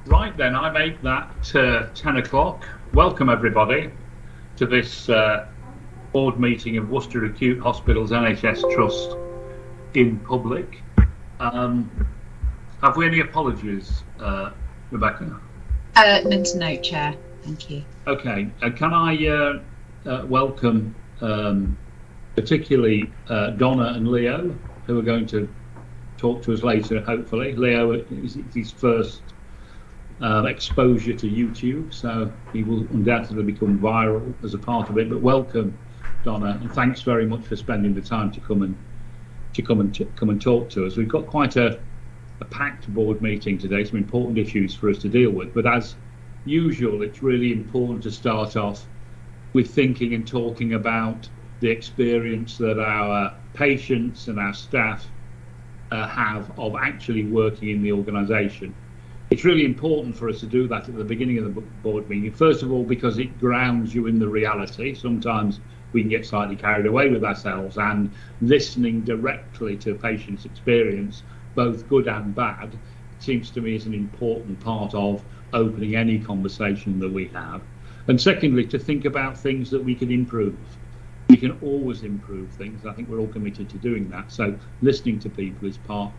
Right then, I make that 10 o'clock. Welcome everybody to this board meeting of Worcester Acute Hospitals NHS Trust in public. Have we any apologies, Rebecca? None to note, Chair. Thank you. Okay, can I welcome particularly Donna and Leo, who are going to talk to us later, hopefully. Leo is his first exposure to YouTube, so he will undoubtedly become viral as a part of it. But welcome, Donna, and thanks very much for spending the time to come and talk to us. We've got quite a packed board meeting today, some important issues for us to deal with. But as usual, it's really important to start off with thinking and talking about the experience that our patients and our staff have of actually working in the organisation. It's really important for us to do that at the beginning of the board meeting. First of all, because it grounds you in the reality. Sometimes we can get slightly carried away with ourselves, and listening directly to patients' experience, both good and bad, seems to me is an important part of opening any conversation that we have. And secondly, to think about things that we can improve. We can always improve things. I think we're all committed to doing that. So listening to people is part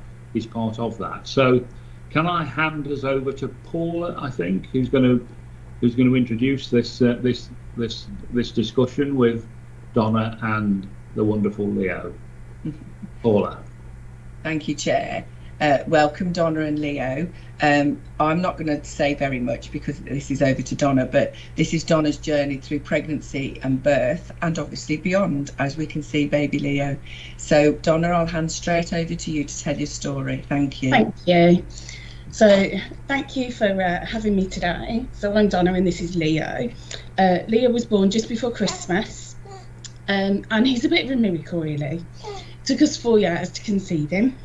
of that. So can I hand us over to Paula, I think, who's going to introduce this discussion with Donna and the wonderful Leo. Paula. Thank you, Chair. Welcome, Donna and Leo. I'm not going to say very much because this is over to Donna, but this is Donna's journey through pregnancy and birth, and obviously beyond, as we can see baby Leo. So, Donna, I'll hand straight over to you to tell your story. Thank you. Thank you. So, thank you for having me today. So, I'm Donna and this is Leo. Leo was born just before Christmas, and he's a bit of a miracle, really. It took us 4 years to conceive him.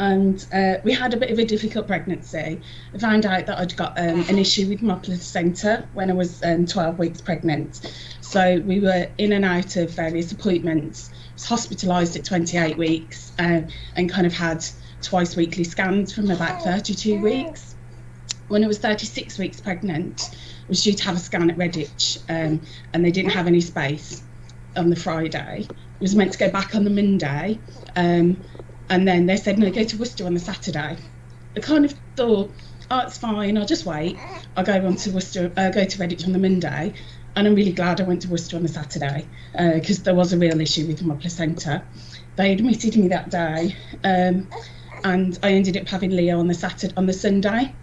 And we had a bit of a difficult pregnancy. I found out that I'd got an issue with my placenta when I was 12 weeks pregnant. So we were in and out of various appointments. I was hospitalised at 28 weeks and kind of had twice weekly scans from about 32 weeks. When I was 36 weeks pregnant, I was due to have a scan at Redditch, and they didn't have any space on the Friday. I was meant to go back on the Monday. And then they said, no, go to Worcester on the Saturday. I kind of thought, oh, it's fine, I'll just wait. I'll go on to Worcester, go to Redditch on the Monday. And I'm really glad I went to Worcester on the Saturday because there was a real issue with my placenta. They admitted me that day, and I ended up having Leo on the Sunday.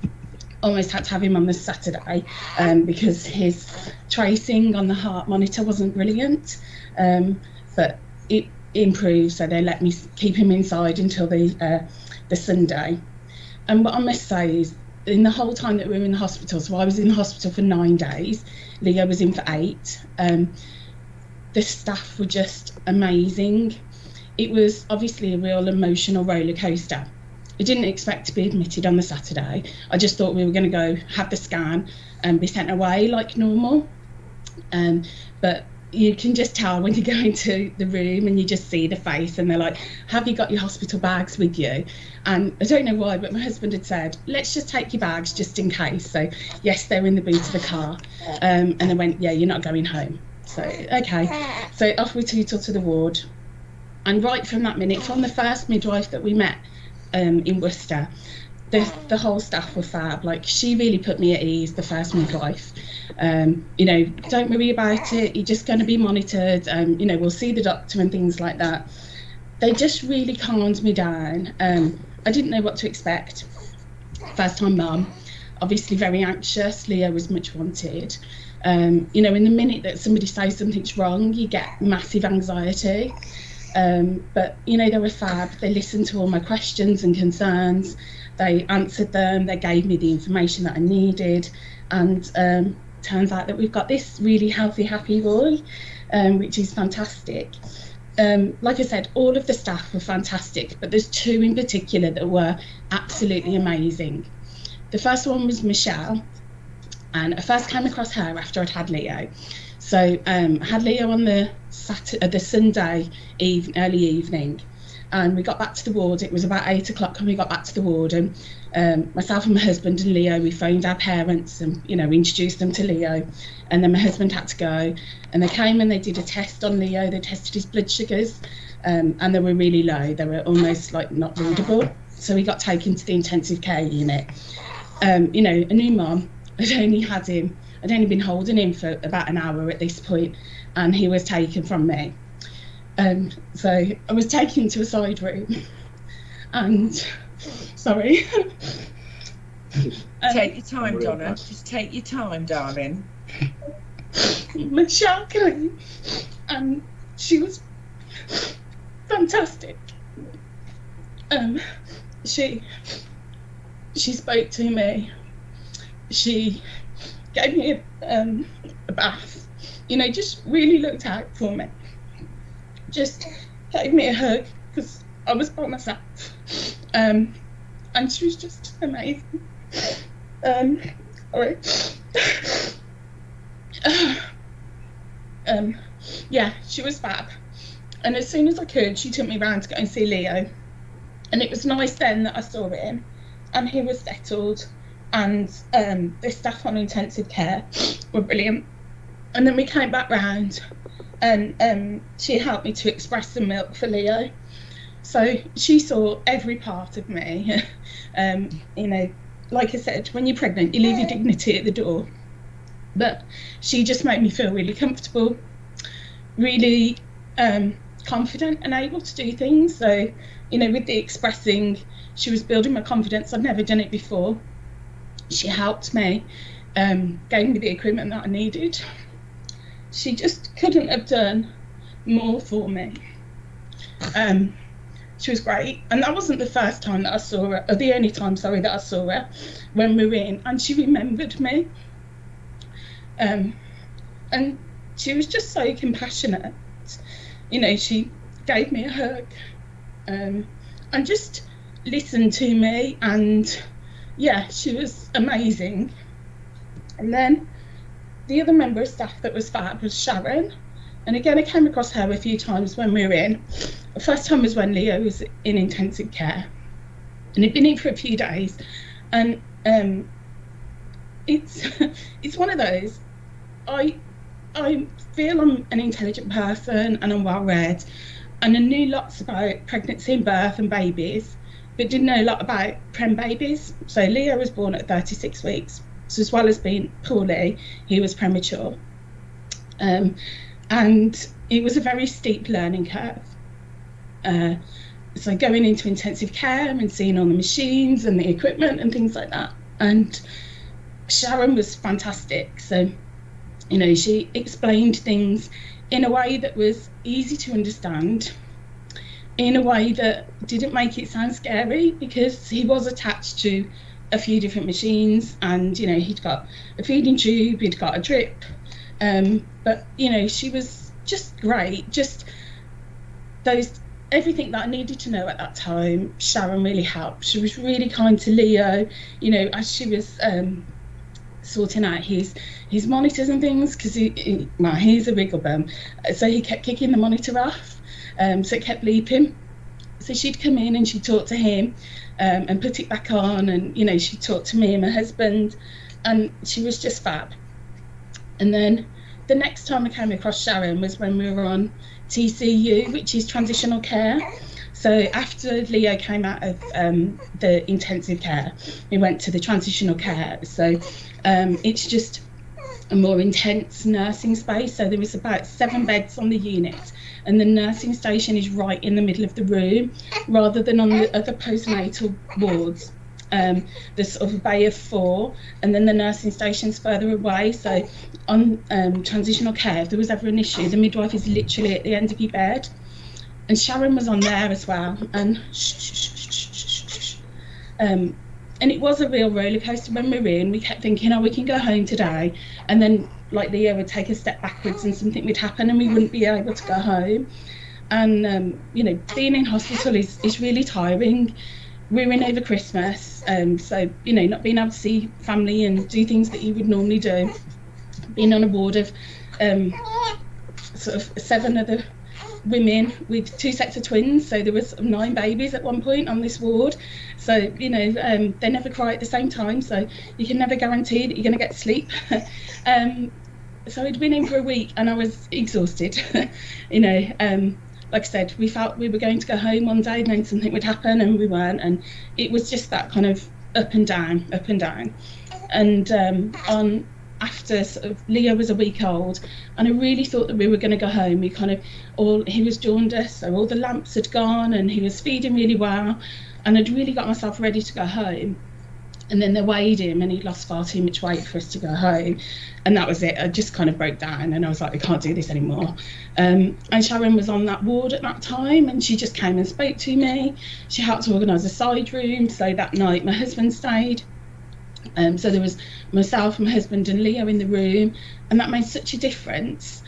Almost had to have him on the Saturday because his tracing on the heart monitor wasn't brilliant, but it improved, so they let me keep him inside until the Sunday. And what I must say is, in the whole time that we were in the hospital, so I was in the hospital for 9 days, Leo was in for 8. The staff were just amazing. It was obviously a real emotional roller coaster. I didn't expect to be admitted on the Saturday. I just thought we were going to go have the scan and be sent away like normal. But you can just tell when you go into the room and you just see the face and they're like, have you got your hospital bags with you? And I don't know why, but my husband had said, let's just take your bags just in case. So yes, they're in the boot of the car. And they went, yeah, you're not going home. So, okay. So off we tootled to the ward. And right from that minute, from the first midwife that we met in Worcester, the whole staff were fab. Like, she really put me at ease, the first midwife. You know, don't worry about it, you're just going to be monitored, you know, we'll see the doctor and things like that. They just really calmed me down. I didn't know what to expect. First time mum, obviously very anxious. Leo was much wanted. You know, in the minute that somebody says something's wrong, you get massive anxiety. But, you know, they were fab. They listened to all my questions and concerns. They answered them. They gave me the information that I needed. And turns out that we've got this really healthy, happy boy, which is fantastic. Like I said, all of the staff were fantastic, but there's 2 in particular that were absolutely amazing. The first one was Michelle, and I first came across her after I'd had Leo. So I had Leo on the Sunday early evening, and we got back to the ward. It was about 8 o'clock when we got back to the ward, and myself and my husband and Leo, we phoned our parents and, you know, we introduced them to Leo, and then my husband had to go, and they came and they did a test on Leo. They tested his blood sugars, and they were really low. They were almost like not readable. So he got taken to the intensive care unit. You know, a new mum had only been holding him for about an hour at this point, and he was taken from me. So I was taken to a side room, and sorry. Take your time, Donna. Just take your time, darling. Michelle came, and she was fantastic. She spoke to me. She gave me a bath. You know, just really looked out for me. Just gave me a hug because I was by myself. And she was just amazing. Sorry. Yeah, she was fab. And as soon as I could, she took me round to go and see Leo. And it was nice then that I saw him, and he was settled, and the staff on intensive care were brilliant. And then we came back round, and she helped me to express some milk for Leo. So she saw every part of me. You know, like I said, when you're pregnant, you leave your dignity at the door. But she just made me feel really comfortable, really confident and able to do things. So, you know, with the expressing, she was building my confidence. I'd never done it before. She helped me, gave me the equipment that I needed. She just couldn't have done more for me. She was great. And that wasn't the first time that I saw her, or the only time, sorry, that I saw her, when we were in, and she remembered me. And she was just so compassionate. You know, she gave me a hug, and just listened to me, and yeah, she was amazing. And then the other member of staff that was fab was Sharon, and again I came across her a few times when we were in. The first time was when Leo was in intensive care, and he'd been in for a few days, and it's one of those, I feel I'm an intelligent person and I'm well read, and I knew lots about pregnancy and birth and babies, but didn't know a lot about prem babies. So Leo was born at 36 weeks. So as well as being poorly, he was premature. And it was a very steep learning curve. So going into intensive care and seeing all the machines and the equipment and things like that. And Sharon was fantastic. So, you know, she explained things in a way that was easy to understand, in a way that didn't make it sound scary, because he was attached to a few different machines, and, you know, he'd got a feeding tube, he'd got a drip, but, you know, she was just great. Just everything that I needed to know at that time, Sharon really helped. She was really kind to Leo, you know, as she was sorting out his monitors and things, because he's a wiggle bum, so he kept kicking the monitor off, so it kept bleeping. So she'd come in and she'd talk to him, and put it back on, and, you know, she talked to me and my husband, and she was just fab. And then the next time I came across Sharon was when we were on TCU, which is Transitional Care. So after Leo came out of the intensive care, we went to the Transitional Care. So it's just a more intense nursing space. So there was about 7 beds on the unit, and the nursing station is right in the middle of the room, rather than on the other postnatal wards. There's sort of a bay of 4, and then the nursing station's further away. So on Transitional Care, if there was ever an issue, the midwife is literally at the end of your bed. And Sharon was on there as well, and and it was a real roller coaster when we were in. We kept thinking, oh, we can go home today, and then like Leo would take a step backwards and something would happen and we wouldn't be able to go home. And you know, being in hospital is really tiring. We were in over Christmas, so, you know, not being able to see family and do things that you would normally do, being on a ward of sort of 7 other women with 2 sets of twins, so there was 9 babies at one point on this ward. So you know, they never cry at the same time, so you can never guarantee that you're going to get sleep. So I'd been in for a week and I was exhausted. You know, like I said, we felt we were going to go home one day and then something would happen, and we weren't, and it was just that kind of up and down. And on after sort of Leo was a week old, and I really thought that we were going to go home. He was jaundiced, so all the lamps had gone, and he was feeding really well, and I'd really got myself ready to go home. And then they weighed him, and he'd lost far too much weight for us to go home, and that was it. I just kind of broke down, and I was like, I can't do this anymore. And Sharon was on that ward at that time, and she just came and spoke to me. She helped to organise a side room, so that night my husband stayed. So there was myself, my husband and Leo in the room, and that made such a difference,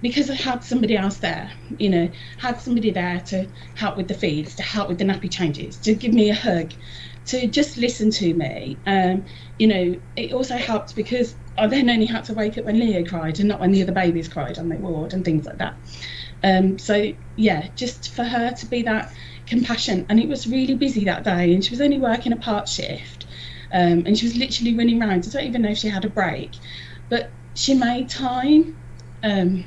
because I had somebody else there, you know, had somebody there to help with the feeds, to help with the nappy changes, to give me a hug, to just listen to me. You know, it also helped because I then only had to wake up when Leo cried and not when the other babies cried on the ward and things like that. So yeah, just for her to be that compassion, and it was really busy that day, and she was only working a part shift. And she was literally running around. I don't even know if she had a break, but she made time, and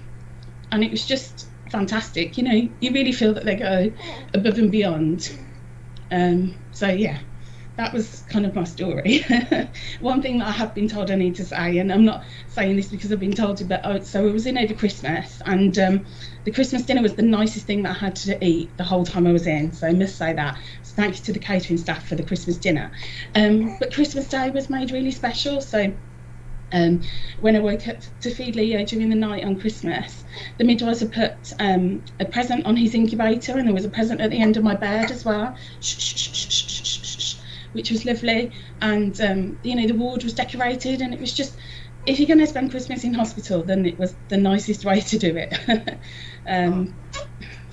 it was just fantastic. You know, you really feel that they go above and beyond. So yeah, that was kind of my story. One thing that I have been told I need to say, and I'm not saying this because I've been told to, but so I was in over Christmas, and the Christmas dinner was the nicest thing that I had to eat the whole time I was in, so I must say that. So thank you to the catering staff for the Christmas dinner. But Christmas Day was made really special, so when I woke up to feed Leo during the night on Christmas, the midwives had put a present on his incubator, and there was a present at the end of my bed as well, which was lovely. And you know, the ward was decorated, and it was just, if you're going to spend Christmas in hospital, then it was the nicest way to do it.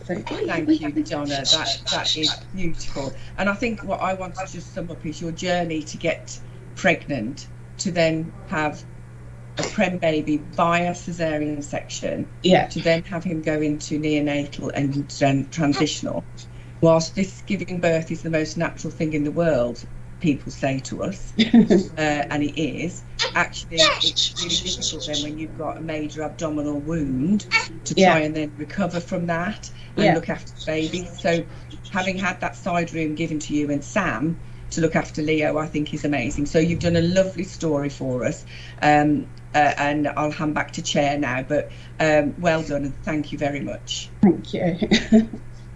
So thank you, Donna. That is beautiful. And I think what I want to just sum up is your journey to get pregnant, to then have a prem baby via cesarean section, to then have him go into neonatal and then transitional. Whilst this giving birth is the most natural thing in the world, people say to us, and it is, actually it's really difficult then when you've got a major abdominal wound to try and then recover from that and look after the baby. So having had that side room given to you and Sam to look after Leo, I think is amazing. So you've done a lovely story for us, and I'll hand back to Chair now, but well done, and thank you very much. Thank you.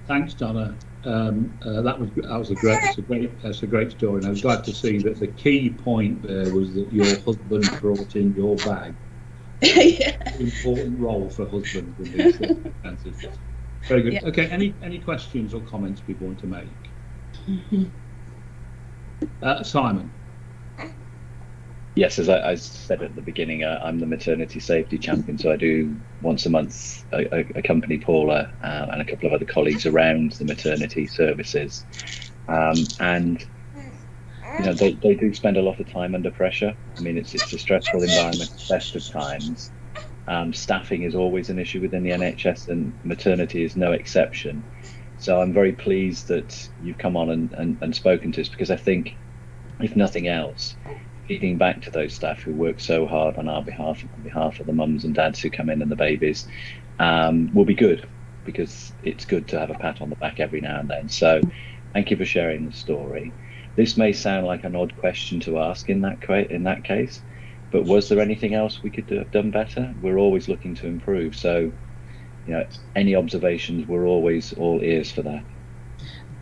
Thanks, Donna. That's a great story, and I was glad to see that the key point there was that your husband brought in your bag. Important role for husbands in these circumstances. Very good. Okay, any questions or comments people want to make? Simon. Yes, as I said at the beginning, I'm the maternity safety champion, so I do once a month accompany Paula and a couple of other colleagues around the maternity services, and you know, they do spend a lot of time under pressure. I mean, it's a stressful environment at the best of times. Staffing is always an issue within the NHS, and maternity is no exception. So I'm very pleased that you've come on and spoken to us, because I think, if nothing else, feeding back to those staff who work so hard on our behalf, on behalf of the mums and dads who come in and the babies, will be good, because it's good to have a pat on the back every now and then. So thank you for sharing the story. This may sound like an odd question to ask in that case, but was there anything else we could have done better? We're always looking to improve. So, you know, any observations, we're always all ears for that.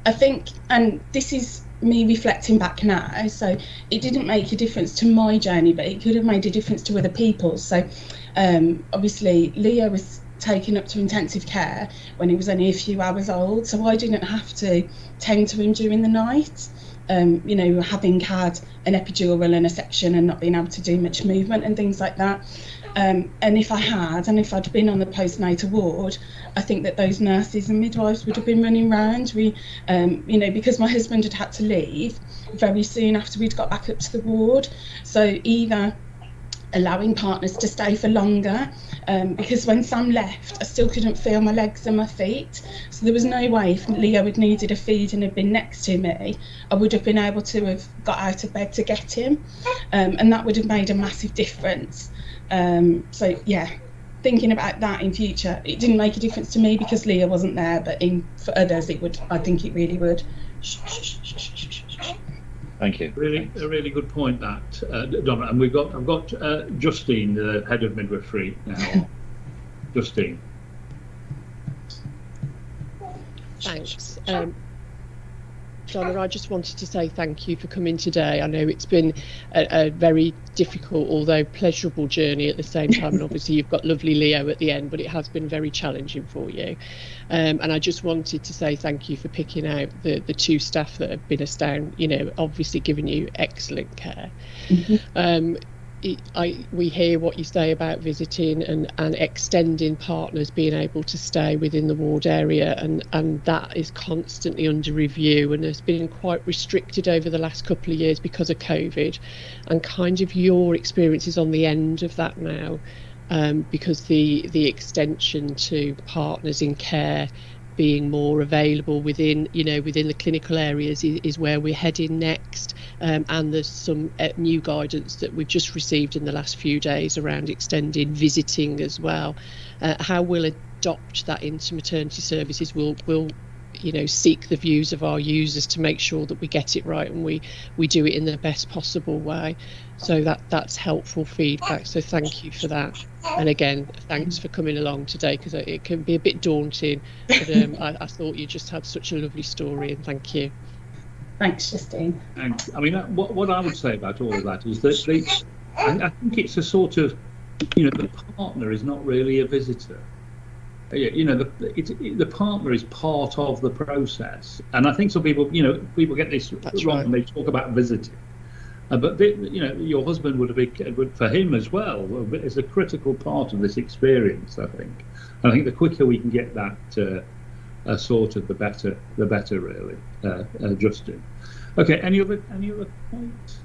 I think, and this is me reflecting back now, so it didn't make a difference to my journey, but it could have made a difference to other people's. So obviously Leo was taken up to intensive care when he was only a few hours old, so I didn't have to tend to him during the night. You know, having had an epidural and a section and not being able to do much movement and things like that. And if I'd been on the postnatal ward, I think that those nurses and midwives would have been running around. You know, because my husband had to leave very soon after we'd got back up to the ward. So either allowing partners to stay for longer, because when Sam left, I still couldn't feel my legs and my feet. So there was no way, if Leo had needed a feed and had been next to me, I would have been able to have got out of bed to get him, and that would have made a massive difference. So yeah, thinking about that in future, it didn't make a difference to me because Leo wasn't there, but for others it would. I think it really would. Thank you. A really good point, that Donna. And I've got Justine, the head of midwifery now. Justine. Thanks. Donna, I just wanted to say thank you for coming today. I know it's been a very difficult, although pleasurable journey at the same time, and obviously you've got lovely Leo at the end, but it has been very challenging for you. And I just wanted to say thank you for picking out the two staff that have been astounding, you know, obviously giving you excellent care. Mm-hmm. We hear what you say about visiting and extending partners being able to stay within the ward area, and that is constantly under review and has been quite restricted over the last couple of years because of COVID, and kind of your experiences on the end of that now, because the extension to partners in care being more available within the clinical areas is where we're heading next, and there's some new guidance that we've just received in the last few days around extending visiting as well. How we'll adopt that into maternity services, we'll seek the views of our users to make sure that we get it right and we do it in the best possible way. So that's helpful feedback, so thank you for that. And again, thanks for coming along today, because it can be a bit daunting, but I thought you just had such a lovely story, and thank you. Thanks, Justine. And I mean, what I would say about all of that is that I think it's a sort of, the partner is not really a visitor. The partner is part of the process, and I think some people get this That's wrong right. when they talk about visiting. But your husband would have been, for him as well, is a critical part of this experience, I think. And I think the quicker we can get that sorted, the better, really. Justin. Okay. Any other points?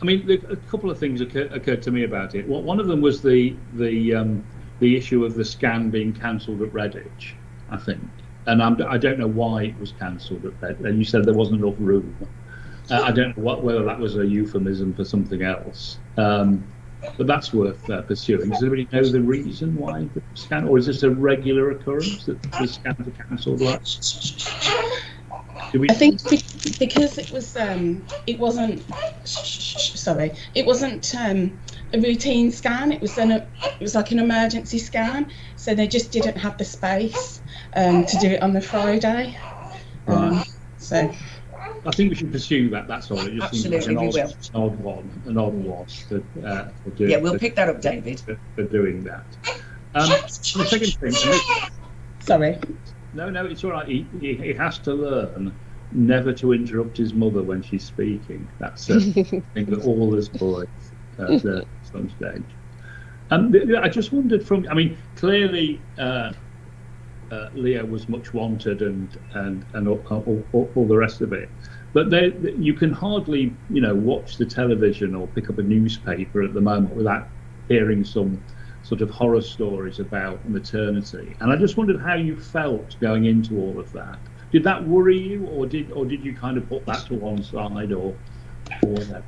I mean, a couple of things occurred to me about it. One of them was the issue of the scan being cancelled at Redditch, I think. And I don't know why it was cancelled at Redditch. And you said there wasn't enough room. I don't know whether that was a euphemism for something else. But that's worth pursuing. Does anybody know the reason why the scan, or is this a regular occurrence that the scans are cancelled? I think because it wasn't a routine scan. It was like an emergency scan, so they just didn't have the space to do it on the Friday. So I think we should pursue that. That's all. It just Absolutely, seems like we will. an odd one to do. Yeah, we'll pick that up, David. For doing that. The second thing. sorry. No, it's all right. He has to learn never to interrupt his mother when she's speaking. That's a thing that all us boys at some stage. I just wondered clearly Leo was much wanted and all the rest of it. But you can hardly, watch the television or pick up a newspaper at the moment without hearing some sort of horror stories about maternity. And I just wondered how you felt going into all of that. Did that worry you, or did you kind of put that to one side, or whatever?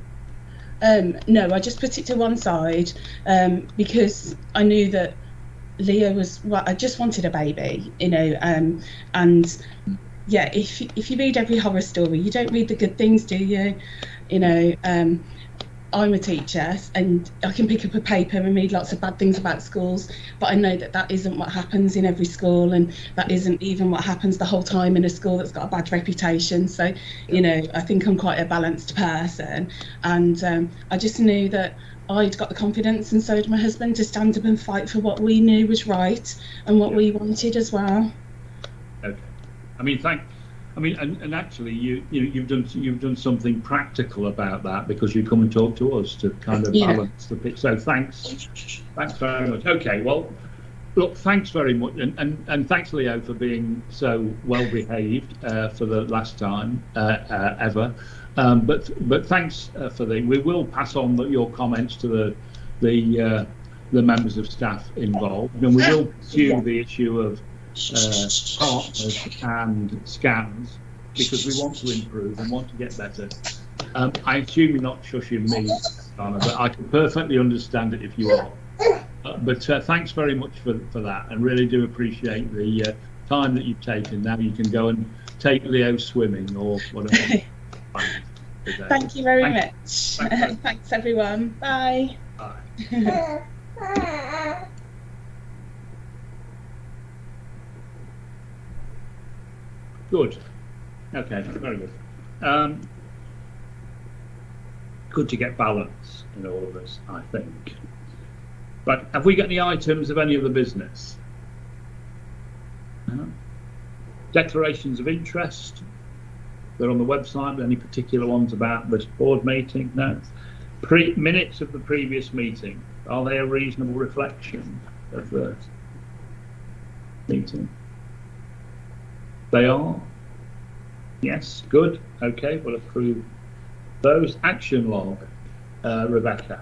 No, I just put it to one side because I knew that Leo was. Well, I just wanted a baby, and yeah, if you read every horror story, you don't read the good things, do you? I'm a teacher and I can pick up a paper and read lots of bad things about schools, but I know that isn't what happens in every school, and that isn't even what happens the whole time in a school that's got a bad reputation. So, I think I'm quite a balanced person, and I just knew that I'd got the confidence, and so did my husband, to stand up and fight for what we knew was right and what we wanted as well. Okay. And actually, you've done something practical about that, because you come and talk to us to kind of balance the pitch. So thanks very much. Okay, well, look, thanks very much, and thanks, Leo, for being so well behaved for the last time ever. But thanks we will pass on your comments to the members of staff involved, and we will pursue the issue of partners and scans, because we want to improve and want to get better. I assume you're not shushing me, Donna, but I can perfectly understand it if you are. But thanks very much for that, and really do appreciate the time that you've taken. Now you can go and take Leo swimming or whatever. Thank you very much. Thanks everyone. Bye. Bye. Good. Okay, very good. Good to get balance in all of this, I think. But have we got any items of any other business? Declarations of interest. They're on the website. Any particular ones about this board meeting? No. Minutes of the previous meeting. Are they a reasonable reflection of the meeting? They are. Yes. Good. Okay. We'll approve those. Action log. Rebecca.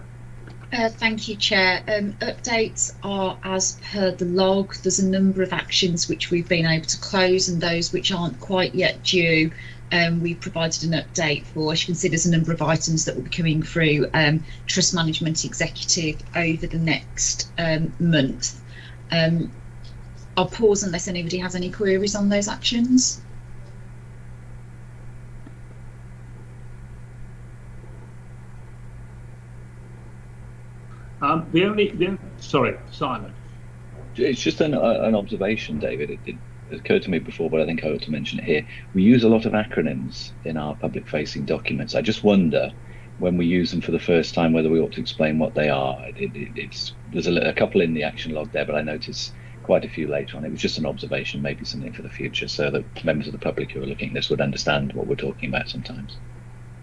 Thank you, Chair. Updates are as per the log. There's a number of actions which we've been able to close, and those which aren't quite yet due, we provided an update for. As you can see, there's a number of items that will be coming through Trust Management Executive over the next month. I'll pause unless anybody has any queries on those actions. Sorry, Simon. It's just an observation, David. It occurred to me before, but I think I ought to mention it here. We use a lot of acronyms in our public-facing documents. I just wonder, when we use them for the first time, whether we ought to explain what they are. There's a couple in the action log there, but I noticed quite a few later on. It was just an observation, maybe something for the future, so that members of the public who are looking at this would understand what we're talking about sometimes.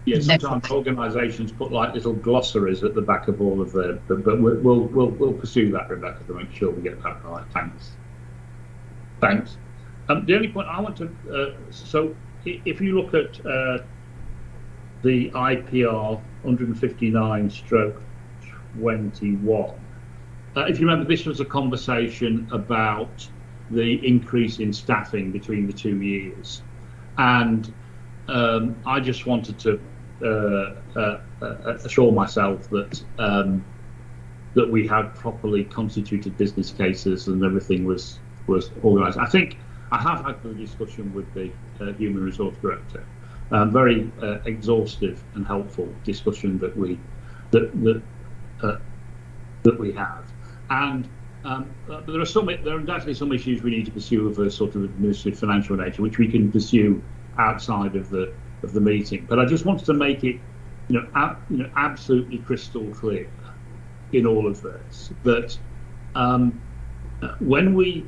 Yeah, sometimes organisations put like little glossaries at the back of all of the, but we'll pursue that, Rebecca, to make sure we get that right. Thanks. The only point I want to, so if you look at the IPR 159/21, if you remember, this was a conversation about the increase in staffing between the 2 years, and I just wanted to assure myself that that we had properly constituted business cases and everything was organised. I think I have had the discussion with the Human Resource Director, very exhaustive and helpful discussion that we have, and but there are undoubtedly some issues we need to pursue of a sort of administrative financial nature, which we can pursue outside of the meeting. But I just wanted to make it, absolutely crystal clear in all of this that when we,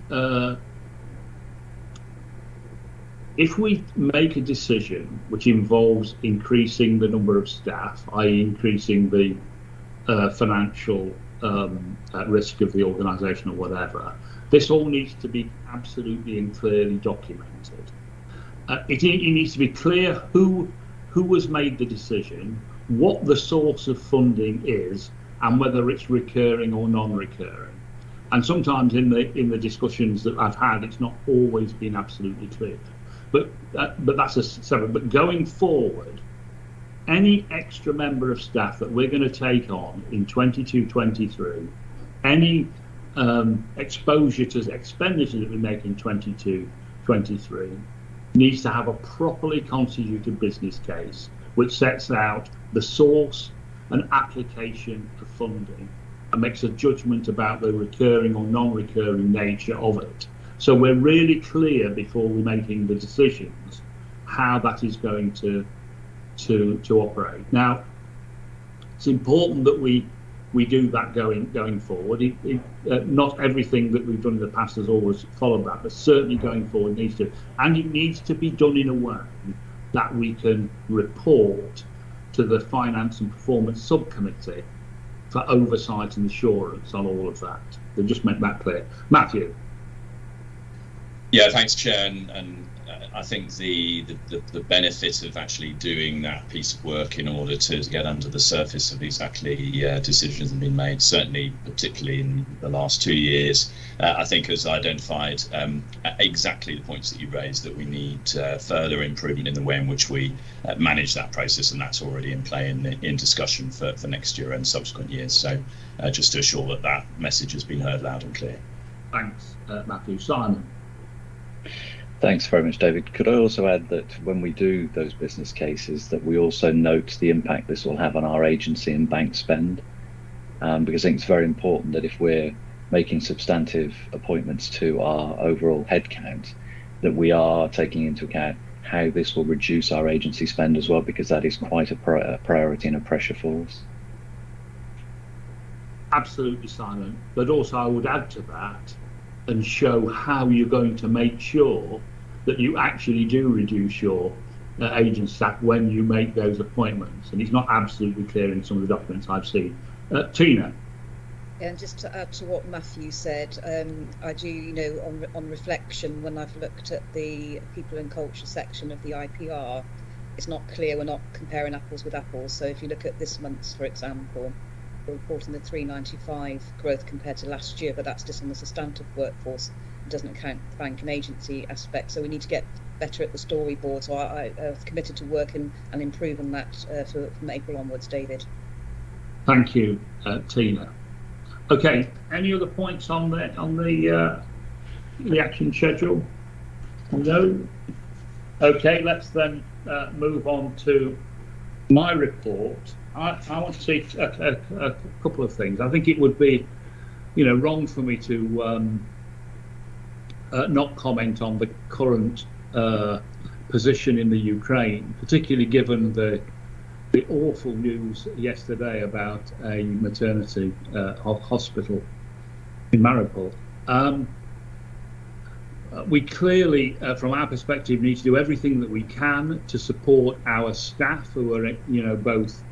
if we make a decision which involves increasing the number of staff, i.e., increasing the financial risk of the organisation or whatever, this all needs to be absolutely and clearly documented. It needs to be clear who has made the decision, what the source of funding is, and whether it's recurring or non-recurring. And sometimes in the discussions that I've had, it's not always been absolutely clear. But that's a separate. But going forward, any extra member of staff that we're going to take on in 22-23, any exposure to expenditure that we make in 22-23, needs to have a properly constituted business case which sets out the source and application of funding and makes a judgment about the recurring or non-recurring nature of it. So we're really clear before we're making the decisions how that is going to operate. Now, it's important that we do that going forward. Not everything that we've done in the past has always followed that, but certainly going forward needs to, and it needs to be done in a way that we can report to the Finance and Performance Subcommittee for oversight and assurance on all of that. They just make that clear. Matthew. Yeah, thanks, Chair, and I think the benefit of actually doing that piece of work in order to get under the surface of exactly decisions that have been made, certainly particularly in the last 2 years, I think has identified exactly the points that you raised, that we need further improvement in the way in which we manage that process, and that's already in play in discussion for next year and subsequent years. So just to assure that that message has been heard loud and clear. Thanks, Matthew. Simon. Thanks very much, David. Could I also add that when we do those business cases, that we also note the impact this will have on our agency and bank spend, because I think it's very important that if we're making substantive appointments to our overall headcount, that we are taking into account how this will reduce our agency spend as well, because that is quite a priority and a pressure for us. Absolutely, Simon. But also I would add to that and show how you're going to make sure that you actually do reduce your agent staff when you make those appointments. And it's not absolutely clear in some of the documents I've seen. Tina. And just to add to what Matthew said, I do, on reflection, when I've looked at the people and culture section of the IPR, it's not clear, we're not comparing apples with apples. So if you look at this month's, for example, we're reporting the 395 growth compared to last year, but that's just on the substantive workforce. It doesn't account the bank and agency aspect. So we need to get better at the storyboard. So I've committed to working and improving that from April onwards, David. Thank you, Tina. Okay, any other points on the action schedule? No? Okay, let's then move on to my report. I want to say a couple of things. I think it would be, wrong for me to not comment on the current position in the Ukraine, particularly given the awful news yesterday about a maternity hospital in Mariupol. We clearly, from our perspective, need to do everything that we can to support our staff who are, both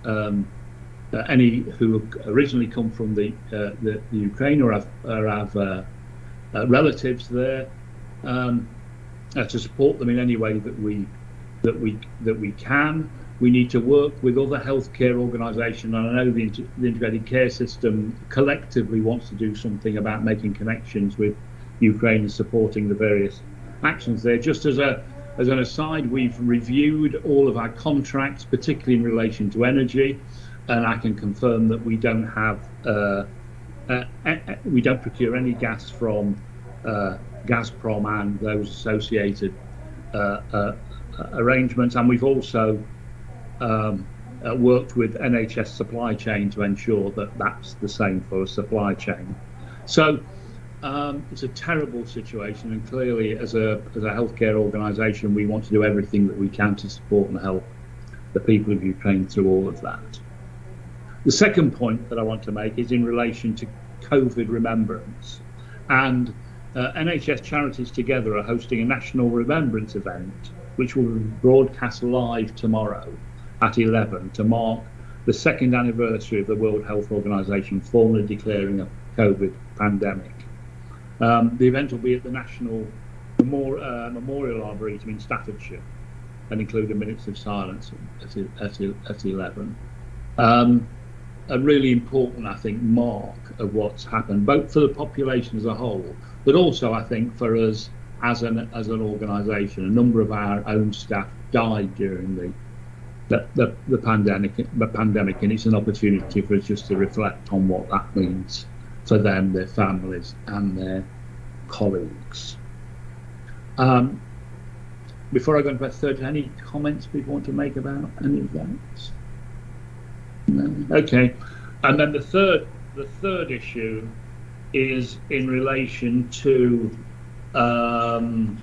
any who have originally come from the Ukraine or have relatives there, to support them in any way that we can. We need to work with other healthcare organisations, and I know the integrated care system collectively wants to do something about making connections with Ukraine and supporting the various actions there. Just as an aside, we've reviewed all of our contracts, particularly in relation to energy, and I can confirm that we don't procure any gas from Gazprom and those associated arrangements, and we've also worked with NHS supply chain to ensure that that's the same for a supply chain. So it's a terrible situation, and clearly as a healthcare organisation we want to do everything that we can to support and help the people of Ukraine through all of that. The second point that I want to make is in relation to COVID Remembrance, and NHS Charities Together are hosting a national Remembrance event which will be broadcast live tomorrow at 11 to mark the second anniversary of the World Health Organization formally declaring a COVID pandemic. The event will be at the National Memorial Arboretum in Staffordshire and include a minutes of silence at 11. A really important, I think, mark of what's happened, both for the population as a whole, but also, I think, for us as an organisation. A number of our own staff died during the pandemic, and it's an opportunity for us just to reflect on what that means for them, their families, and their colleagues. Before I go into my third, any comments people want to make about any of that? No? Okay, and then the third issue is in relation to to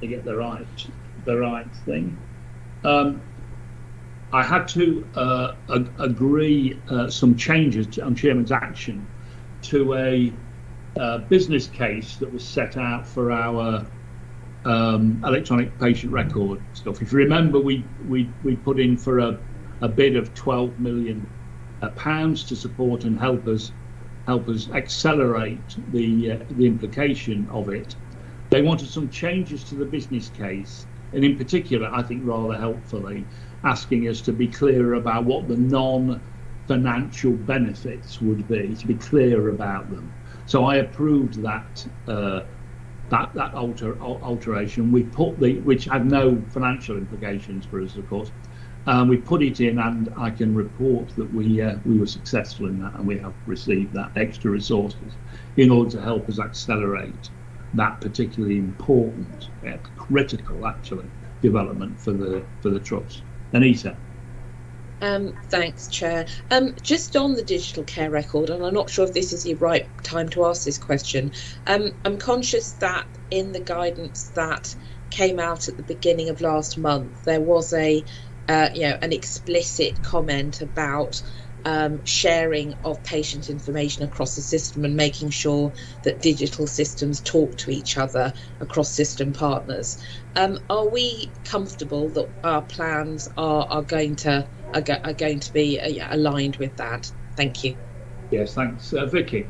get the right thing. I had to agree some changes on Chairman's action to a business case that was set out for our electronic patient record stuff. If you remember, we put in for a bid of £12 million to support and help us accelerate the implication of it. They wanted some changes to the business case, and in particular, I think rather helpfully, asking us to be clearer about what the non-financial benefits would be, to be clear about them. So I approved that alteration. We put which had no financial implications for us, of course. We put it in, and I can report that we were successful in that, and we have received that extra resources in order to help us accelerate that particularly important, critical actually, development for the trust. Anita. Thanks, Chair. Just on the digital care record, and I'm not sure if this is the right time to ask this question. I'm conscious that in the guidance that came out at the beginning of last month, there was an explicit comment about sharing of patient information across the system and making sure that digital systems talk to each other across system partners. Are we comfortable that our plans are going to be aligned with that? Thank you. Yes, thanks, Vicky.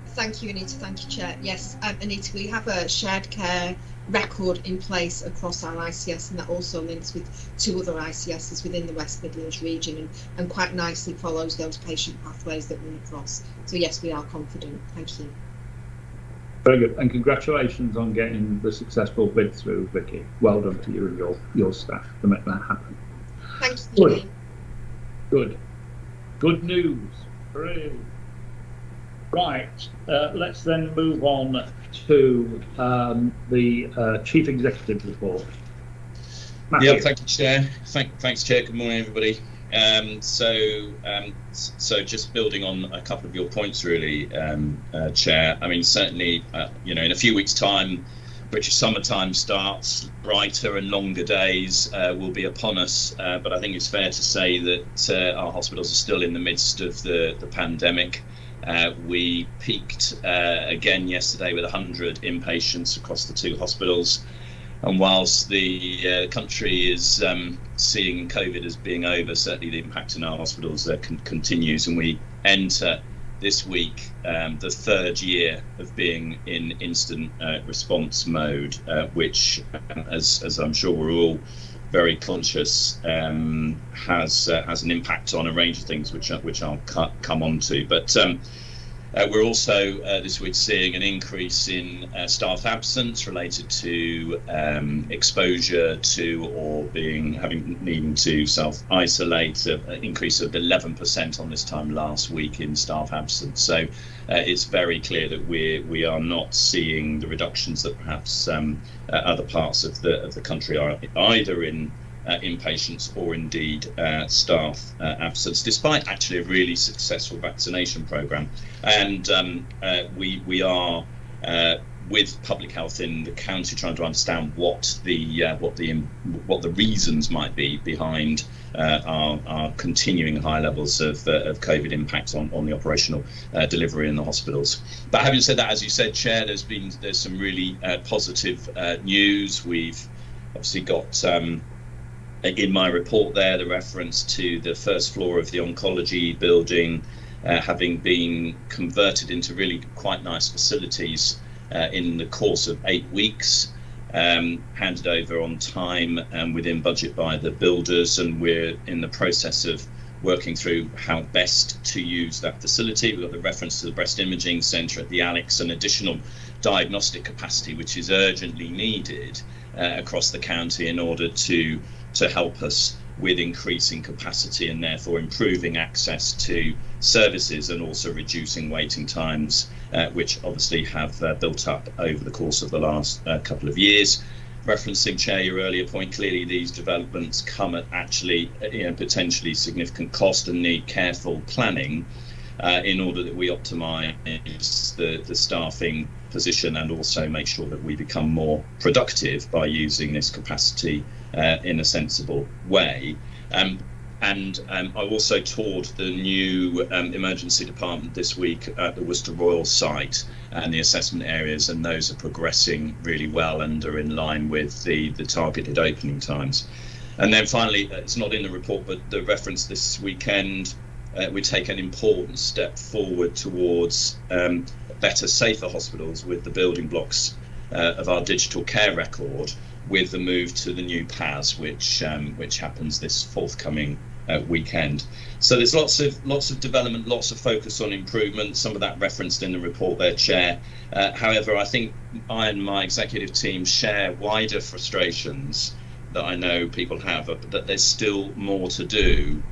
Thank you, Anita. Thank you, Chair. Yes, Anita, we have a shared care record in place across our ICS, and that also links with 2 other ICSs within the West Midlands region, and quite nicely follows those patient pathways that run across. So yes, we are confident. Thank you. Very good, and congratulations on getting the successful bid through, Vicky. Well done to you and your staff to make that happen. Thank you. Good news. Hooray. Right, let's then move on to the Chief Executive report. Matthew. Yeah, thank you, Chair. Thanks, Chair. Good morning, everybody. So just building on a couple of your points, really, Chair. I mean, certainly, in a few weeks' time, British summertime starts. Brighter and longer days will be upon us, but I think it's fair to say that our hospitals are still in the midst of the pandemic. We peaked again yesterday with 100 inpatients across the 2 hospitals, and whilst the country is seeing COVID as being over, certainly the impact in our hospitals continues, and we enter this week the 3rd year of being in instant response mode, which, as I'm sure we're all very conscious, has an impact on a range of things, which I'll come on to. But we're also this week seeing an increase in staff absence related to exposure to or needing to self-isolate, an increase of 11% on this time last week in staff absence. So it's very clear that we are not seeing the reductions that perhaps other parts of the country are, either in inpatients or indeed staff absence, despite actually a really successful vaccination programme. And we are with public health in the county trying to understand what the reasons might be behind our continuing high levels of COVID impact on the operational delivery in the hospitals. But having said that, as you said, Chair, there's some really positive news. We've obviously got in my report there the reference to the first floor of the oncology building having been converted into really quite nice facilities in the course of 8 weeks, handed over on time and within budget by the builders, and we're in the process of working through how best to use that facility. We've got the reference to the breast imaging centre at the Alex, and additional diagnostic capacity which is urgently needed across the county in order to help us with increasing capacity and therefore improving access to services, and also reducing waiting times, which obviously have built up over the course of the last couple of years. Referencing, Chair, your earlier point, clearly these developments come at actually potentially significant cost and need careful planning in order that we optimise the staffing position and also make sure that we become more productive by using this capacity in a sensible way. And I also toured the new emergency department this week at the Worcester Royal site and the assessment areas, and those are progressing really well and are in line with the targeted opening times. And then finally, it's not in the report, but the reference this weekend, we take an important step forward towards better, safer hospitals with the building blocks of our digital care record with the move to the new PAS, which happens this forthcoming weekend. So there's lots of development, lots of focus on improvement. Some of that referenced in the report there, Chair. However, I think I and my executive team share wider frustrations that I know people have, that there's still more to do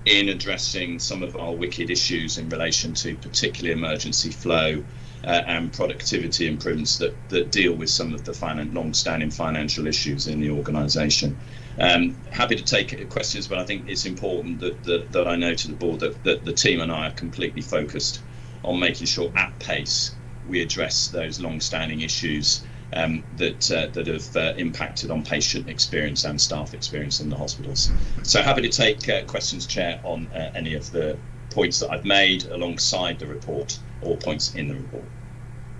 in addressing some of our wicked issues in relation to particularly emergency flow and productivity improvements that deal with some of the long-standing financial issues in the organisation. Happy to take questions, but I think it's important that I know to the board that the team and I are completely focused on making sure at pace we address those long-standing issues that have impacted on patient experience and staff experience in the hospitals. So happy to take questions, Chair, on any of the points that I've made alongside the report or points in the report.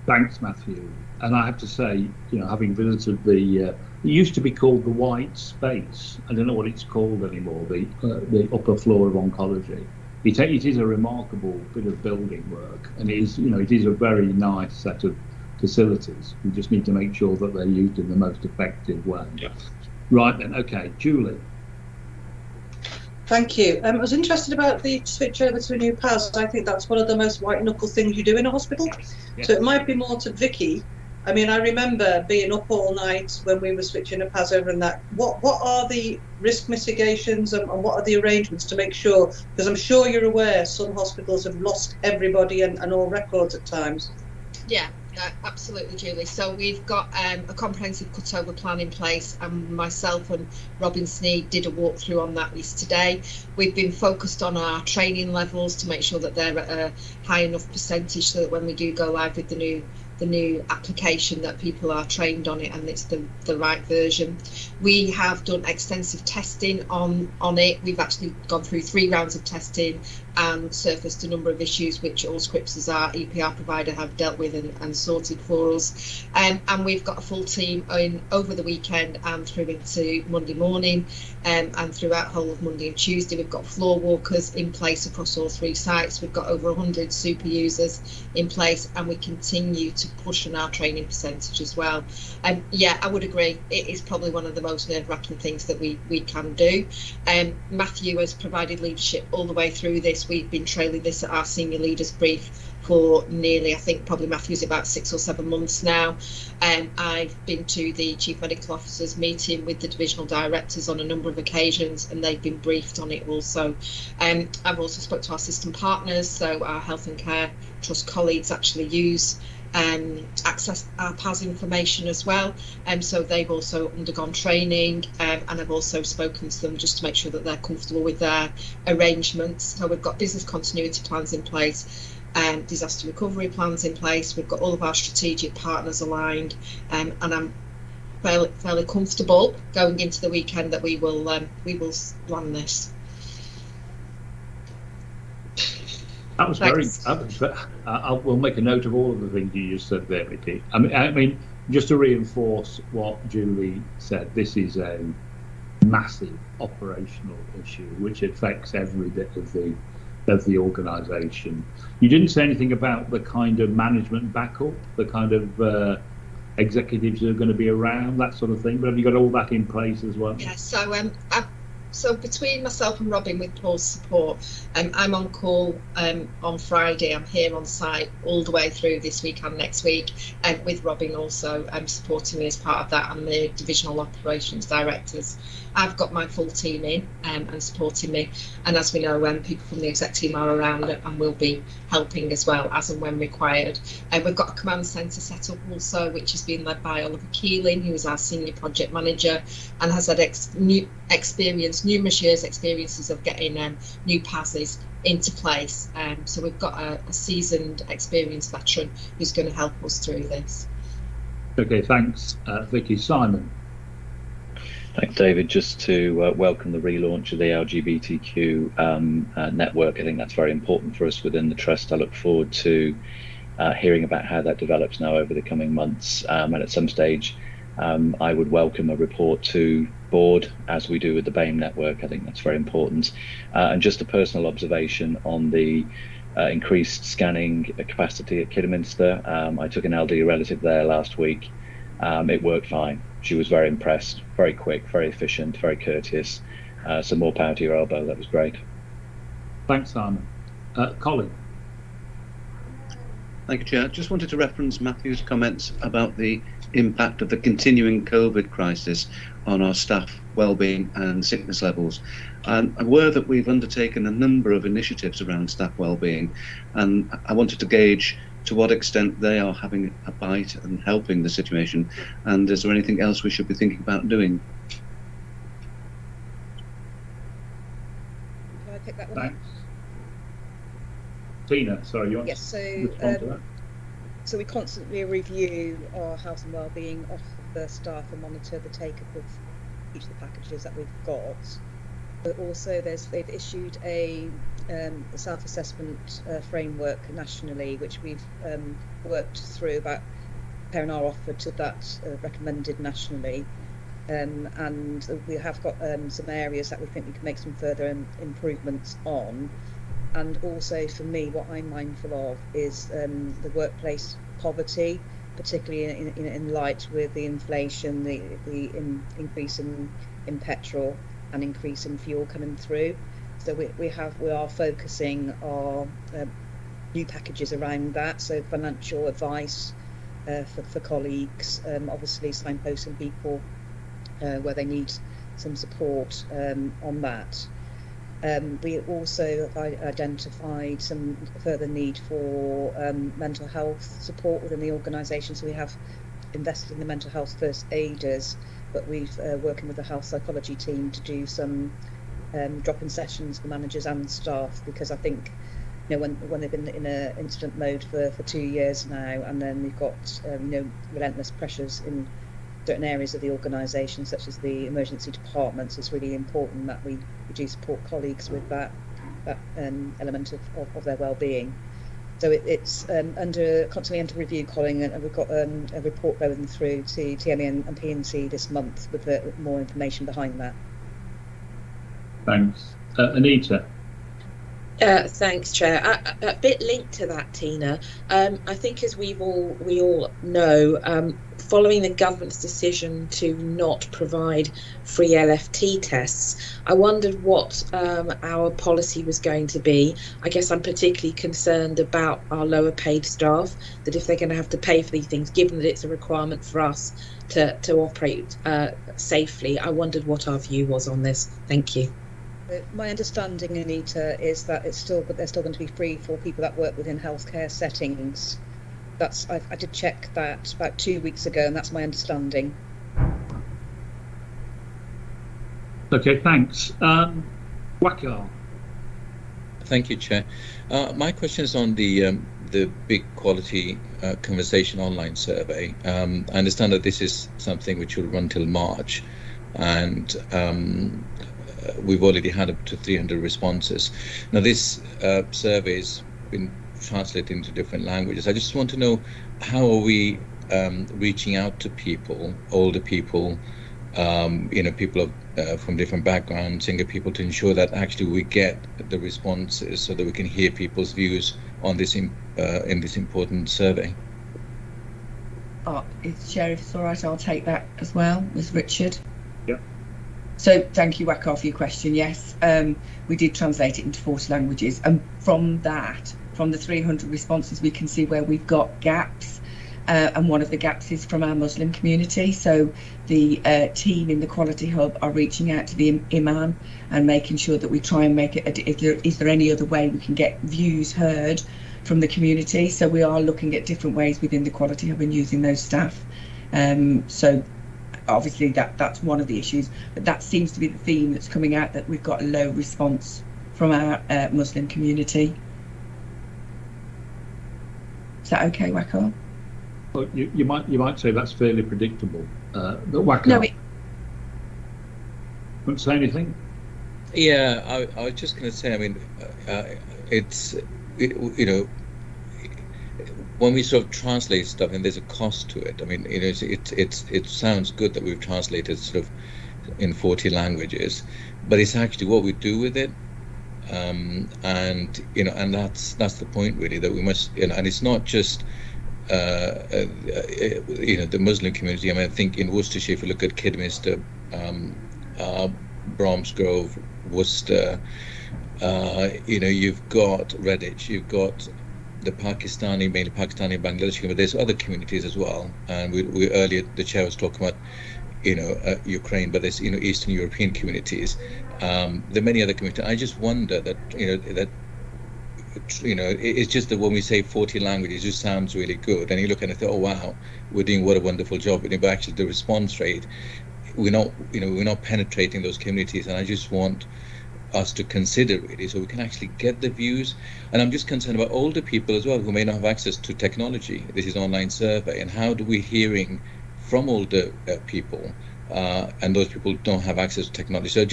Thanks, Matthew. And I have to say, having visited it used to be called the White Space. I don't know what it's called anymore, the upper floor of oncology. It is a remarkable bit of building work, and it is a very nice set of facilities. We just need to make sure that they're used in the most effective way. Yeah. Right then, okay, Julie. Thank you. I was interested about the switch over to a new PAS. I think that's one of the most white knuckle things you do in a hospital. Yes. So it might be more to Vicky. I mean, I remember being up all night when we were switching a PAS over and that. What are the risk mitigations and what are the arrangements to make sure, because I'm sure you're aware some hospitals have lost everybody and all records at times. Yeah, absolutely, Julie. So we've got a comprehensive cutover plan in place, and myself and Robin Sneed did a walkthrough on that yesterday. We've been focused on our training levels to make sure that they're at a high enough percentage so that when we do go live with the new application that people are trained on it and it's the right version. We have done extensive testing on it. We've actually gone through 3 rounds of testing and surfaced a number of issues which Allscripts as our EPR provider have dealt with and sorted for us. And we've got a full team over the weekend and through into Monday morning and throughout whole of Monday and Tuesday. We've got floor walkers in place across all 3 sites. We've got over 100 super users in place, and we continue to push on our training percentage as well. Yeah, I would agree. It is probably one of the most nerve-wracking things that we can do. Matthew has provided leadership all the way through this. We've been trailing this at our senior leaders brief for nearly, I think probably Matthew's about 6 or 7 months now. I've been to the Chief Medical Officer's meeting with the divisional directors on a number of occasions, and they've been briefed on it also. I've also spoke to our system partners, so our Health and Care Trust colleagues actually use access our PAS information as well, and so they've also undergone training, and I've also spoken to them just to make sure that they're comfortable with their arrangements. So we've got business continuity plans in place and disaster recovery plans in place. We've got all of our strategic partners aligned, and I'm fairly comfortable going into the weekend that we will run this. That was Thanks. We'll make a note of all of the things you just said there, Vicky. I mean, just to reinforce what Julie said, this is a massive operational issue which affects every bit of the organisation. You didn't say anything about the kind of management backup, the kind of executives who are going to be around, that sort of thing. But have you got all that in place as well? Yeah. So between myself and Robin, with Paul's support, I'm on call on Friday. I'm here on site all the way through this week and next week, and with Robin also supporting me as part of that, and the divisional operations directors. I've got my full team in and supporting me, and as we know, people from the exec team are around and will be helping as well as and when required. We've got a command centre set up also, which is being led by Oliver Keeling, who is our senior project manager and has had numerous years experiences of getting new passes into place. So we've got a seasoned, experienced veteran who's going to help us through this. Okay, thanks, Vicky. Simon. Thanks, David. Just to welcome the relaunch of the LGBTQ network. I think that's very important for us within the Trust. I look forward to hearing about how that develops now over the coming months. And at some stage, I would welcome a report to board, as we do with the BAME network. I think that's very important. And just a personal observation on the increased scanning capacity at Kidderminster. I took an elderly relative there last week, it worked fine. She was very impressed, very quick, very efficient, very courteous. So more power to your elbow. That was great. Thanks, Simon. Colin. Thank you, Chair. Just wanted to reference Matthew's comments about the impact of the continuing COVID crisis on our staff wellbeing and sickness levels. I'm aware that we've undertaken a number of initiatives around staff wellbeing, and I wanted to gauge to what extent they are having a bite and helping the situation, and is there anything else we should be thinking about doing? Can I pick that one up? Thanks. Tina, sorry, you want Yes, to respond to that? so we constantly review our health and wellbeing of the staff and monitor the take-up of each of the packages that we've got. But also they've issued a self-assessment framework nationally, which we've worked through about comparing our offer to that recommended nationally. And we have got some areas that we think we can make some further improvements on. And also for me, what I'm mindful of is the workplace poverty, particularly in light with the inflation, the increase in petrol and increase in fuel coming through. So we are focusing our new packages around that. So financial advice for colleagues, obviously signposting people where they need some support on that. We also have identified some further need for mental health support within the organisation. So we have invested in the mental health first aiders, but we've working with the health psychology team to do some drop-in sessions for managers and staff, because I think when they've been in a incident mode for 2 years now, and then we've got relentless pressures in certain areas of the organisation, such as the emergency departments, it's really important that we do support colleagues with that element of their well-being. So it's constantly under review, Colin, and we've got a report going through to TME and P&C this month with more information behind that. Thanks. Anita. Thanks, Chair. A bit linked to that, Tina. I think, as we all know, following the government's decision to not provide free LFT tests, I wondered what our policy was going to be. I guess I'm particularly concerned about our lower paid staff, that if they're going to have to pay for these things, given that it's a requirement for us to operate safely, I wondered what our view was on this. Thank you. My understanding, Anita, is that they're still going to be free for people that work within healthcare settings. I did check that about 2 weeks ago, and that's my understanding. Okay, thanks. Wakar. Thank you, Chair. My question is on the big quality conversation online survey. I understand that this is something which will run till March, and we've already had up to 300 responses. Now, this survey has been translated into different languages. I just want to know, how are we reaching out to people, older people, people from different backgrounds, younger people, to ensure that actually we get the responses so that we can hear people's views on this in this important survey? Chair, if it's all right, I'll take that as well, as Richard. Yeah. So thank you, Wakar, for your question. Yes, we did translate it into 40 languages, and from the 300 responses, we can see where we've got gaps, and one of the gaps is from our Muslim community. So the team in the Quality Hub are reaching out to the Imam and making sure that we try and make it, is there any other way we can get views heard from the community. So we are looking at different ways within the Quality Hub and using those staff. So obviously that's one of the issues, but that seems to be the theme that's coming out, that we've got a low response from our Muslim community. Is that okay, Wakar? Well, you might say that's fairly predictable. But Wakar, no, wouldn't say anything. Yeah, I was just going to say, I mean, when we sort of translate stuff, and there's a cost to it. I mean, it sounds good that we've translated sort of in 40 languages, but it's actually what we do with it. And that's the point, really, that we must, and it's not just the Muslim community. I mean, I think in Worcestershire, if you look at Kidderminster, Bromsgrove, Worcester, you've got Redditch, you've got the Pakistani, mainly Pakistani and Bangladeshi, but there's other communities as well. And we earlier, the chair was talking about, Ukraine, but there's, Eastern European communities. There are many other communities. I just wonder that, it's just that when we say 40 languages, it just sounds really good. And you look at it and think, oh, wow, we're doing what a wonderful job. But actually the response rate, we're not penetrating those communities. And I just want us to consider really, so we can actually get the views. And I'm just concerned about older people as well who may not have access to technology. This is an online survey, and how do we hearing from older people, and those people don't have access to technology. So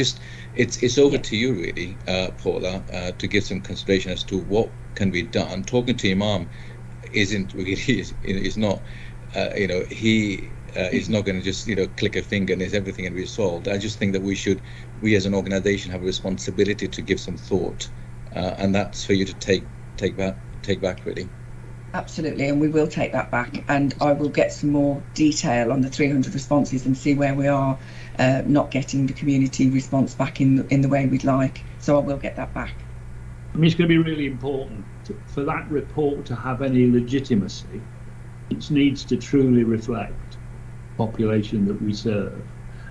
it's over to you really, Paula, to give some consideration as to what can be done. Talking to Imam isn't really, is not, he is not going to just click a finger and everything going to be solved. I just think that we as an organisation have a responsibility to give some thought, and that's for you to take back really. Absolutely, and we will take that back, and I will get some more detail on the 300 responses and see where we are not getting the community response back in the way we'd like. So I will get that back. I mean, it's going to be really important for that report to have any legitimacy. It needs to truly reflect the population that we serve,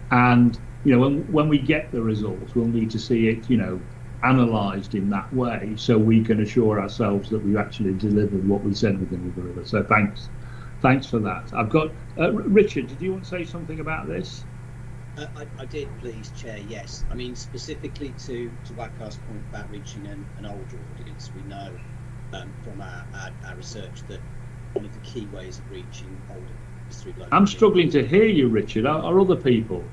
and when we get the results, we'll need to see it, analysed in that way, so we can assure ourselves that we've actually delivered what we said we're going to deliver. So thanks for that. I've got Richard. Did you want to say something about this? I did, please, Chair. Yes. I mean, specifically to Wakar's point about reaching an older audience, we know from our research that one of the key ways of reaching older is through local. I'm struggling to hear you, Richard. Are other people?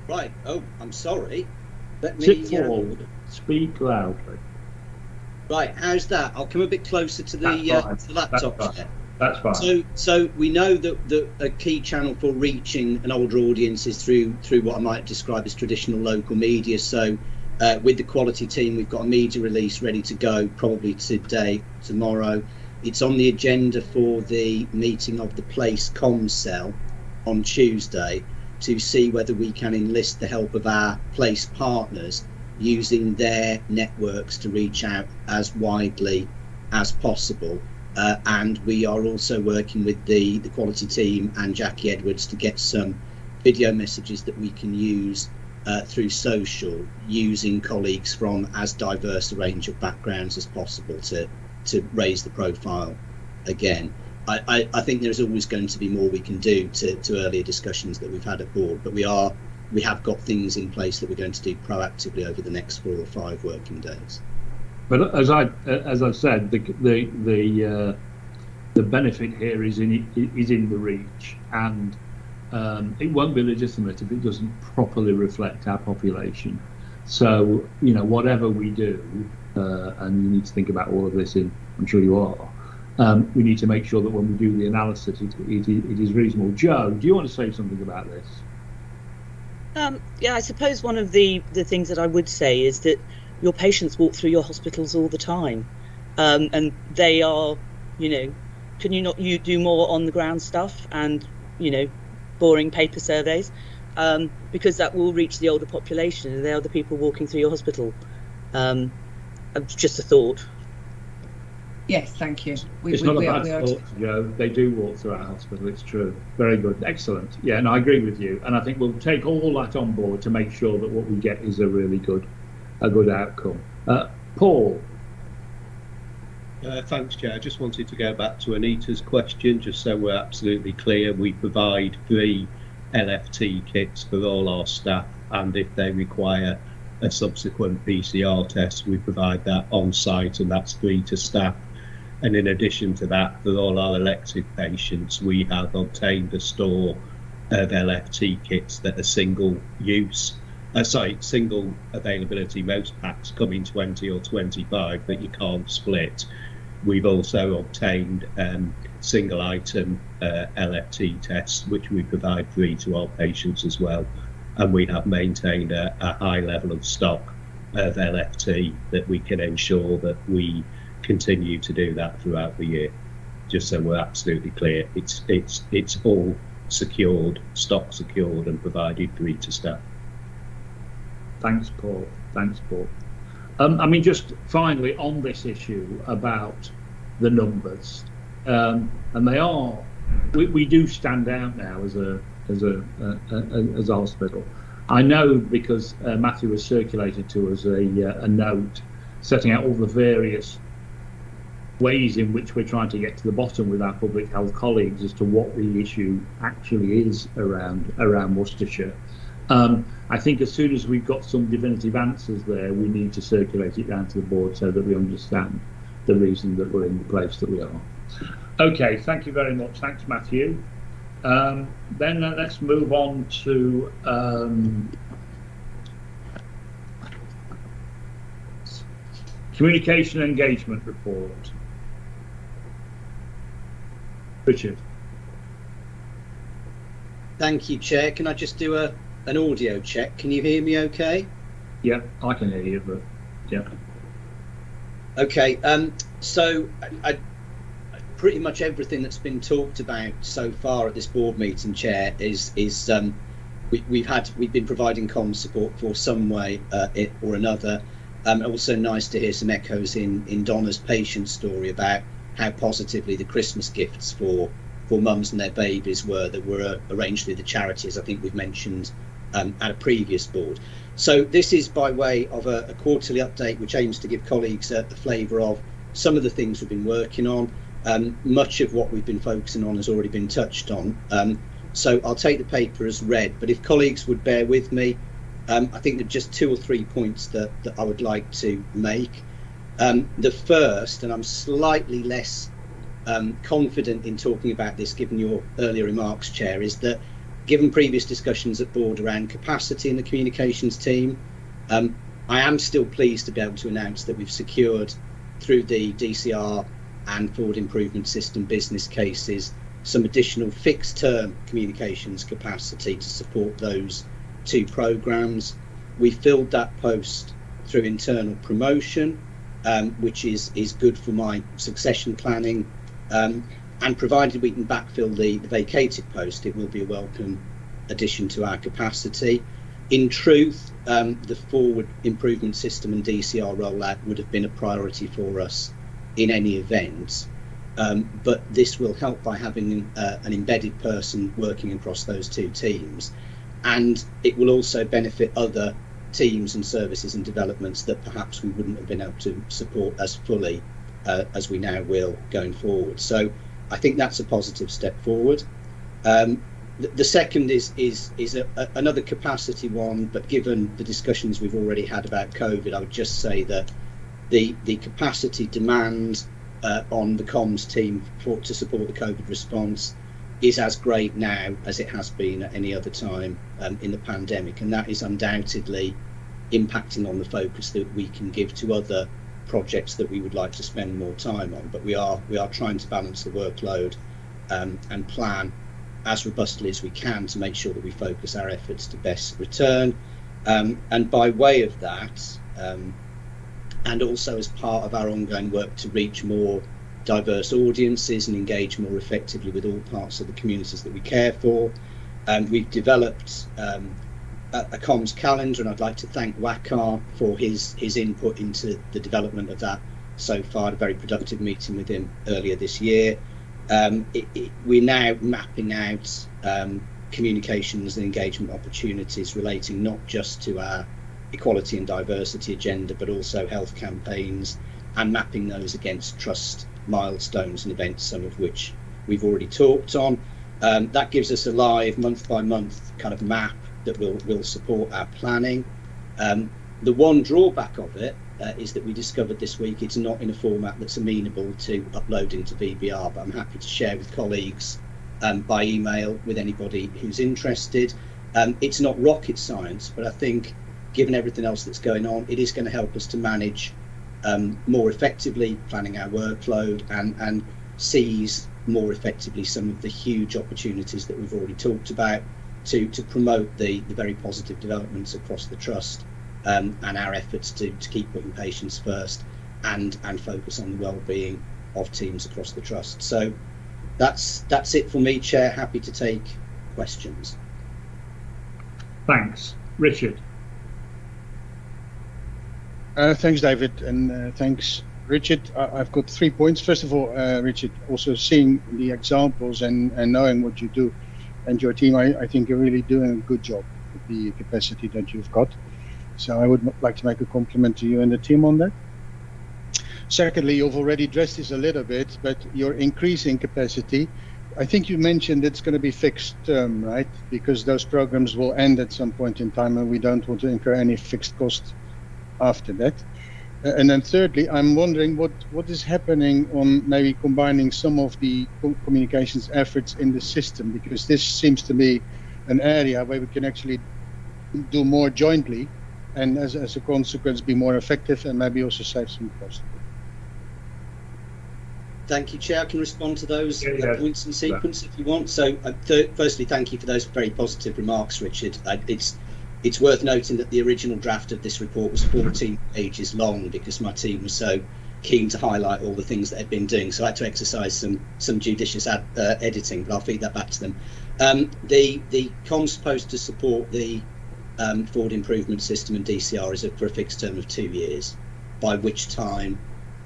Right. Oh, I'm sorry. Let me sit forward. Speak loudly. Right. How's that? I'll come a bit closer to the laptop. That's fine. So we know that a key channel for reaching an older audience is through what I might describe as traditional local media. So with the quality team, we've got a media release ready to go, probably today, tomorrow. It's on the agenda for the meeting of the Place Comms Cell on Tuesday, to see whether we can enlist the help of our place partners using their networks to reach out as widely as possible. And we are also working with the quality team and Jackie Edwards to get some video messages that we can use through social, using colleagues from as diverse a range of backgrounds as possible to raise the profile again. I think there's always going to be more we can do to earlier discussions that we've had at board, but we have got things in place that we're going to do proactively over the next 4 or 5 working days. But as I've said, the benefit here is in the reach, and it won't be legitimate if it doesn't properly reflect our population. So whatever we do, and you need to think about all of this I'm sure you are. We need to make sure that when we do the analysis, it is reasonable. Joe, do you want to say something about this? Yeah, I suppose one of the things that I would say is that your patients walk through your hospitals all the time, and they are, can you not do more on the ground stuff and, boring paper surveys, because that will reach the older population, and they are the people walking through your hospital. Just a thought. Yes, thank you. It's not a bad thought, Joe. They do walk through our hospital. It's true. Very good. Excellent. Yeah, and I agree with you. And I think we'll take all that on board to make sure that what we get is a really good outcome. Paul. Thanks, Chair. I just wanted to go back to Anita's question, just so we're absolutely clear. We provide free LFT kits for all our staff, and if they require a subsequent PCR test, we provide that on site, and that's free to staff. And in addition to that, for all our elective patients, we have obtained a store of LFT kits that are single availability. Most packs come in 20 or 25 that you can't split. We've also obtained single item LFT tests, which we provide free to our patients as well. And we have maintained a high level of stock of LFT that we can ensure that we continue to do that throughout the year. just so we're absolutely clear, it's all secured, stock secured and provided for each staff. Thanks, Paul. Thanks, Paul. I mean, just finally on this issue about the numbers, and they are, we do stand out now as a hospital. I know because Matthew has circulated to us a note setting out all the various ways in which we're trying to get to the bottom with our public health colleagues as to what the issue actually is around Worcestershire. I think as soon as we've got some definitive answers there, we need to circulate it down to the board so that we understand the reason that we're in the place that we are. Okay, thank you very much. Thanks, Matthew. Then let's move on to communication engagement report. Richard. Thank you, Chair. Can I just do an audio check? Can you hear me okay? Yeah, I can hear you, but yeah. Okay, so I pretty much everything that's been talked about so far at this board meeting, Chair, is we've been providing comms support for some way or another. Also nice to hear some echoes in Donna's patient story about how positively the Christmas gifts for mums and their babies that were arranged through the charities I think we've mentioned at a previous board. So this is by way of a quarterly update which aims to give colleagues a flavour of some of the things we've been working on. Much of what we've been focusing on has already been touched on. So I'll take the paper as read, but if colleagues would bear with me, I think there are just 2 or 3 points that I would like to make. The first, and I'm slightly less confident in talking about this given your earlier remarks, Chair, is that given previous discussions at board around capacity in the communications team, I am still pleased to be able to announce that we've secured through the DCR and forward improvement system business cases some additional fixed term communications capacity to support those 2 programmes. We filled that post through internal promotion, which is good for my succession planning, and provided we can backfill the vacated post, it will be a welcome addition to our capacity. In truth, the forward improvement system and DCR rollout would have been a priority for us in any event, but this will help by having an embedded person working across those 2 teams, and it will also benefit other teams and services and developments that perhaps we wouldn't have been able to support as fully as we now will going forward. So I think that's a positive step forward. The second is another capacity one, but given the discussions we've already had about COVID, I would just say that the capacity demand on the comms team to support the COVID response is as great now as it has been at any other time in the pandemic, and that is undoubtedly impacting on the focus that we can give to other projects that we would like to spend more time on. But we are trying to balance the workload and plan as robustly as we can to make sure that we focus our efforts to best return. And by way of that, and also as part of our ongoing work to reach more diverse audiences and engage more effectively with all parts of the communities that we care for, we've developed a comms calendar, and I'd like to thank Wakar for his input into the development of that so far. I had a very productive meeting with him earlier this year. We're now mapping out communications and engagement opportunities relating not just to our equality and diversity agenda, but also health campaigns, and mapping those against trust milestones and events, some of which we've already talked on. That gives us a live month by month kind of map that will support our planning. The one drawback of it is that we discovered this week it's not in a format that's amenable to uploading to VBR, but I'm happy to share with colleagues by email with anybody who's interested. It's not rocket science, but I think given everything else that's going on, it is going to help us to manage more effectively planning our workload and seize more effectively some of the huge opportunities that we've already talked about to promote the very positive developments across the trust, and our efforts to keep putting patients first and focus on the well-being of teams across the trust. So that's it for me, Chair. Happy to take questions. Thanks. Richard. Thanks, David, and thanks, Richard. I've got 3 points. First of all, Richard, also seeing the examples and knowing what you do and your team, I think you're really doing a good job with the capacity that you've got. So I would like to make a compliment to you and the team on that. Secondly, you've already addressed this a little bit, but your increasing capacity, I think you mentioned it's going to be fixed term, right? Because those programs will end at some point in time and we don't want to incur any fixed cost after that. And then thirdly, I'm wondering what is happening on maybe combining some of the communications efforts in the system, because this seems to be an area where we can actually do more jointly and as a consequence be more effective and maybe also save some cost. Thank you, Chair. I can respond to those points in sequence if you want. So firstly, thank you for those very positive remarks, Richard. It's worth noting that the original draft of this report was 14 pages long because my team was so keen to highlight all the things that had been doing. So I had to exercise some judicious editing, but I'll feed that back to them. The comms supposed to support the forward improvement system and DCR is for a fixed term of 2 years, by which time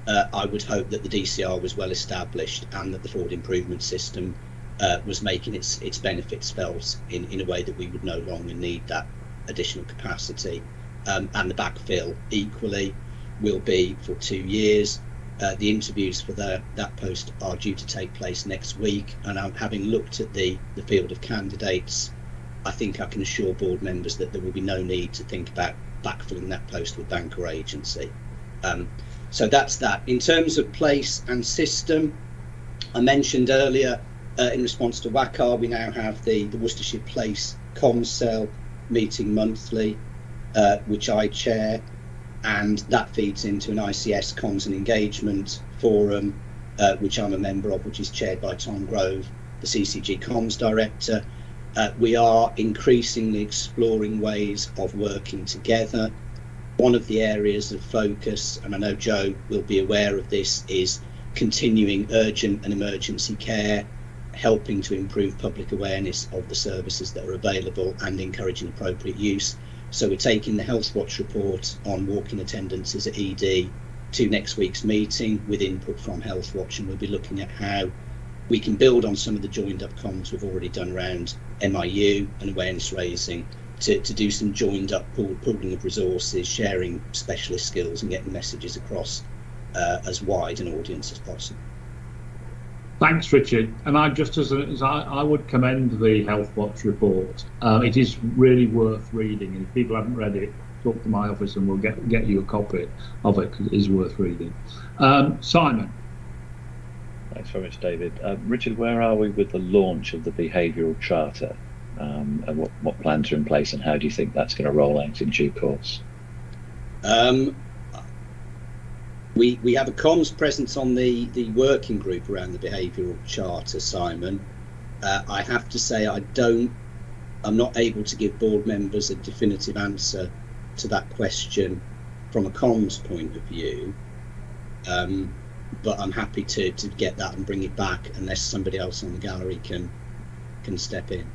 I would hope that the DCR was well established and that the forward improvement system was making its benefits felt in a way that we would no longer need that additional capacity, and the backfill equally will be for 2 years. The interviews for that post are due to take place next week, and having looked at the field of candidates, I think I can assure board members that there will be no need to think about backfilling that post with bank or agency. So that's that. In terms of place and system, I mentioned earlier in response to WACAR, we now have the Worcestershire Place comms cell meeting monthly, which I chair, and that feeds into an ICS comms and engagement forum, which I'm a member of, which is chaired by Tom Grove, the CCG comms director. We are increasingly exploring ways of working together. One of the areas of focus, and I know Joe will be aware of this, is continuing urgent and emergency care, helping to improve public awareness of the services that are available and encouraging appropriate use. So we're taking the Health Watch report on walk-in attendances at ED to next week's meeting with input from Health Watch, and we'll be looking at how we can build on some of the joined up comms we've already done around MIU and awareness raising to do some joined up pooling of resources, sharing specialist skills and getting messages across as wide an audience as possible. Thanks, Richard. And I would commend the Health Watch report. It is really worth reading, and if people haven't read it, talk to my office and we'll get you a copy of it, because it is worth reading. Simon. Thanks very much, David. Richard, where are we with the launch of the behavioural charter, and what plans are in place, and how do you think that's going to roll out in due course? We have a comms presence on the working group around the behavioural charter, Simon. I have to say I'm not able to give board members a definitive answer to that question from a comms point of view, but I'm happy to get that and bring it back unless somebody else on the gallery can step in.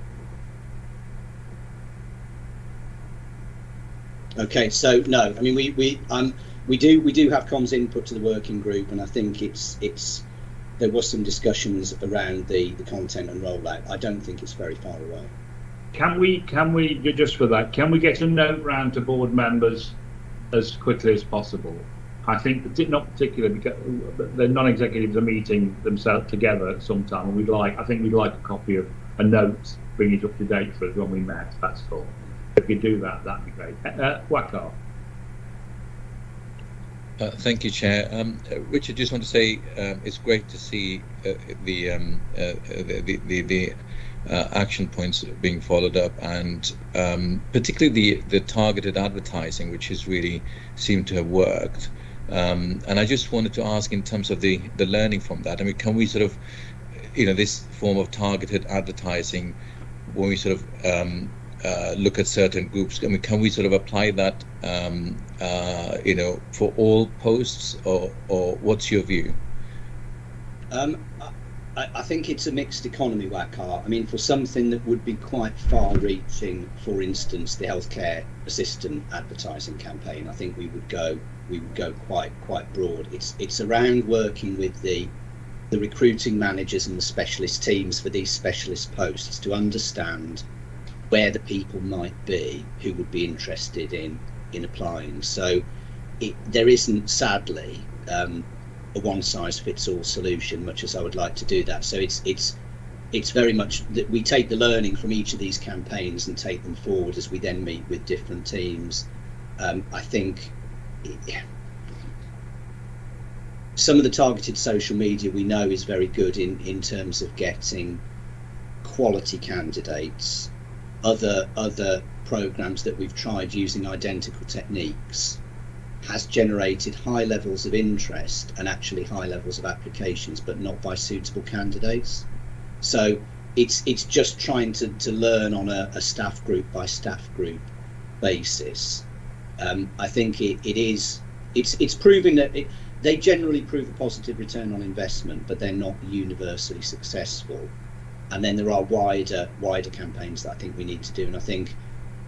Okay, so no, I mean we do have comms input to the working group, and I think there was some discussions around the content and rollout. I don't think it's very far away. Can we just for that, can we get a note round to board members as quickly as possible? I think not particularly because the non-executives are meeting themselves together at some time, and I think we'd like a copy of a note, bring it up to date for us when we met. That's all. If you do that, that'd be great. Wakar. Thank you, Chair. Richard, just want to say it's great to see the action points being followed up, and particularly the targeted advertising, which has really seemed to have worked. And I just wanted to ask, in terms of the learning from that, I mean, can we sort of, this form of targeted advertising, when we sort of look at certain groups, I mean, can we sort of apply that, for all posts, or what's your view? I think it's a mixed economy, Wakar. I mean, for something that would be quite far-reaching, for instance, the healthcare assistant advertising campaign, I think we would go quite broad. It's around working with the recruiting managers and the specialist teams for these specialist posts to understand where the people might be who would be interested in applying. So there isn't, sadly, a one-size-fits-all solution, much as I would like to do that. So it's very much that we take the learning from each of these campaigns and take them forward as we then meet with different teams. I think some of the targeted social media we know is very good in terms of getting quality candidates. Other programs that we've tried using identical techniques has generated high levels of interest and actually high levels of applications, but not by suitable candidates. So it's just trying to learn on a staff group by staff group basis. I think it's proving that they generally prove a positive return on investment, but they're not universally successful. And then there are wider campaigns that I think we need to do, and I think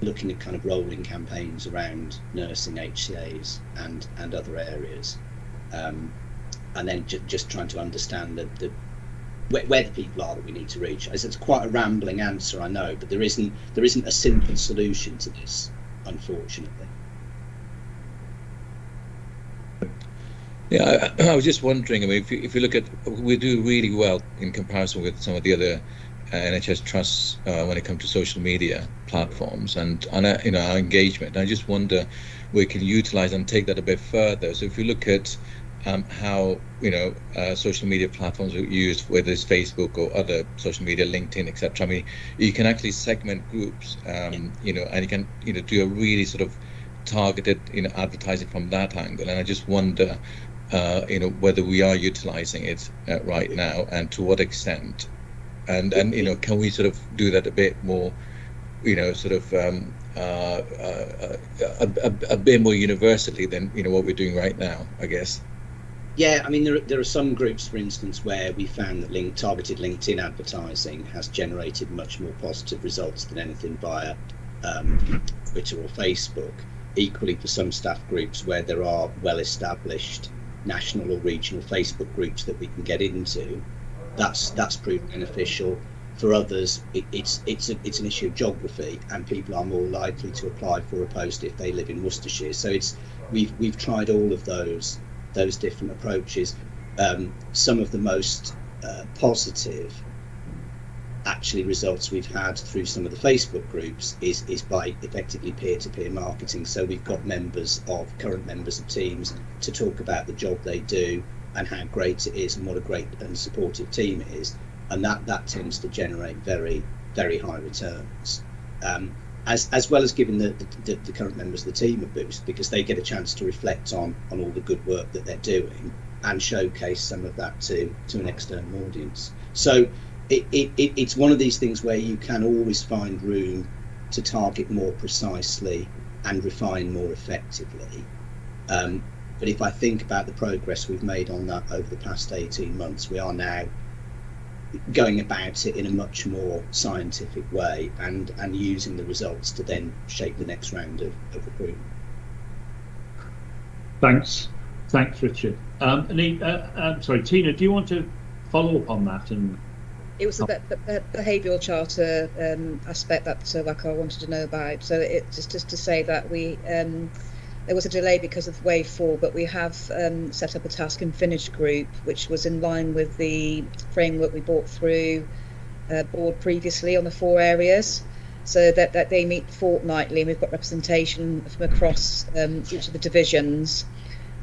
looking at kind of rolling campaigns around nursing, HCAs and other areas, and then just trying to understand where the people are that we need to reach. It's quite a rambling answer, I know, but there isn't a simple solution to this, unfortunately. Yeah, I was just wondering. I mean, if you look at, we do really well in comparison with some of the other NHS trusts when it comes to social media platforms and our engagement. I just wonder we can utilize and take that a bit further. So if you look at how social media platforms are used, whether it's Facebook or other social media, LinkedIn, etc. I mean, you can actually segment groups, and you can do a really sort of targeted advertising from that angle. And I just wonder whether we are utilizing it right now and to what extent. And can we sort of do that a bit more, sort of a bit more universally than what we're doing right now, I guess. Yeah, I mean, there are some groups, for instance, where we found that targeted LinkedIn advertising has generated much more positive results than anything via Twitter or Facebook. Equally, for some staff groups where there are well-established national or regional Facebook groups that we can get into, that's proved beneficial. For others, it's an issue of geography, and people are more likely to apply for a post if they live in Worcestershire. So we've tried all of those different approaches. Some of the most positive actually results we've had through some of the Facebook groups is by effectively peer-to-peer marketing. So we've got current members of teams to talk about the job they do and how great it is and what a great and supportive team it is, and that tends to generate very, very high returns, as well as giving the current members of the team a boost, because they get a chance to reflect on all the good work that they're doing and showcase some of that to an external audience. So it's one of these things where you can always find room to target more precisely and refine more effectively. But if I think about the progress we've made on that over the past 18 months, we are now going about it in a much more scientific way and using the results to then shape the next round of recruitment. Thanks, Richard. Sorry, Tina, do you want to follow up on that? And it was the behavioural charter aspect that Wakar wanted to know about. So it's just to say that there was a delay because of wave 4, but we have set up a task and finish group, which was in line with the framework we brought through board previously on the 4 areas, so that they meet fortnightly, and we've got representation from across each of the divisions,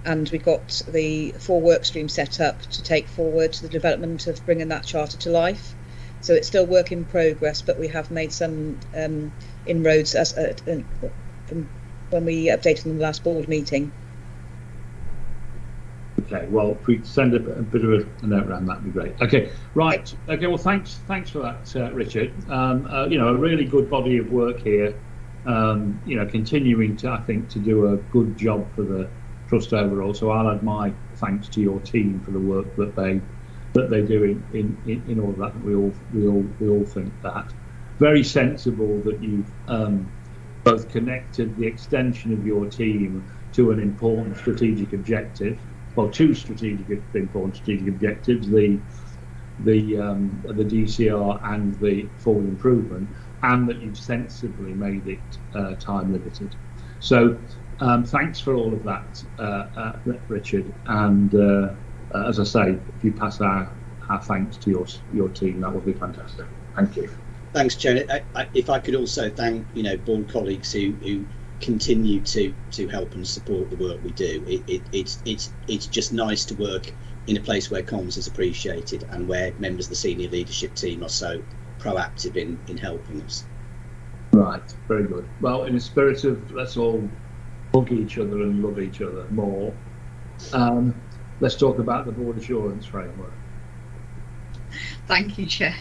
and we've got the 4 work streams set up to take forward the development of bringing that charter to life. So it's still work in progress, but we have made some inroads from when we updated in the last board meeting. Okay, well, if we send a bit of a note around, that'd be great. Okay, right. Okay, well, thanks for that, Richard. A really good body of work here. Continuing to, I think, to do a good job for the trust overall. So I'll add my thanks to your team for the work that that they do in all of that. We all think that. Very sensible that you've both connected the extension of your team to an important strategic objective, well, two important strategic objectives: the DCR and the forward improvement, and that you've sensibly made it time limited. So thanks for all of that, Richard. And as I say, if you pass our thanks to your team, that would be fantastic. Thank you. Thanks, Chair. If I could also thank board colleagues who continue to help and support the work we do. It's just nice to work in a place where comms is appreciated and where members of the senior leadership team are so proactive in helping us. Right, very good. Well, in the spirit of let's all hug each other and love each other more, let's talk about the board assurance framework. Thank you, Chair.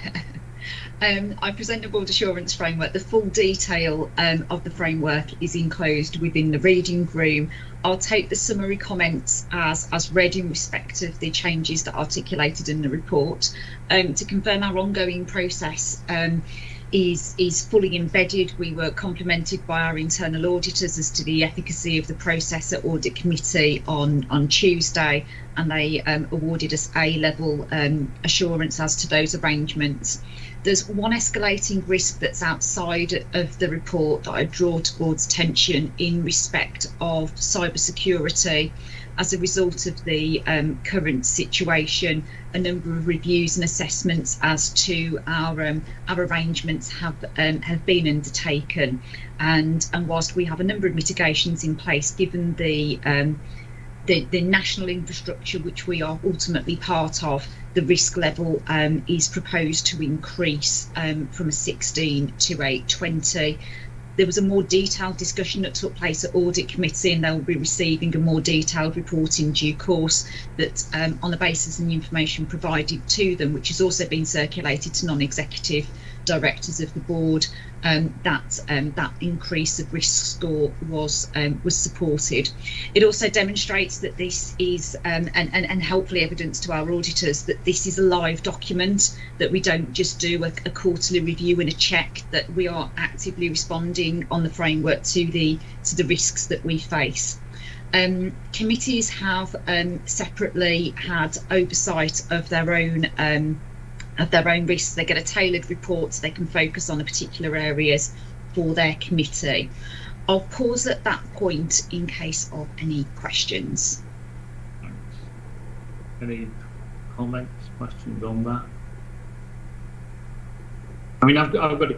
I present the board assurance framework. The full detail of the framework is enclosed within the reading room. I'll take the summary comments as read in respect of the changes that are articulated in the report. To confirm, our ongoing process is fully embedded. We were complimented by our internal auditors as to the efficacy of the process at Audit Committee on Tuesday, and they awarded us A-level assurance as to those arrangements. There's one escalating risk that's outside of the report that I draw to board's attention in respect of cybersecurity. As a result of the current situation, a number of reviews and assessments as to our arrangements have been undertaken, and whilst we have a number of mitigations in place, given the national infrastructure which we are ultimately part of, the risk level is proposed to increase from a 16 to a 20. There was a more detailed discussion that took place at Audit Committee, and they'll be receiving a more detailed report in due course that on the basis of the information provided to them, which has also been circulated to non-executive directors of the board, that increase of risk score was supported. It also demonstrates that this is and helpfully evidence to our auditors that this is a live document, that we don't just do a quarterly review and a check, that we are actively responding on the framework to the risks that we face. Committees have separately had oversight of their own risks. They get a tailored report so they can focus on the particular areas for their committee. I'll pause at that point in case of any questions. Thanks. Any comments, questions on that? I mean, I've got a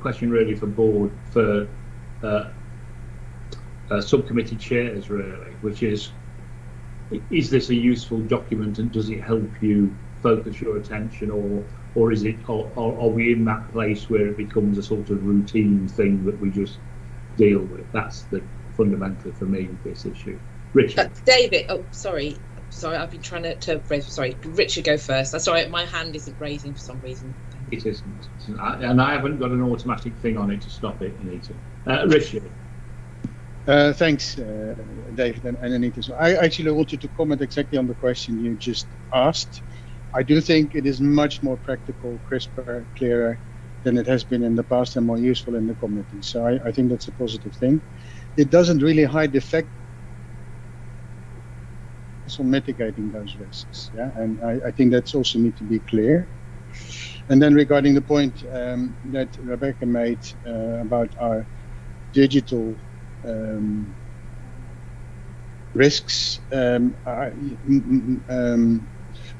question really for board, for subcommittee chairs really, which is this a useful document, and does it help you focus your attention, or is it, or are we in that place where it becomes a sort of routine thing that we just deal with? That's the fundamental for me this issue. Richard. David, sorry, I've been trying to raise. Sorry, Richard, go first. That's all right. My hand isn't raising for some reason. It isn't, and I haven't got an automatic thing on it to stop it, Anita. Richard. Thanks, David and Anita. So I actually wanted to comment exactly on the question you just asked. I do think it is much more practical, crisper, clearer than it has been in the past, and more useful in the committee. So I think that's a positive thing. It doesn't really hide the fact on mitigating those risks, yeah, and I think that's also need to be clear. And then regarding the point that Rebecca made about our digital risks,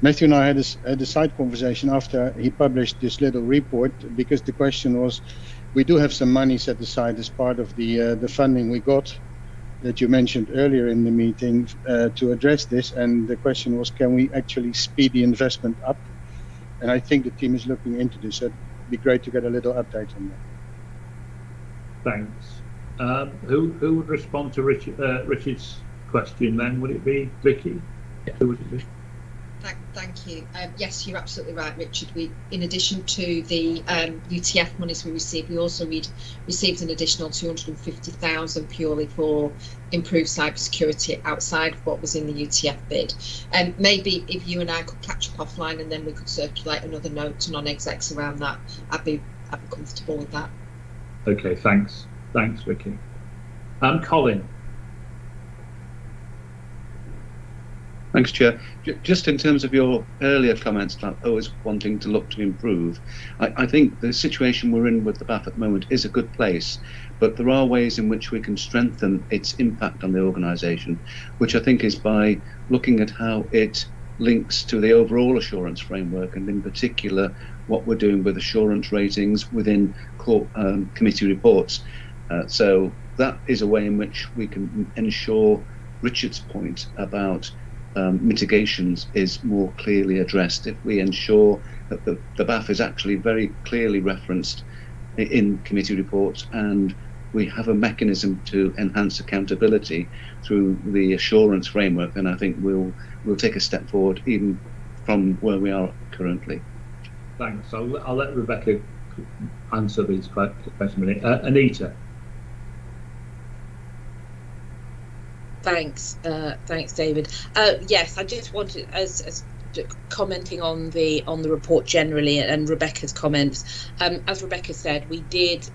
Matthew and I had a side conversation after he published this little report, because the question was, we do have some money set aside as part of the funding we got that you mentioned earlier in the meeting to address this, and the question was, can we actually speed the investment up? And I think the team is looking into this, so it'd be great to get a little update on that. Thanks. Who would respond to Richard's question then? Would it be Vicky? Yeah. Who would it be? Thank you. Yes, you're absolutely right, Richard. We, in addition to the UTF monies we received, we also received an additional 250,000 purely for improved cybersecurity outside of what was in the UTF bid. And maybe if you and I could catch up offline, and then we could circulate another note to non-execs around that, I'd be comfortable with that. Okay, thanks, Vicky. Colin. Thanks, Chair. Just in terms of your earlier comments about always wanting to look to improve, I think the situation we're in with the BAF at the moment is a good place, but there are ways in which we can strengthen its impact on the organisation, which I think is by looking at how it links to the overall assurance framework, and in particular what we're doing with assurance ratings within committee reports. So that is a way in which we can ensure Richard's point about mitigations is more clearly addressed. If we ensure that the BAF is actually very clearly referenced in committee reports, and we have a mechanism to enhance accountability through the assurance framework, then I think we'll take a step forward even from where we are currently. Thanks. I'll let Rebecca answer these questions in a minute. Anita. Thanks, David. Yes, I just wanted, as commenting on the report generally and Rebecca's comments. As Rebecca said, we did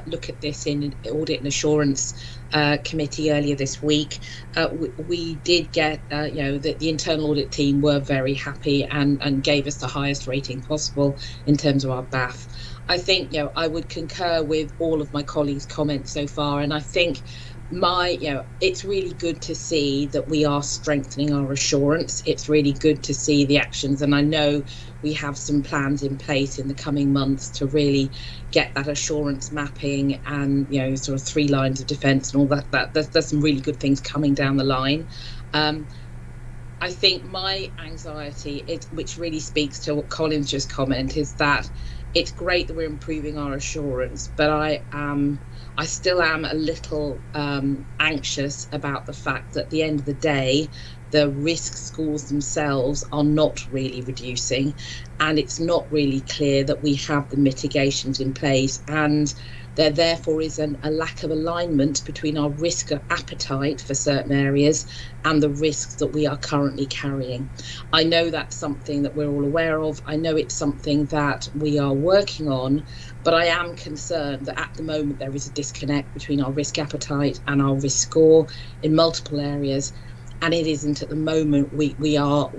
look at this in Audit and Assurance Committee earlier this week. We did get, the internal audit team were very happy and gave us the highest rating possible in terms of our BAF. I think, I would concur with all of my colleagues' comments so far, and I think it's really good to see that we are strengthening our assurance. It's really good to see the actions, and I know we have some plans in place in the coming months to really get that assurance mapping and sort of 3 lines of defence and all that. There's some really good things coming down the line. I think my anxiety, which really speaks to what Colin's just commented, is that it's great that we're improving our assurance, but I still am a little anxious about the fact that at the end of the day, the risk scores themselves are not really reducing, and it's not really clear that we have the mitigations in place, and there therefore is a lack of alignment between our risk appetite for certain areas and the risks that we are currently carrying. I know that's something that we're all aware of. I know it's something that we are working on, but I am concerned that at the moment there is a disconnect between our risk appetite and our risk score in multiple areas, and it isn't at the moment. We don't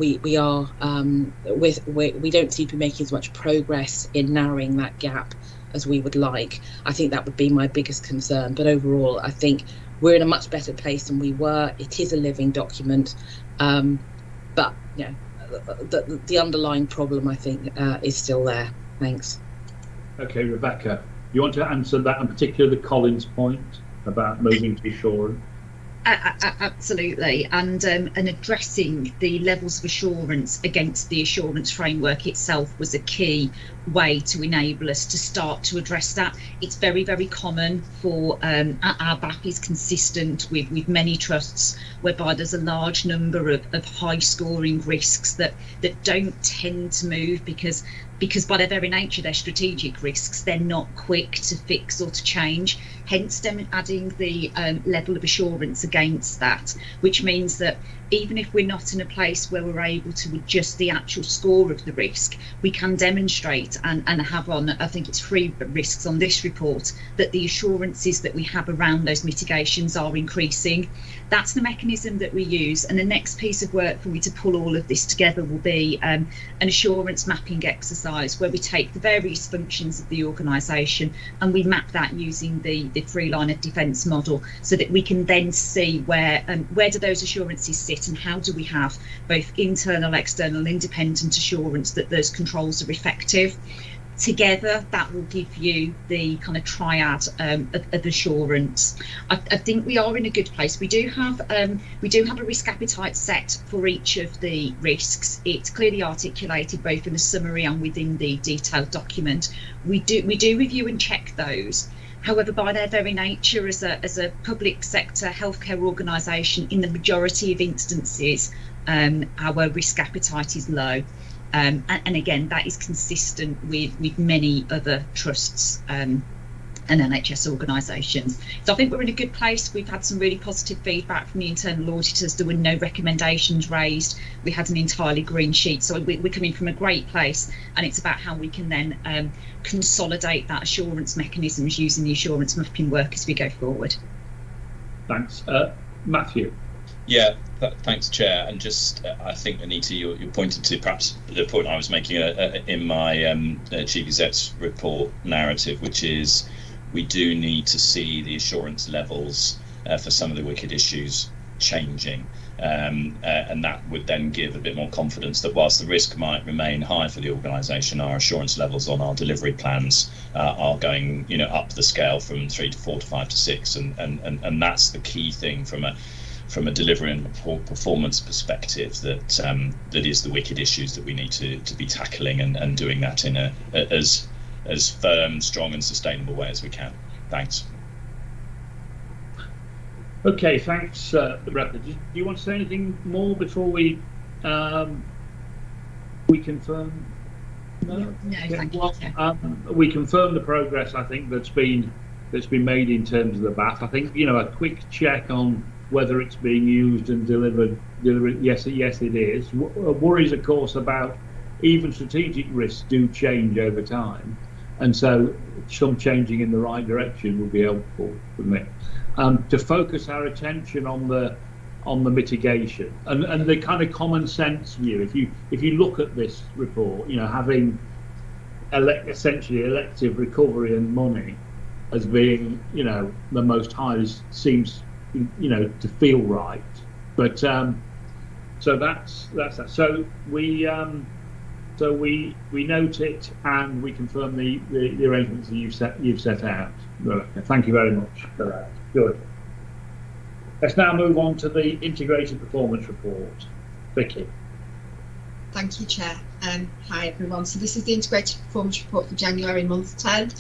seem to be making as much progress in narrowing that gap as we would like. I think that would be my biggest concern, but overall I think we're in a much better place than we were. It is a living document, but the underlying problem, I think, is still there. Thanks. Okay, Rebecca, you want to answer that, in particular the Collins point about moving to assurance? Absolutely, and addressing the levels of assurance against the assurance framework itself was a key way to enable us to start to address that. It's very, very common for our BAF is consistent with many trusts whereby there's a large number of high scoring risks that don't tend to move because by their very nature they're strategic risks. They're not quick to fix or to change, hence them adding the level of assurance against that, which means that even if we're not in a place where we're able to adjust the actual score of the risk, we can demonstrate and have on, I think it's 3 risks on this report, that the assurances that we have around those mitigations are increasing. That's the mechanism that we use, and the next piece of work for me to pull all of this together will be an assurance mapping exercise where we take the various functions of the organisation and we map that using the 3-line of defence model, so that we can then see where do those assurances sit and how do we have both internal, external, independent assurance that those controls are effective. Together, that will give you the kind of triad of assurance. I think we are in a good place. We do have a risk appetite set for each of the risks. It's clearly articulated both in the summary and within the detailed document. We do review and check those. However, by their very nature, as a public sector healthcare organisation, in the majority of instances, Our risk appetite is low. And again, that is consistent with many other trusts and NHS organisations. So I think we're in a good place. We've had some really positive feedback from the internal auditors. There were no recommendations raised. We had an entirely green sheet. So we're coming from a great place, and it's about how we can then consolidate that assurance mechanisms using the assurance mapping work as we go forward. Thanks. Matthew. Yeah, thanks, Chair. And just, I think, Anita, you pointed to perhaps the point I was making in my Chief Exec's report narrative, which is we do need to see the assurance levels for some of the wicked issues changing. And that would then give a bit more confidence that whilst the risk might remain high for the organisation, our assurance levels on our delivery plans are going, up the scale from 3 to 4 to 5 to 6, and that's the key thing from a delivery and performance perspective, that is the wicked issues that we need to be tackling and doing that in a as firm, strong and sustainable way as we can. Thanks. Okay, thanks, Rebecca. Do you want to say anything more before we confirm? No, thank you. We confirm the progress, I think, that's been made in terms of the BAF. I think a quick check on whether it's being used and delivered. Yes, it is. Worries, of course, about even strategic risks do change over time, and so some changing in the right direction will be helpful for me. To focus our attention on the mitigation and the kind of common sense view. If you look at this report, having essentially elective recovery and money as being the most highest seems to feel right, but so that's that. So we note it and we confirm the arrangements that you've set out. Thank you very much for that. Good. Let's now move on to the integrated performance report. Vicky. Thank you, Chair. Hi everyone. So this is the integrated performance report for January month 10.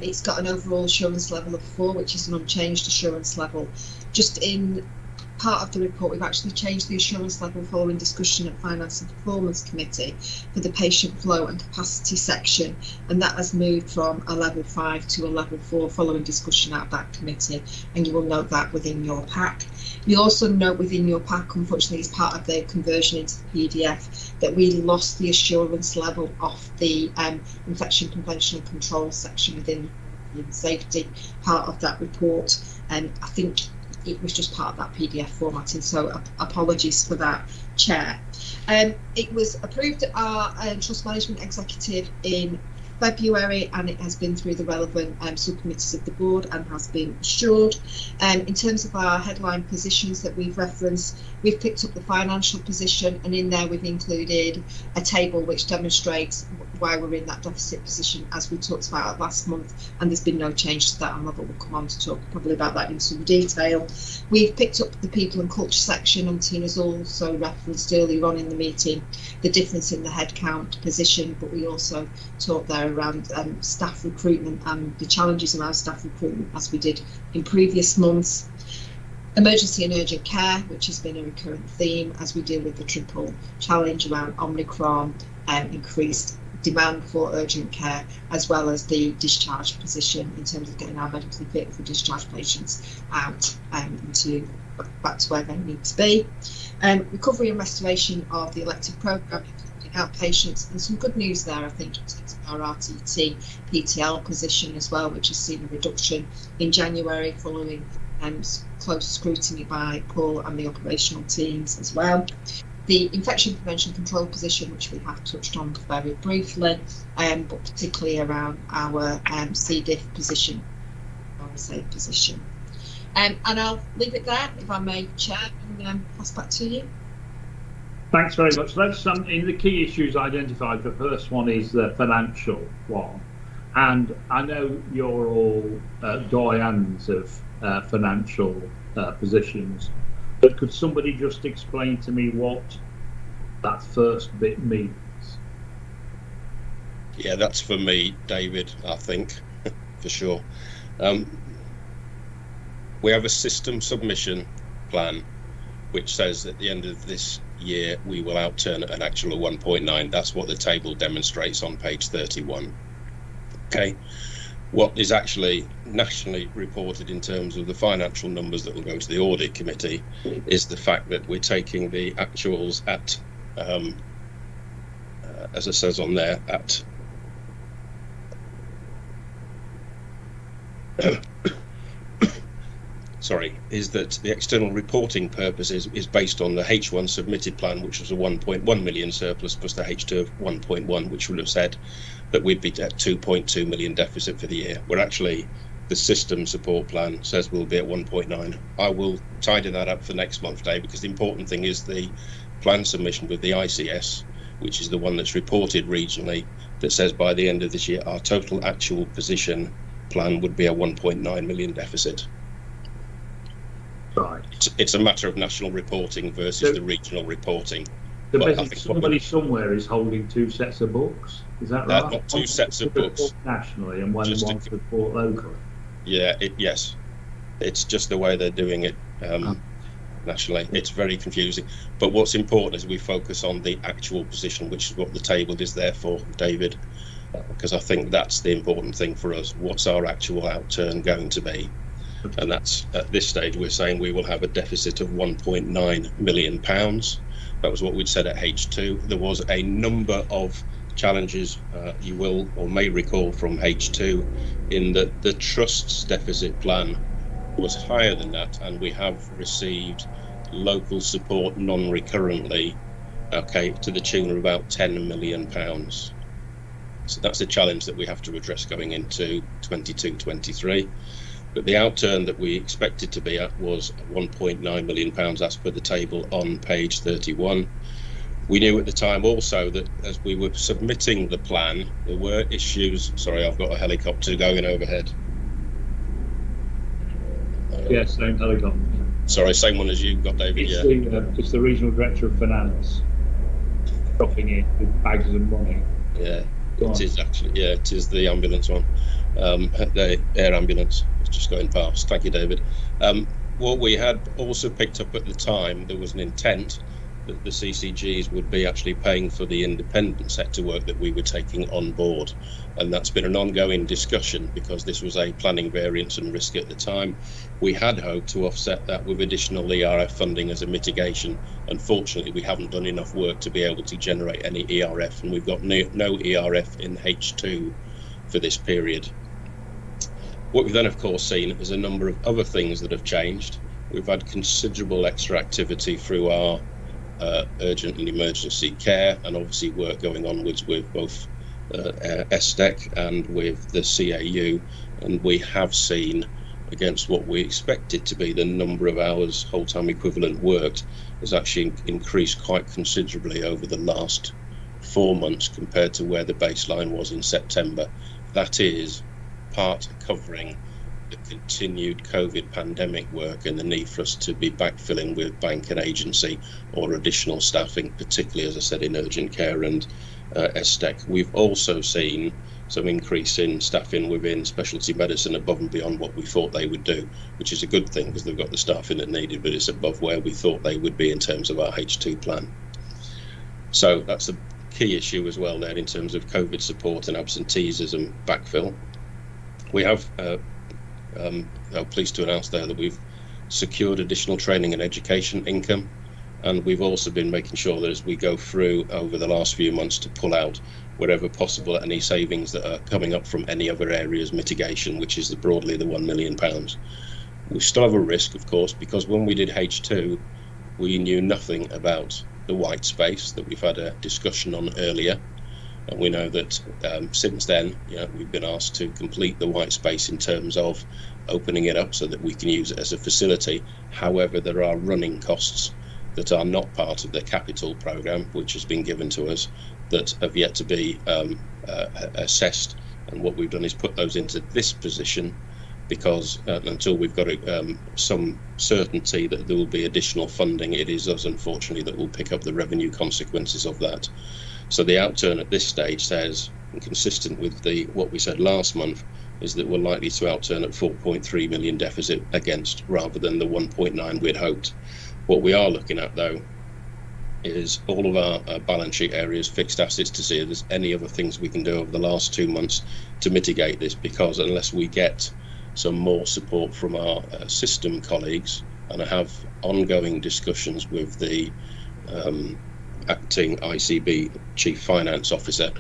It's got an overall assurance level of 4, which is an unchanged assurance level. Just in part of the report, we've actually changed the assurance level following discussion at Finance and Performance Committee for the patient flow and capacity section, and that has moved from a level 5 to a level 4 following discussion at that committee, and you will note that within your pack. You'll also note within your pack, unfortunately as part of the conversion into the PDF, that we lost the assurance level of the infection prevention and control section within the safety part of that report, and I think it was just part of that PDF formatting, so apologies for that, Chair. It was approved at our Trust Management Executive in February, and it has been through the relevant subcommittees of the board and has been assured. In terms of our headline positions that we've referenced, we've picked up the financial position, and in there we've included a table which demonstrates why we're in that deficit position, as we talked about last month, and there's been no change to that, and Robert will come on to talk probably about that in some detail. We've picked up the people and culture section, and Tina's also referenced earlier on in the meeting the difference in the headcount position, but we also talked there around staff recruitment and the challenges around staff recruitment as we did in previous months. Emergency and urgent care, which has been a recurrent theme as we deal with the triple challenge around Omicron and increased demand for urgent care, as well as the discharge position in terms of getting our medically fit for discharge patients out into back to where they need to be. Recovery and restoration of the elective programme, including outpatients, and some good news there, I think, in terms of our RTT PTL position as well, which has seen a reduction in January following close scrutiny by Paul and the operational teams as well. The infection prevention control position, which we have touched on very briefly, but particularly around our C. diff position, RSA position. And I'll leave it there, if I may, Chair, and pass back to you. Thanks very much. Let's in the key issues identified. The first one is the financial one, and I know you're all doyens of financial positions. But could somebody just explain to me what that first bit means? Yeah, that's for me, David, I think, for sure. We have a system submission plan which says at the end of this year we will outturn at an actual of 1.9. That's what the table demonstrates on page 31. Okay, what is actually nationally reported in terms of the financial numbers that will go to the audit committee is the fact that we're taking the actuals at, as it says on there, at is that the external reporting purpose is based on the H1 submitted plan, which was a 1.1 million surplus, plus the H2 of 1.1, which would have said that we'd be at 2.2 million deficit for the year. Where actually the system support plan says we'll be at 1.9. I will tidy that up for next month, Dave, because the important thing is the plan submission with the ICS, which is the one that's reported regionally, that says by the end of this year our total actual position plan would be a 1.9 million deficit. Right. It's a matter of national reporting versus the regional reporting. So basically somebody somewhere is holding two sets of books, is that right? Not two sets of books. Nationally and one to report locally. Yeah, yes. It's just the way they're doing it nationally. It's very confusing. But what's important is we focus on the actual position, which is what the table is there for, David, because I think that's the important thing for us. What's our actual outturn going to be? And that's, at this stage, we're saying we will have a deficit of £1.9 million. That was what we'd said at H2. There was a number of challenges you will or may recall from H2 in that the Trust's deficit plan was higher than that, and we have received local support non-recurrently, okay, to the tune of about £10 million. So that's a challenge that we have to address going into 22-23. But the outturn that we expected to be at was £1.9 million as per the table on page 31. We knew at the time also that as we were submitting the plan, there were issues. Sorry, I've got a helicopter going overhead. Yes, same helicopter. Sorry, same one as you've got, David. It's the regional director of finance dropping in with bags of money. Yeah, it is actually. Yeah, it is the ambulance one, the air ambulance. Just going past. Thank you, David. What we had also picked up at the time, there was an intent that the CCGs would be actually paying for the independent sector work that we were taking on board, and that's been an ongoing discussion because this was a planning variance and risk at the time. We had hoped to offset that with additional ERF funding as a mitigation. Unfortunately, we haven't done enough work to be able to generate any ERF, and we've got no ERF in H2 for this period. What we've then, of course, seen is a number of other things that have changed. We've had considerable extra activity through our urgent and emergency care, and obviously work going onwards with both SDEC and with the CAU, and we have seen, against what we expected to be the number of hours whole-time equivalent worked, has actually increased quite considerably over the last 4 months compared to where the baseline was in September. That is part covering the continued COVID pandemic work and the need for us to be backfilling with bank and agency or additional staffing, particularly, as I said, in urgent care and SDEC. We've also seen some increase in staffing within specialty medicine above and beyond what we thought they would do, which is a good thing because they've got the staffing that needed, but it's above where we thought they would be in terms of our H2 plan. So that's a key issue as well there in terms of COVID support and absenteeism backfill. We have pleased to announce there that we've secured additional training and education income, and we've also been making sure that as we go through over the last few months to pull out wherever possible any savings that are coming up from any other areas mitigation, which is broadly the £1 million. We still have a risk, of course, because when we did H2 we knew nothing about the white space that we've had a discussion on earlier. And we know that since then, we've been asked to complete the white space in terms of opening it up so that we can use it as a facility. However, there are running costs that are not part of the capital programme, which has been given to us, that have yet to be assessed. And what we've done is put those into this position because until we've got some certainty that there will be additional funding, it is us, unfortunately, that will pick up the revenue consequences of that. So the outturn at this stage says, and consistent with what we said last month, is that we're likely to outturn at 4.3 million deficit against rather than the 1.9 we'd hoped. What we are looking at, though, is all of our balance sheet areas, fixed assets, to see if there's any other things we can do over the last 2 months to mitigate this, because unless we get some more support from our system colleagues, and I have ongoing discussions with the acting ICB Chief Finance Officer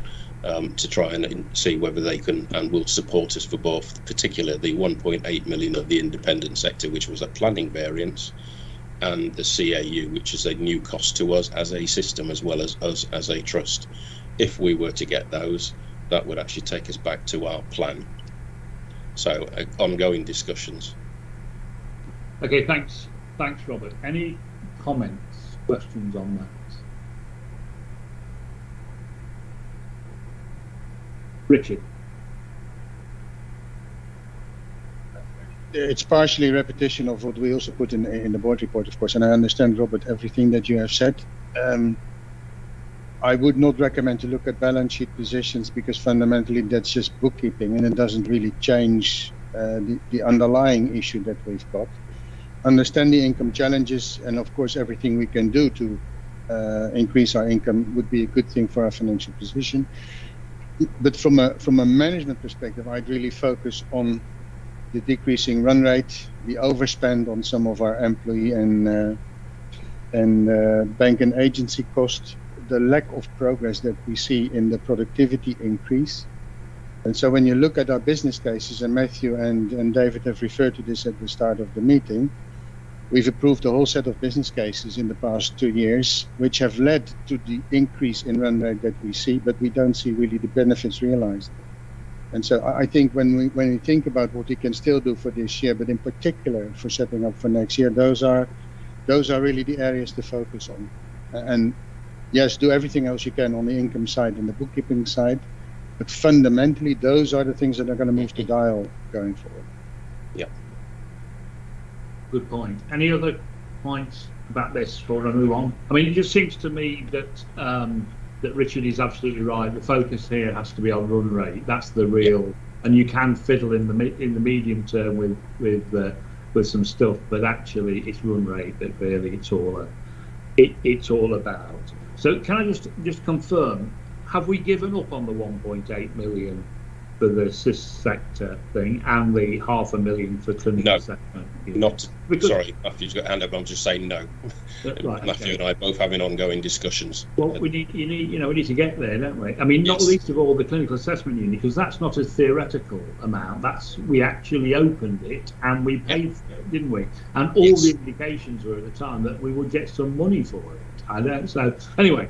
to try and see whether they can and will support us for both, particularly the 1.8 million of the independent sector, which was a planning variance, and the CAU, which is a new cost to us as a system as well as us as a trust. If we were to get those, that would actually take us back to our plan. So ongoing discussions. Okay, thanks, Robert. Any comments, questions on that? Richard. It's partially repetition of what we also put in the board report, of course, and I understand, Robert, everything that you have said. I would not recommend to look at balance sheet positions, because fundamentally that's just bookkeeping and it doesn't really change the underlying issue that we've got. Understand the income challenges, and of course everything we can do to increase our income would be a good thing for our financial position. But from a management perspective, I'd really focus on the decreasing run rate, the overspend on some of our employee and bank and agency costs, the lack of progress that we see in the productivity increase. And so when you look at our business cases, and Matthew and David have referred to this at the start of the meeting, we've approved a whole set of business cases in the past 2 years, which have led to the increase in run rate that we see, but we don't see really the benefits realized. And so I think when we think about what we can still do for this year, but in particular for setting up for next year, those are really the areas to focus on. And yes, do everything else you can on the income side and the bookkeeping side, but fundamentally those are the things that are going to move the dial going forward. Yeah. Good point. Any other points about this before I move on? I mean, it just seems to me that that Richard is absolutely right. The focus here has to be on run rate. That's the real, and you can fiddle in the medium term with some stuff, but actually it's run rate that really it's all about. So can I just confirm? Have we given up on the 1.8 million for the SIS sector thing and the 500,000 for clinical assessment? Not. Sorry, Matthew's got a hand up. I'm just saying no. Right, Matthew and I both having ongoing discussions. Well, we need to get there, don't we? I mean, not least of all the clinical assessment unit, because that's not a theoretical amount. We actually opened it and we paid for it, didn't we? And all the indications were at the time that we would get some money for it. So anyway.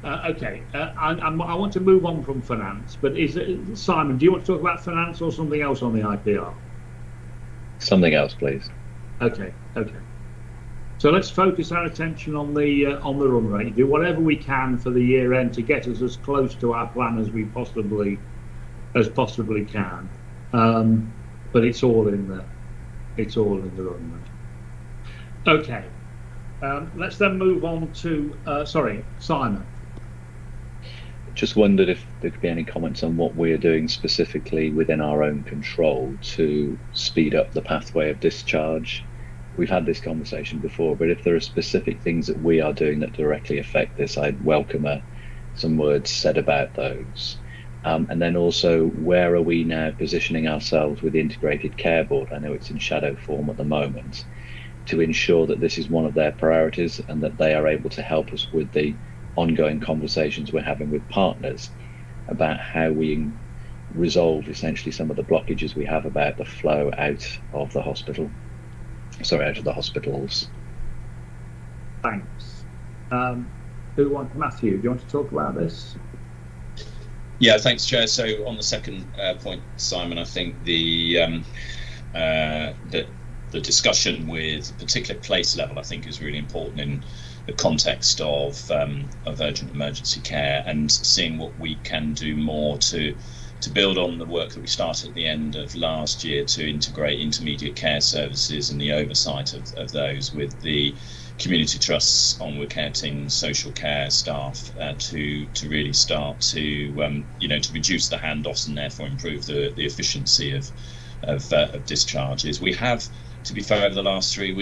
Okay, I want to move on from finance, but Simon, do you want to talk about finance or something else on the IPR? Something else, please. Okay. So let's focus our attention on the run rate. Do whatever we can for the year end to get us as close to our plan as we possibly can. But it's all in the run rate. Okay. Let's then move on to Simon. Just wondered if there could be any comments on what we are doing specifically within our own control to speed up the pathway of discharge. We've had this conversation before, but if there are specific things that we are doing that directly affect this, I'd welcome some words said about those. And then also, where are we now positioning ourselves with the Integrated Care Board? I know it's in shadow form at the moment, to ensure that this is one of their priorities and that they are able to help us with the ongoing conversations we're having with partners about how we resolve essentially some of the blockages we have about the flow out of the hospitals. Thanks. Matthew, do you want to talk about this? Yeah, thanks, Chair. So on the second point, Simon, I think the discussion with particular place level, I think, is really important in the context of urgent emergency care, and seeing what we can do more to build on the work that we started at the end of last year to integrate intermediate care services and the oversight of those with the community trusts, onward care teams, social care staff to really start to to reduce the handoffs and therefore improve the efficiency of discharges. We have to be fair, over the last 3 or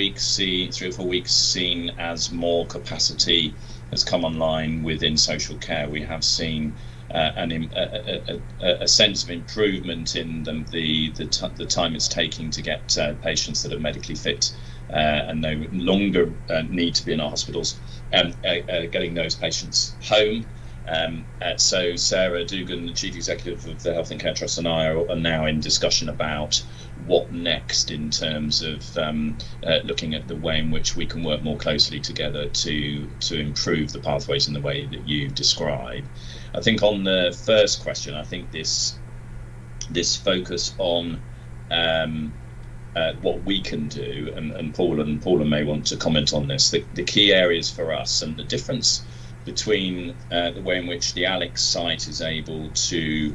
4 weeks, seen as more capacity has come online within social care. We have seen a sense of improvement in the time it's taking to get patients that are medically fit and no longer need to be in our hospitals, getting those patients home. So Sarah Dugan, the Chief Executive of the Health and Care Trust, and I are now in discussion about what next in terms of looking at the way in which we can work more closely together to improve the pathways in the way that you describe. I think on the first question, I think this focus on what we can do, and Paula may want to comment on this, the key areas for us and the difference between the way in which the Alex site is able to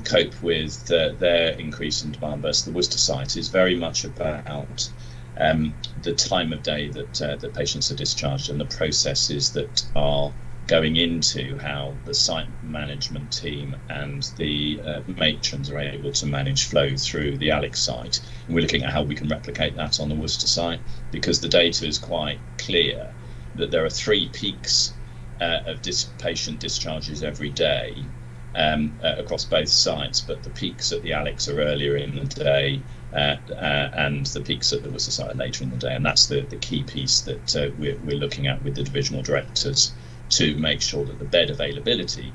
cope with their increase in demand versus the Worcester site is very much about the time of day that patients are discharged and the processes that are going into how the site management team and the matrons are able to manage flow through the Alex site. And we're looking at how we can replicate that on the Worcester site, because the data is quite clear that there are 3 peaks of patient discharges every day across both sites, but the peaks at the Alex are earlier in the day and the peaks at the Worcester site are later in the day. And that's the key piece that we're looking at with the divisional directors, to make sure that the bed availability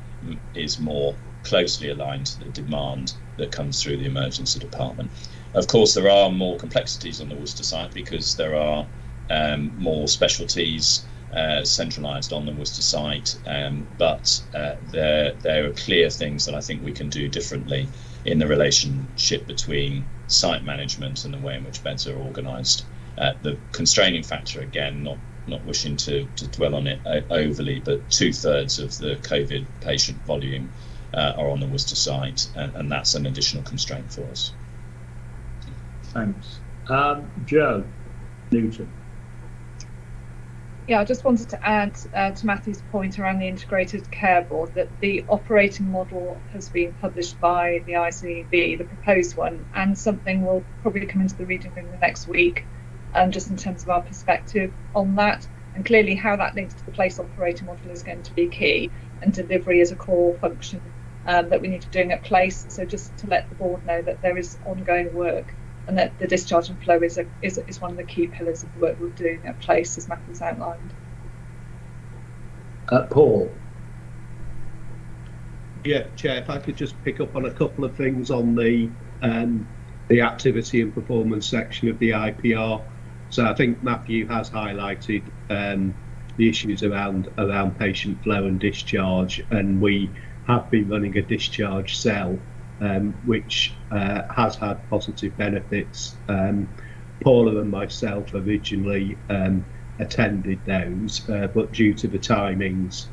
is more closely aligned to the demand that comes through the emergency department. Of course, there are more complexities on the Worcester site because there are more specialties centralised on the Worcester site, but there are clear things that I think we can do differently in the relationship between site management and the way in which beds are organised. The constraining factor, again, not wishing to dwell on it overly, but 2/3 of the COVID patient volume are on the Worcester site, and that's an additional constraint for us. Thanks. Joe Newton. Yeah, I just wanted to add to Matthew's point around the Integrated Care Board that the operating model has been published by the ICB, the proposed one, and something will probably come into the reading room the next week, just in terms of our perspective on that. And clearly how that links to the place operating model is going to be key, and delivery is a core function that we need to be doing at place. So just to let the board know that there is ongoing work, and that the discharge and flow is one of the key pillars of the work we're doing at place, as Matthew's outlined. Paul. Yeah, Chair, if I could just pick up on a couple of things on the activity and performance section of the IPR. So I think Matthew has highlighted the issues around patient flow and discharge, and we have been running a discharge cell which has had positive benefits. Paula and myself originally attended those, but due to the timings,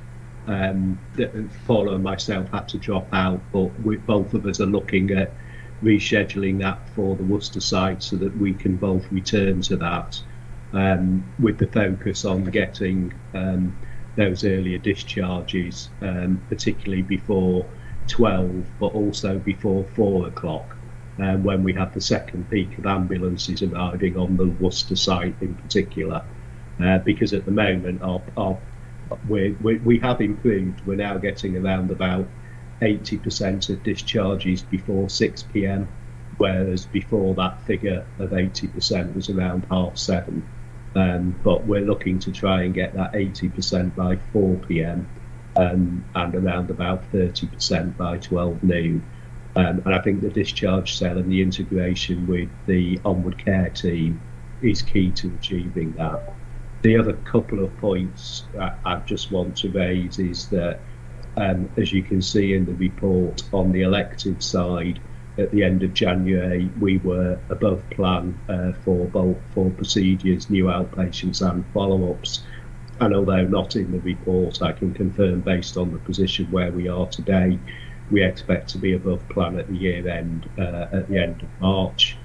Paula and myself had to drop out, but both of us are looking at rescheduling that for the Worcester site so that we can both return to that, with the focus on getting those earlier discharges, particularly before 12, but also before 4 o'clock, when we have the second peak of ambulances arriving on the Worcester site in particular, because at the moment we have improved. We're now getting around about 80% of discharges before 6 p.m, whereas before that figure of 80% was around 7:30. But we're looking to try and get that 80% by 4 p.m. And around about 30% by 12 noon. And I think the discharge cell and the integration with the onward care team is key to achieving that. The other couple of points I just want to raise is that, as you can see in the report, on the elective side, at the end of January, we were above plan for procedures, new outpatients and follow-ups. And although not in the report, I can confirm, based on the position where we are today, we expect to be above plan at the year end, at the end of March.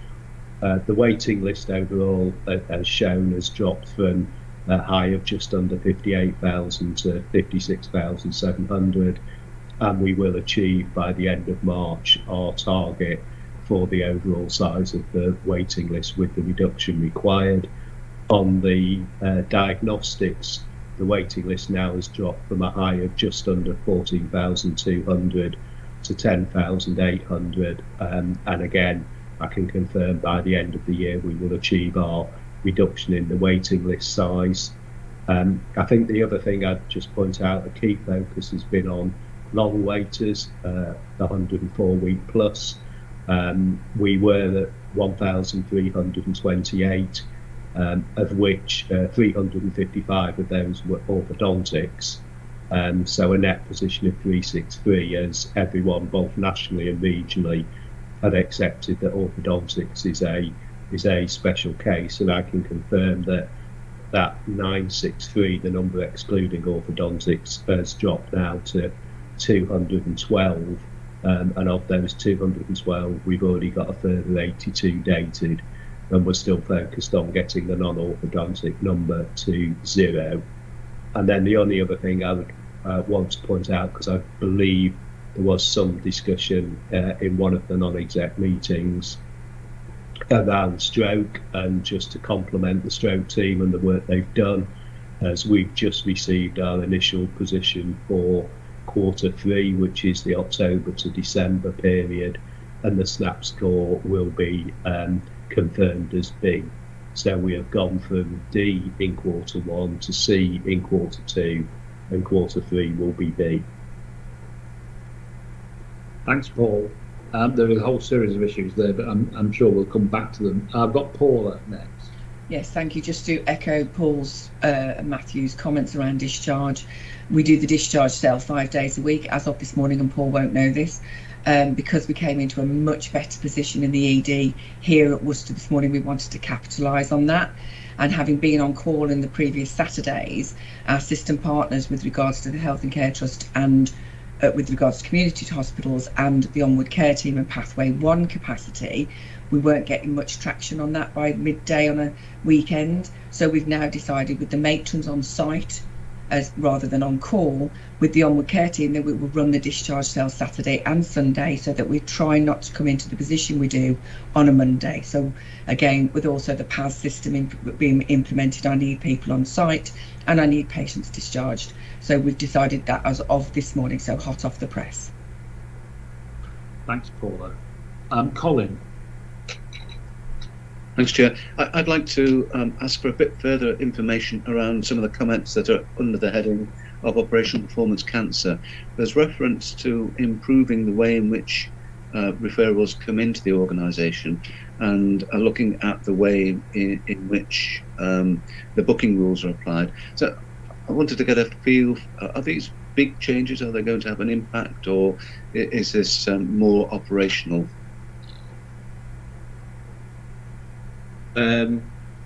The waiting list overall, as shown, has dropped from a high of just under 58,000 to 56,700, and we will achieve by the end of March our target for the overall size of the waiting list with the reduction required. On the diagnostics, the waiting list now has dropped from a high of just under 14,200 to 10,800, and again, I can confirm by the end of the year we will achieve our reduction in the waiting list size. I think the other thing I'd just point out, a key focus has been on long waiters, the 104-week plus. We were at 1,328, of which 355 of those were orthodontics. So a net position of 363, as everyone, both nationally and regionally, had accepted that orthodontics is a special case, and I can confirm that 963, the number excluding orthodontics, has dropped now to 212, and of those 212 we've already got a further 82 dated, and we're still focused on getting the non-orthodontic number to 0. And then the only other thing I would want to point out, because I believe there was some discussion in one of the non-exec meetings around stroke, and just to compliment the stroke team and the work they've done, as we've just received our initial position for Q3, which is the October to December period, and the SNAP score will be confirmed as B. So we have gone from D in Q1 to C in Q2, and Q3 will be B. Thanks, Paul. There is a whole series of issues there, but I'm sure we'll come back to them. I've got Paula next. Yes, thank you. Just to echo Paul's and Matthew's comments around discharge, we do the discharge cell 5 days a week as of this morning, and Paul won't know this, because we came into a much better position in the ED here at Worcester this morning. We wanted to capitalise on that, and having been on call in the previous Saturdays, our system partners with regards to the Health and Care Trust and with regards to community hospitals and the Onward Care Team and Pathway 1 capacity, we weren't getting much traction on that by midday on a weekend. So we've now decided, with the matrons on site as rather than on call, with the Onward Care Team, that we will run the discharge cells Saturday and Sunday, so that we try not to come into the position we do on a Monday. So again, with also the PAS system being implemented, I need people on site and I need patients discharged. So we've decided that as of this morning, so hot off the press. Thanks, Paula. Colin. Thanks, Chair. I'd like to ask for a bit further information around some of the comments that are under the heading of Operational Performance Cancer. There's reference to improving the way in which referrals come into the organisation, and looking at the way in which the booking rules are applied. So I wanted to get a feel, are these big changes? Are they going to have an impact, or is this more operational?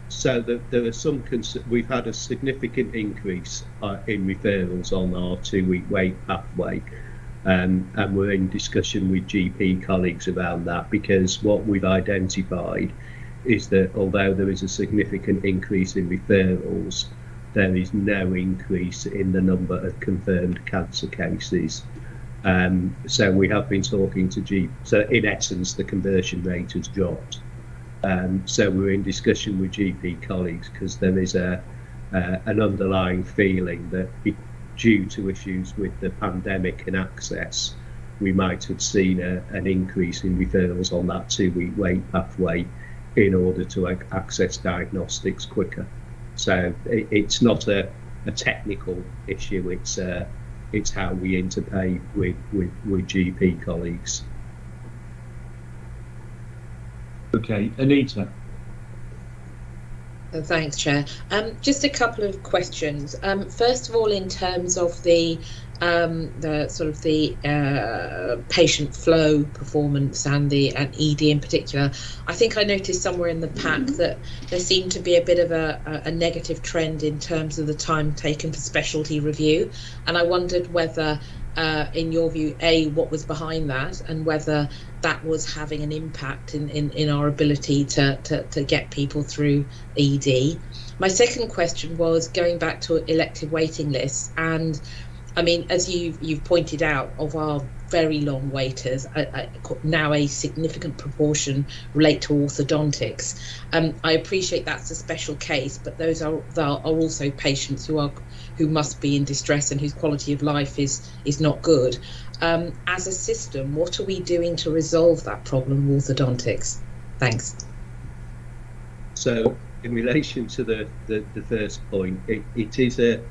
So there are some we've had a significant increase in referrals on our 2-week wait pathway, and we're in discussion with GP colleagues around that, because what we've identified is that although there is a significant increase in referrals, there is no increase in the number of confirmed cancer cases. So we have been talking to GP, so in essence the conversion rate has dropped. So we're in discussion with GP colleagues, because there is an underlying feeling that due to issues with the pandemic and access, we might have seen an increase in referrals on that 2-week wait pathway in order to access diagnostics quicker. So it's not a technical issue, it's how we interplay with GP colleagues. Okay, Anita. Thanks, Chair. Just a couple of questions. First of all, in terms of the sort of the patient flow performance and ED in particular, I think I noticed somewhere in the pack that there seemed to be a bit of a negative trend in terms of the time taken for specialty review, and I wondered whether, in your view, what was behind that, and whether that was having an impact in our ability to get people through ED. My second question was going back to elective waiting lists, and I mean, as you've pointed out, of our very long waiters. Now a significant proportion relate to orthodontics. I appreciate that's a special case, but those are also patients who must be in distress and whose quality of life is not good. As a system, what are we doing to resolve that problem of orthodontics? Thanks. So in relation to the first point, it is the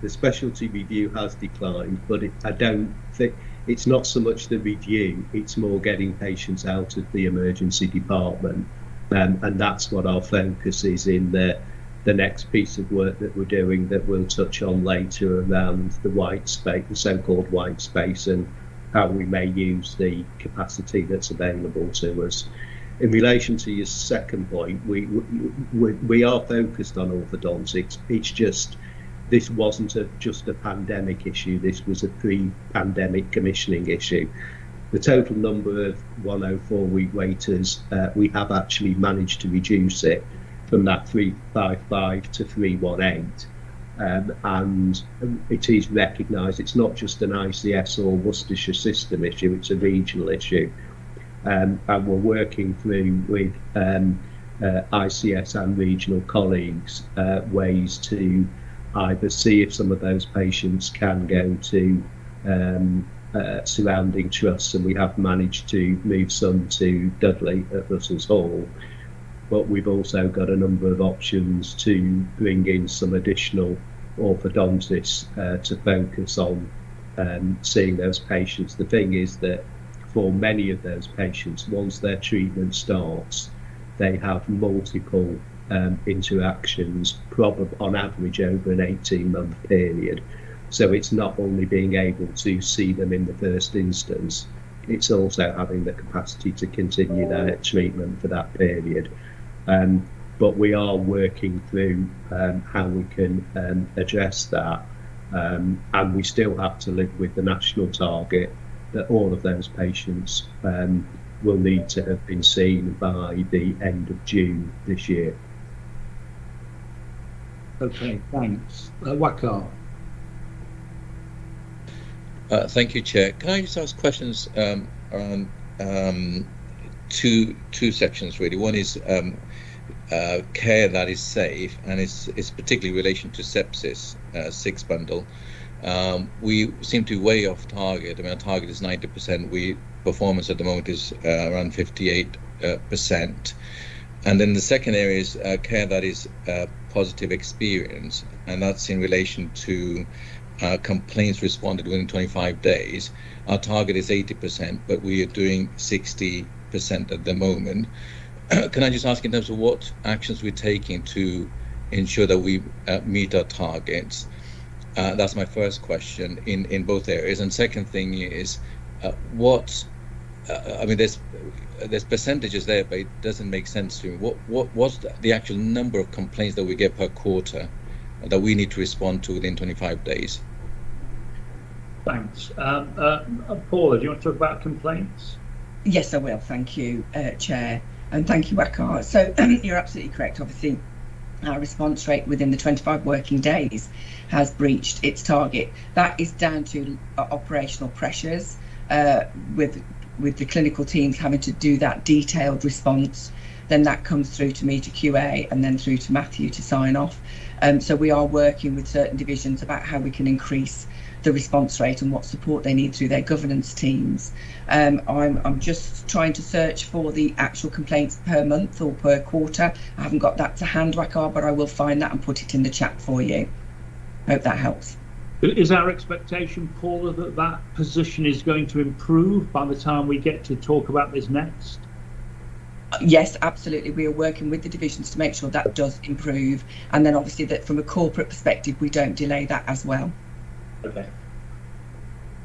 specialty review has declined, but I don't think it's not so much the review, it's more getting patients out of the emergency department, and that's what our focus is in the next piece of work that we're doing that we'll touch on later around the white space, the so-called white space, and how we may use the capacity that's available to us. In relation to your second point, we are focused on orthodontics. It's just this wasn't just a pandemic issue. This was a pre-pandemic commissioning issue. The total number of 104-week waiters, we have actually managed to reduce it from that 355 to 318. And it is recognised it's not just an ICS or Worcestershire system issue, it's a regional issue. And we're working through with ICS and regional colleagues ways to either see if some of those patients can go to surrounding trusts, and we have managed to move some to Dudley at Russell's Hall, but we've also got a number of options to bring in some additional orthodontists to focus on seeing those patients. The thing is that for many of those patients, once their treatment starts, they have multiple interactions, probably on average over an 18-month period. So it's not only being able to see them in the first instance, it's also having the capacity to continue their treatment for that period. But we are working through how we can address that, and we still have to live with the national target that all of those patients will need to have been seen by the end of June this year. Okay, thanks. Wakar. Thank you, Chair. Can I just ask questions around two sections, really? One is care that is safe, and it's particularly in relation to sepsis, 6 bundle. We seem to be way off target. I mean, our target is 90%. Performance at the moment is around 58%. And then the second area is care that is positive experience, and that's in relation to complaints responded within 25 days. Our target is 80%, but we are doing 60% at the moment. Can I just ask in terms of what actions we're taking to ensure that we meet our targets? That's my first question in both areas. And second thing is, I mean, there's percentages there, but it doesn't make sense to me. What's the actual number of complaints that we get per quarter that we need to respond to within 25 days? Thanks. Paula, do you want to talk about complaints? Yes, I will. Thank you, Chair. And thank you, Wakar. So you're absolutely correct. Obviously, our response rate within the 25 working days has breached its target. That is down to operational pressures with the clinical teams having to do that detailed response. Then that comes through to me to QA and then through to Matthew to sign off. So we are working with certain divisions about how we can increase the response rate and what support they need through their governance teams. I'm just trying to search for the actual complaints per month or per quarter. I haven't got that to hand, Wakar, but I will find that and put it in the chat for you. Hope that helps. Is our expectation, Paula, that that position is going to improve by the time we get to talk about this next? Yes, absolutely. We are working with the divisions to make sure that does improve, and then obviously that from a corporate perspective we don't delay that as well.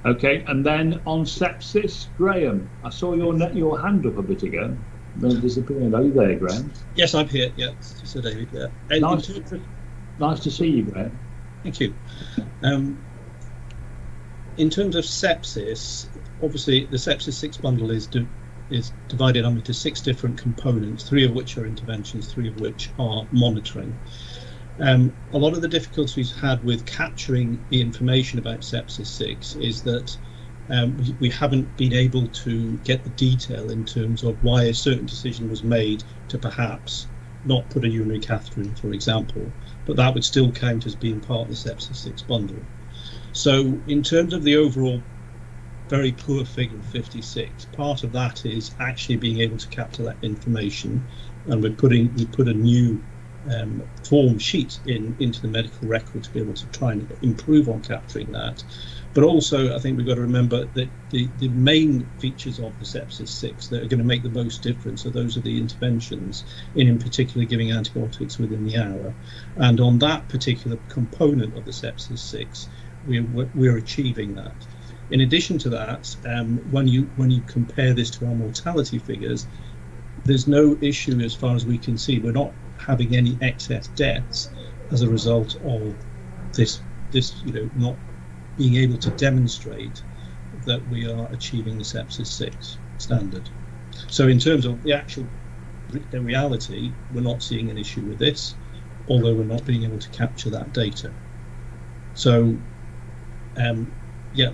Okay, and then on sepsis, Graham, I saw your hand up a bit ago. Then disappeared. Are you there, Graham? Yes, I'm here. Yeah, Sir David. Yeah. Nice to see you, Graham. Thank you. In terms of sepsis, obviously the sepsis 6 bundle is divided up into 6 different components, 3 of which are interventions, 3 of which are monitoring. A lot of the difficulties had with capturing the information about sepsis 6 is that We haven't been able to get the detail in terms of why a certain decision was made to perhaps not put a urinary catheter in, for example, but that would still count as being part of the Sepsis 6 bundle. So in terms of the overall very poor figure of 56, part of that is actually being able to capture that information, and we put a new form sheet into the medical record to be able to try and improve on capturing that. But also, I think we've got to remember that the main features of the Sepsis 6 that are going to make the most difference are those of the interventions, in particular giving antibiotics within the hour. And on that particular component of the Sepsis 6, we're achieving that. In addition to that, when you compare this to our mortality figures, there's no issue as far as we can see. We're not having any excess deaths as a result of this not being able to demonstrate that we are achieving the Sepsis 6 standard. So in terms of the reality, we're not seeing an issue with this, although we're not being able to capture that data. So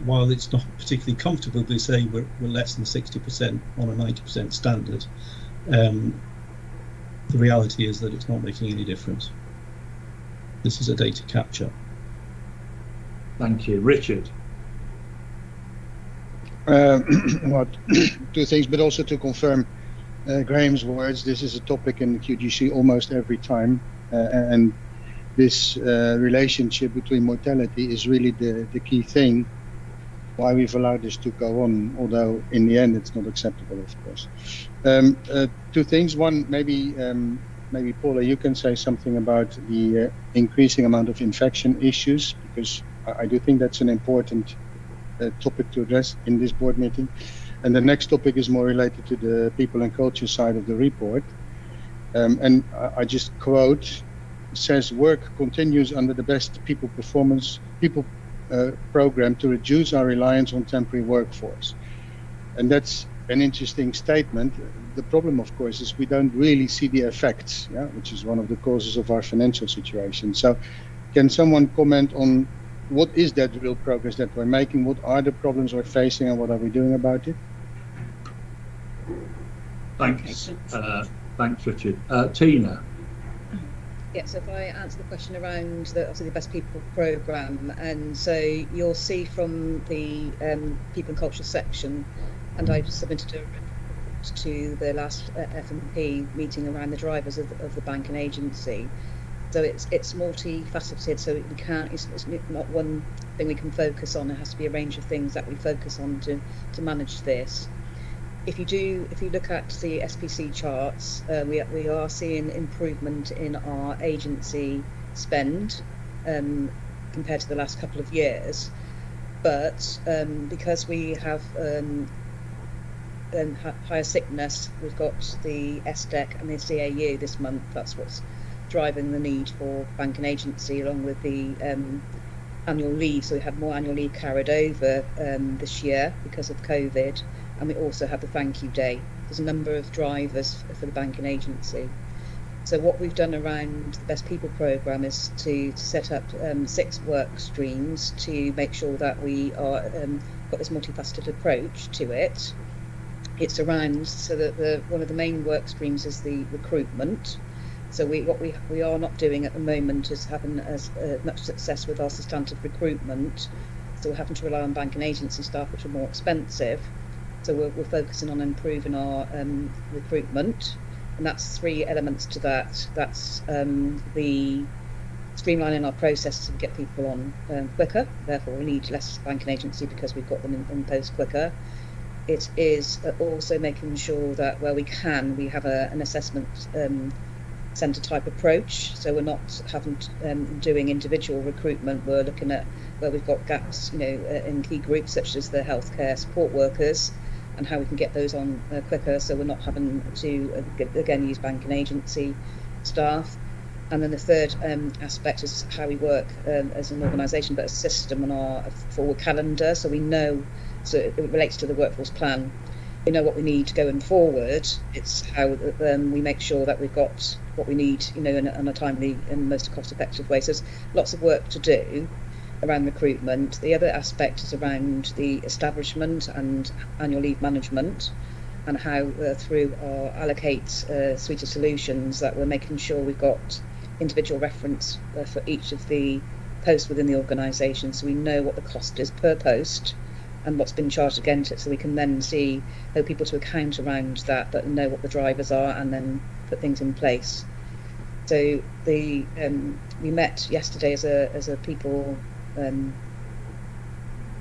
while it's not particularly comfortable to say we're less than 60% on a 90% standard, the reality is that it's not making any difference. This is a data capture. Thank you. Richard? Well, two things, but also to confirm Graham's words, this is a topic in the QGC almost every time, and this relationship between mortality is really the key thing why we've allowed this to go on, although in the end it's not acceptable, of course. Two things. One, maybe Paula, you can say something about the increasing amount of infection issues, because I do think that's an important topic to address in this board meeting. And the next topic is more related to the people and culture side of the report. And I just quote, says work continues under the best people program to reduce our reliance on temporary workforce. And that's an interesting statement. The problem, of course, is we don't really see the effects, which is one of the causes of our financial situation. So can someone comment on what is that real progress that we're making? What are the problems we're facing and what are we doing about it? Thanks. Thanks, Richard. Tina? Yeah, so if I answer the question around obviously the Best People programme, and so you'll see from the People and Culture section, and I've submitted a report to the last F&P meeting around the drivers of the bank and agency. So it's multifaceted, so we can't, it's not one thing we can focus on. It has to be a range of things that we focus on to manage this. If you look at the SPC charts, we are seeing improvement in our agency spend compared to the last couple of years, but because we have higher sickness, we've got the SDEC and the CAU this month. That's what's driving the need for bank and agency, along with the annual leave. So we had more annual leave carried over this year because of COVID, and we also have the thank you day. There's a number of drivers for the bank and agency. So what we've done around the Best People programme is to set up 6 work streams to make sure that we are got this multifaceted approach to it. It's around, so that one of the main work streams is the recruitment. So what we are not doing at the moment is having as much success with our substantive recruitment. So we're having to rely on bank and agency staff, which are more expensive. So we're focusing on improving our recruitment, and that's 3 elements to that. That's the streamlining our processes to get people on quicker. Therefore, we need less bank and agency because we've got them in post quicker. It is also making sure that where we can, we have an assessment centre type approach, so we're not having doing individual recruitment. We're looking at where we've got gaps, in key groups such as the healthcare support workers, and how we can get those on quicker, so we're not having to again use bank and agency staff. And then the third aspect is how we work as an organisation, but a system on our forward calendar, so we know, so it relates to the workforce plan. We know what we need going forward. It's how we make sure that we've got what we need, in a timely and most cost-effective way. So there's lots of work to do. around recruitment. The other aspect is around the establishment and annual leave management, and how through our allocate suite of solutions that we're making sure we've got individual reference for each of the posts within the organisation, so we know what the cost is per post and what's been charged against it, so we can then hold people to account around that, but know what the drivers are and then put things in place. So we met yesterday as a people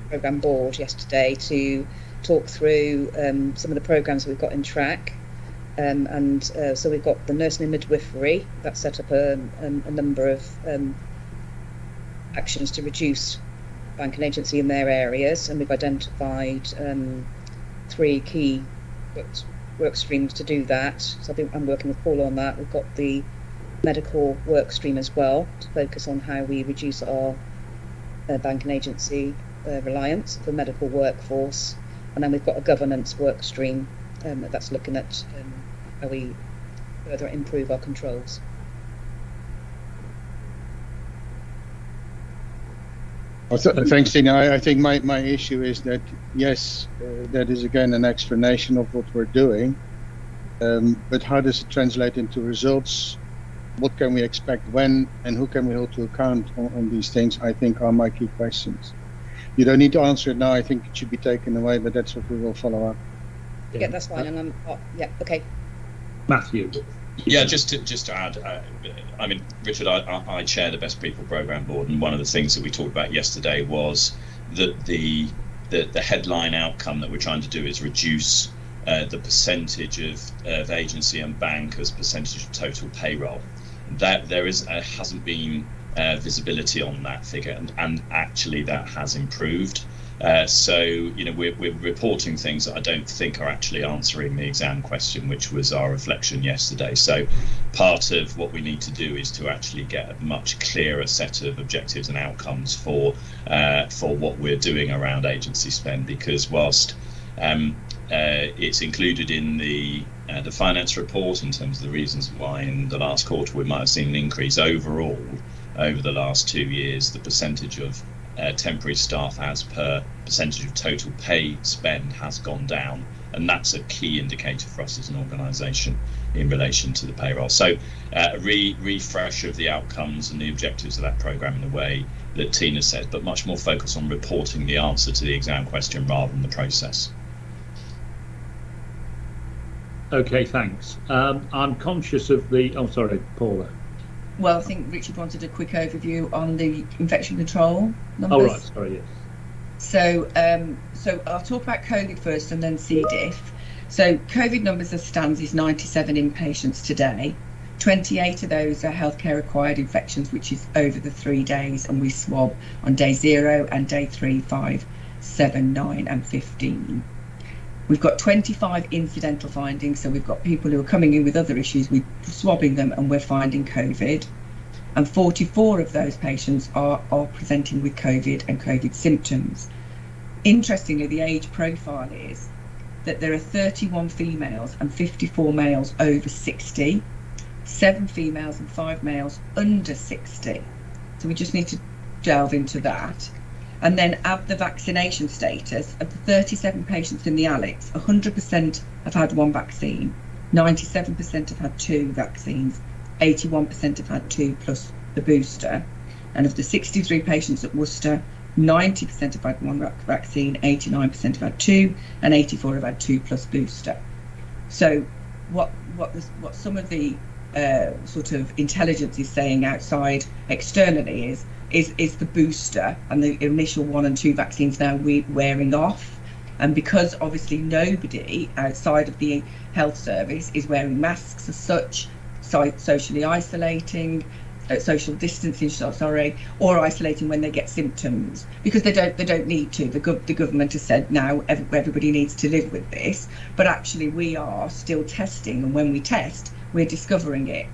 programme board yesterday to talk through some of the programmes we've got in track, and so we've got the nursing and midwifery that set up a number of actions to reduce bank and agency in their areas, and we've identified 3 key work streams to do that. So I'm working with Paul on that. We've got the medical work stream as well to focus on how we reduce our bank and agency reliance for medical workforce, and then we've got a governance work stream that's looking at how we further improve our controls. Thanks, Tina. I think my issue is that, yes, that is again an explanation of what we're doing, but how does it translate into results? What can we expect when, and who can we hold to account on these things, I think are my key questions. You don't need to answer it now. I think it should be taken away, but that's what we will follow up. Yeah, that's fine. And yeah, okay. Matthew. Yeah, just to add, I mean, Richard, I chair the Best People Programme Board, and one of the things that we talked about yesterday was that the headline outcome that we're trying to do is reduce the percentage of agency and bank as percentage of total payroll. That there hasn't been visibility on that figure, and actually that has improved. So we're reporting things that I don't think are actually answering the exam question, which was our reflection yesterday. So part of what we need to do is to actually get a much clearer set of objectives and outcomes for what we're doing around agency spend, because whilst it's included in the finance report in terms of the reasons why in the last quarter we might have seen an increase overall over the last 2 years, the percentage of temporary staff as per percentage of total pay spend has gone down, and that's a key indicator for us as an organisation in relation to the payroll. So a refresh of the outcomes and the objectives of that programme in the way that Tina said, but much more focus on reporting the answer to the exam question rather than the process. Okay, thanks. I'm conscious of the... Oh, sorry, Paula. Well, I think Richard wanted a quick overview on the infection control numbers. Oh, right, sorry, yes. So I'll talk about COVID first and then C. diff. So COVID numbers as stands is 97 inpatients today. 28 of those are healthcare acquired infections, which is over the 3 days, and we swab on day 0 and day 3, 5, 7, 9 and 15. We've got 25 incidental findings, so we've got people who are coming in with other issues, we're swabbing them and we're finding COVID. And 44 of those patients are presenting with COVID and COVID symptoms. Interestingly, the age profile is that there are 31 females and 54 males over 60, 7 females and 5 males under 60. So we just need to delve into that. And then add the vaccination status of the 37 patients in the ALEX. 100% have had 1 vaccine, 97% have had 2 vaccines, 81% have had 2 plus the booster. And of the 63 patients at Worcester, 90% have had 1 vaccine, 89% have had 2, and 84 have had 2 plus booster. So what some of the sort of intelligence is saying outside externally is the booster and the initial 1 and 2 vaccines now wearing off, and because obviously nobody outside of the health service is wearing masks as such, socially isolating, social distancing, or isolating when they get symptoms, because they don't need to. The government has said now everybody needs to live with this, but actually we are still testing, and when we test, we're discovering it.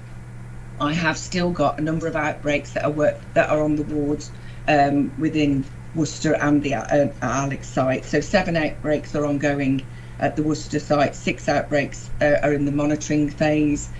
I have still got a number of outbreaks that are on the wards within Worcester and the ALEX site. So 7 outbreaks are ongoing at the Worcester site. 6 outbreaks are in the monitoring phase,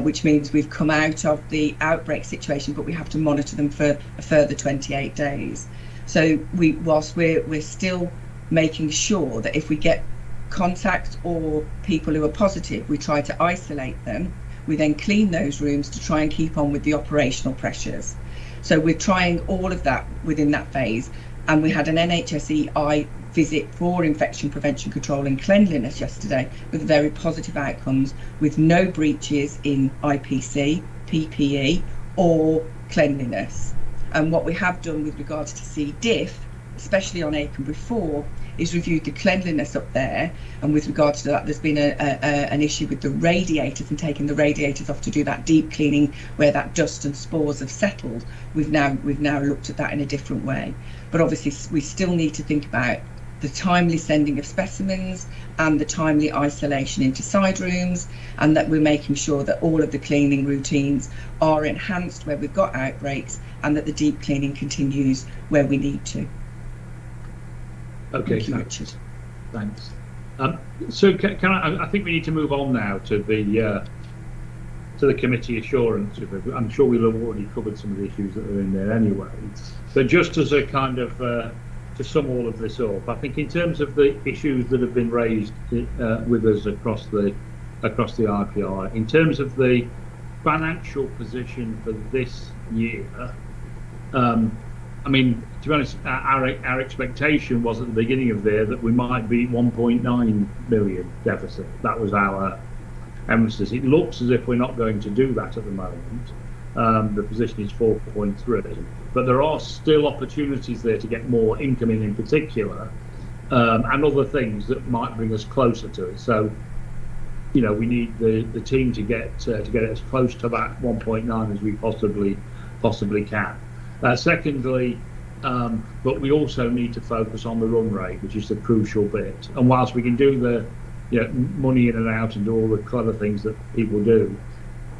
which means we've come out of the outbreak situation, but we have to monitor them for a further 28 days. So whilst we're still making sure that if we get contact or people who are positive, we try to isolate them. We then clean those rooms to try and keep on with the operational pressures. So we're trying all of that within that phase. And we had an NHSE visit for infection prevention, control and cleanliness yesterday with very positive outcomes, with no breaches in IPC, PPE or cleanliness. And what we have done with regards to C. diff, especially on Akenbury 4, is reviewed the cleanliness up there, and with regards to that there's been an issue with the radiators and taking the radiators off to do that deep cleaning where that dust and spores have settled. We've now looked at that in a different way, but obviously we still need to think about the timely sending of specimens and the timely isolation into side rooms, and that we're making sure that all of the cleaning routines are enhanced where we've got outbreaks, and that the deep cleaning continues where we need to. Okay, thank you, Richard. Thanks. So can I think we need to move on now to the committee assurance. I'm sure we'll have already covered some of the issues that are in there anyway. But just as a kind of to sum all of this up, I think in terms of the issues that have been raised with us across the IPR, in terms of the financial position for this year, I mean, to be honest, our expectation was at the beginning of there that we might be 1.9 million deficit. That was our emphasis. It looks as if we're not going to do that at the moment. The position is 4.3, but there are still opportunities there to get more income in particular, and other things that might bring us closer to it. So, you know, we need the team to get as close to that 1.9 as we possibly can. Secondly, but we also need to focus on the run rate, which is the crucial bit. And whilst we can do the money in and out and do all the clever things that people do,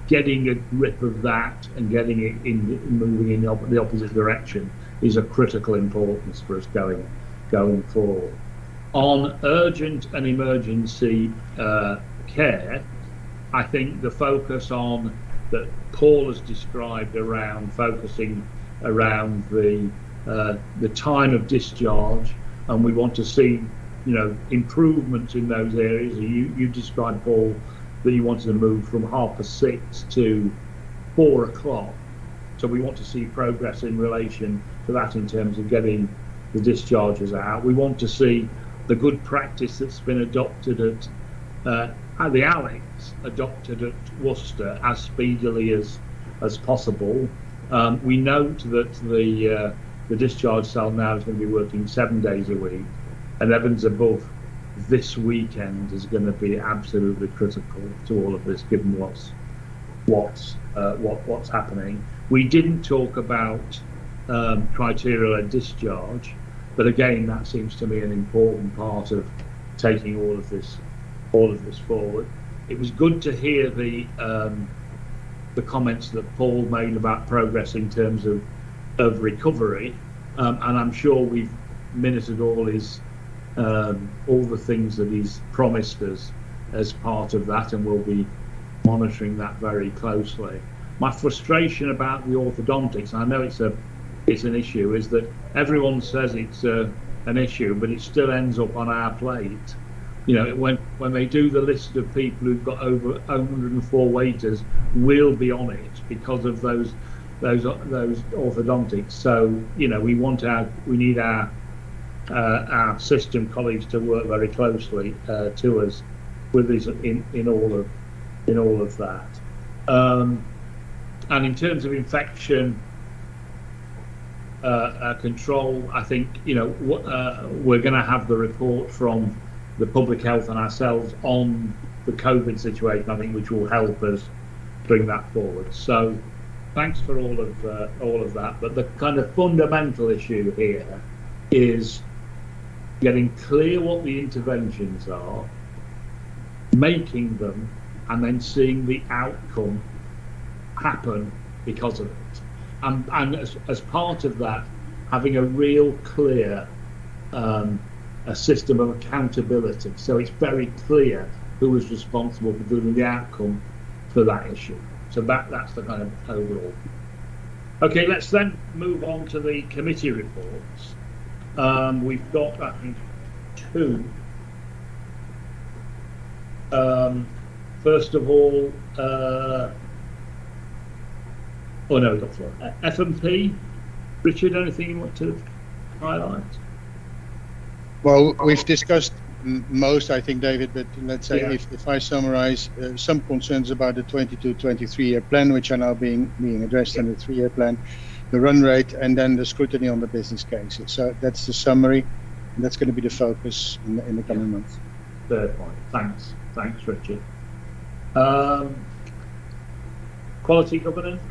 getting a grip of that and getting it moving in the opposite direction is of critical importance for us going forward. On urgent and emergency care, I think the focus on that Paul has described around focusing around the time of discharge, and we want to see improvements in those areas. You described, Paul, that you wanted to move from 6:30 to 4 o'clock, so we want to see progress in relation to that in terms of getting the discharges out. We want to see the good practice that's been adopted at the Alex adopted at Worcester as speedily as possible. We note that the discharge cell now is going to be working 7 days a week, and Evans Above this weekend is going to be absolutely critical to all of this, given what's happening. We didn't talk about criteria discharge, but again, that seems to me an important part of taking all of this forward. It was good to hear the comments that Paul made about progress in terms of recovery, and I'm sure we've minuted all the things that he's promised us as part of that, and we'll be monitoring that very closely. My frustration about the orthodontics, and I know it's an issue, is that everyone says it's an issue, but it still ends up on our plate. When they do the list of people who've got over 104 waiters, we'll be on it because of those orthodontics. So we need our system colleagues to work very closely to us with this in all of that. And in terms of infection control, I think we're going to have the report from the public health and ourselves on the COVID situation, I think, which will help us bring that forward. So thanks for all of that. But the kind of fundamental issue here is getting clear what the interventions are, making them, and then seeing the outcome happen because of it. And as part of that, having a real clear a system of accountability, so it's very clear who is responsible for delivering the outcome for that issue. So that's the kind of overall. Okay, let's then move on to the committee reports. We've got, I think, 2. First of all, oh no, we've got 4. F&P. Richard, anything you want to highlight? Well, we've discussed most, I think, David, but let's say Yeah. if I summarize some concerns about the 22-23 year plan, which are now being addressed in the 3-year plan, the run rate, and then the scrutiny on the business cases. So that's the summary, and that's going to be the focus in the coming months. Fair point. Thanks, Richard. Quality governance.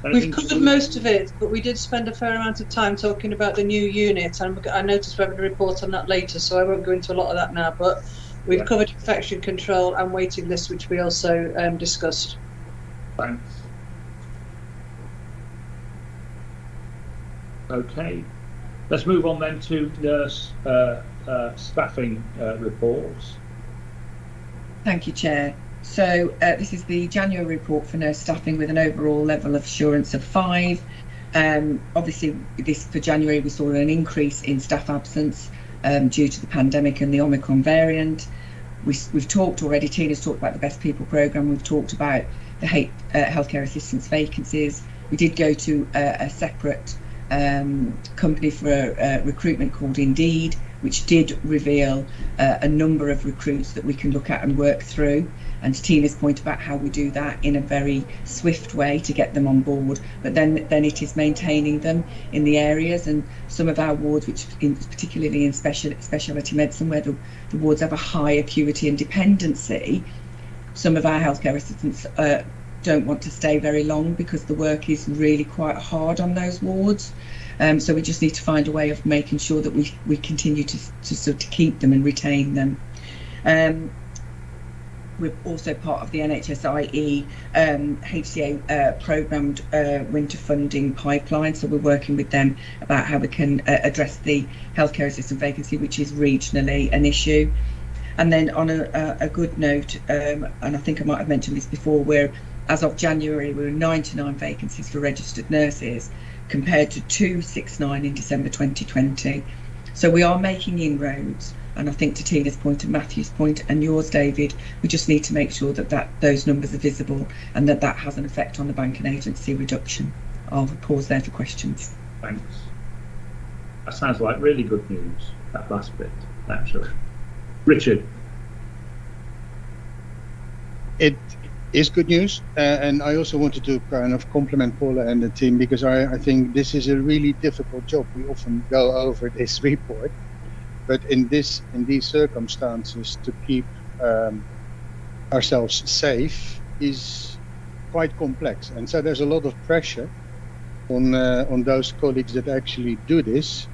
We've covered most of it, but we did spend a fair amount of time talking about the new unit, and I noticed we're having a report on that later, so I won't go into a lot of that now, but we've covered infection control and waiting lists, which we also discussed. Thanks. Okay, let's move on then to nurse staffing reports. Thank you, Chair. So this is the January report for nurse staffing with an overall level of assurance of 5. Obviously, for January we saw an increase in staff absence due to the pandemic and the Omicron variant. We've talked already, Tina's talked about the Best People programme, we've talked about the healthcare assistance vacancies. We did go to a separate company for recruitment called Indeed, which did reveal a number of recruits that we can look at and work through. And to Tina's point about how we do that in a very swift way to get them on board, but then it is maintaining them in the areas, and some of our wards, which particularly in specialty medicine, where the wards have a high acuity and dependency, some of our healthcare assistants don't want to stay very long because the work is really quite hard on those wards. So we just need to find a way of making sure that we continue to sort of keep them and retain them. We're also part of the NHSIE HCA programmed winter funding pipeline, so we're working with them about how we can address the healthcare assistant vacancy, which is regionally an issue. And then on a good note, and I think I might have mentioned this before, as of January, we were 99 vacancies for registered nurses compared to 269 in December 2020. So we are making inroads, and I think to Tina's point and Matthew's point and yours, David, we just need to make sure that those numbers are visible and that has an effect on the bank and agency reduction. I'll pause there for questions. Thanks. That sounds like really good news, that last bit, actually. Richard. It is good news, and I also wanted to kind of compliment Paula and the team, because I think this is a really difficult job. We often go over this report, but in these circumstances, to keep ourselves safe is quite complex, and so there's a lot of pressure on those colleagues that actually do this.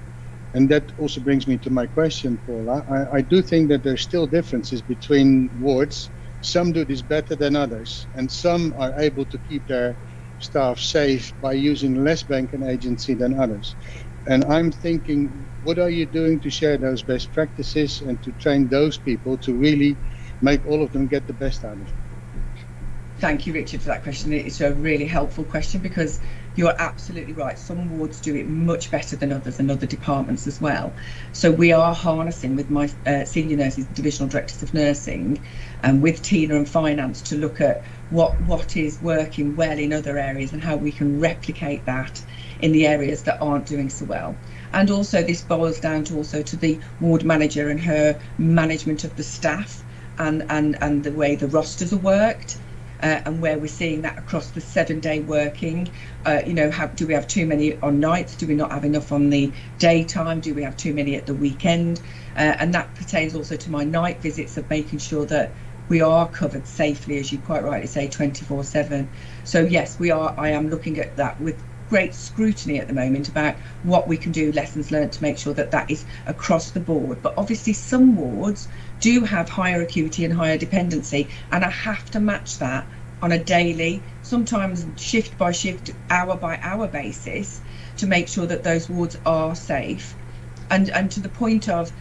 And that also brings me to my question, Paula. I do think that there's still differences between wards. Some do this better than others, and some are able to keep their staff safe by using less bank and agency than others. And I'm thinking, what are you doing to share those best practices and to train those people to really make all of them get the best out of it? Thank you, Richard, for that question. It's a really helpful question, because you're absolutely right. Some wards do it much better than others, and other departments as well. So we are harnessing with my senior nurses, divisional directors of nursing, and with Tina and finance to look at what is working well in other areas and how we can replicate that in the areas that aren't doing so well. And also this boils down to the ward manager and her management of the staff and the way the rosters are worked. And where we're seeing that across the 7-day working, do we have too many on nights? Do we not have enough on the daytime? Do we have too many at the weekend? And that pertains also to my night visits, of making sure that we are covered safely, as you quite rightly say, 24/7. So yes, I am looking at that with great scrutiny at the moment about what we can do, lessons learned, to make sure that is across the board. But obviously some wards do have higher acuity and higher dependency, and I have to match that on a daily, sometimes shift by shift, hour by hour basis, to make sure that those wards are safe. And to the point of,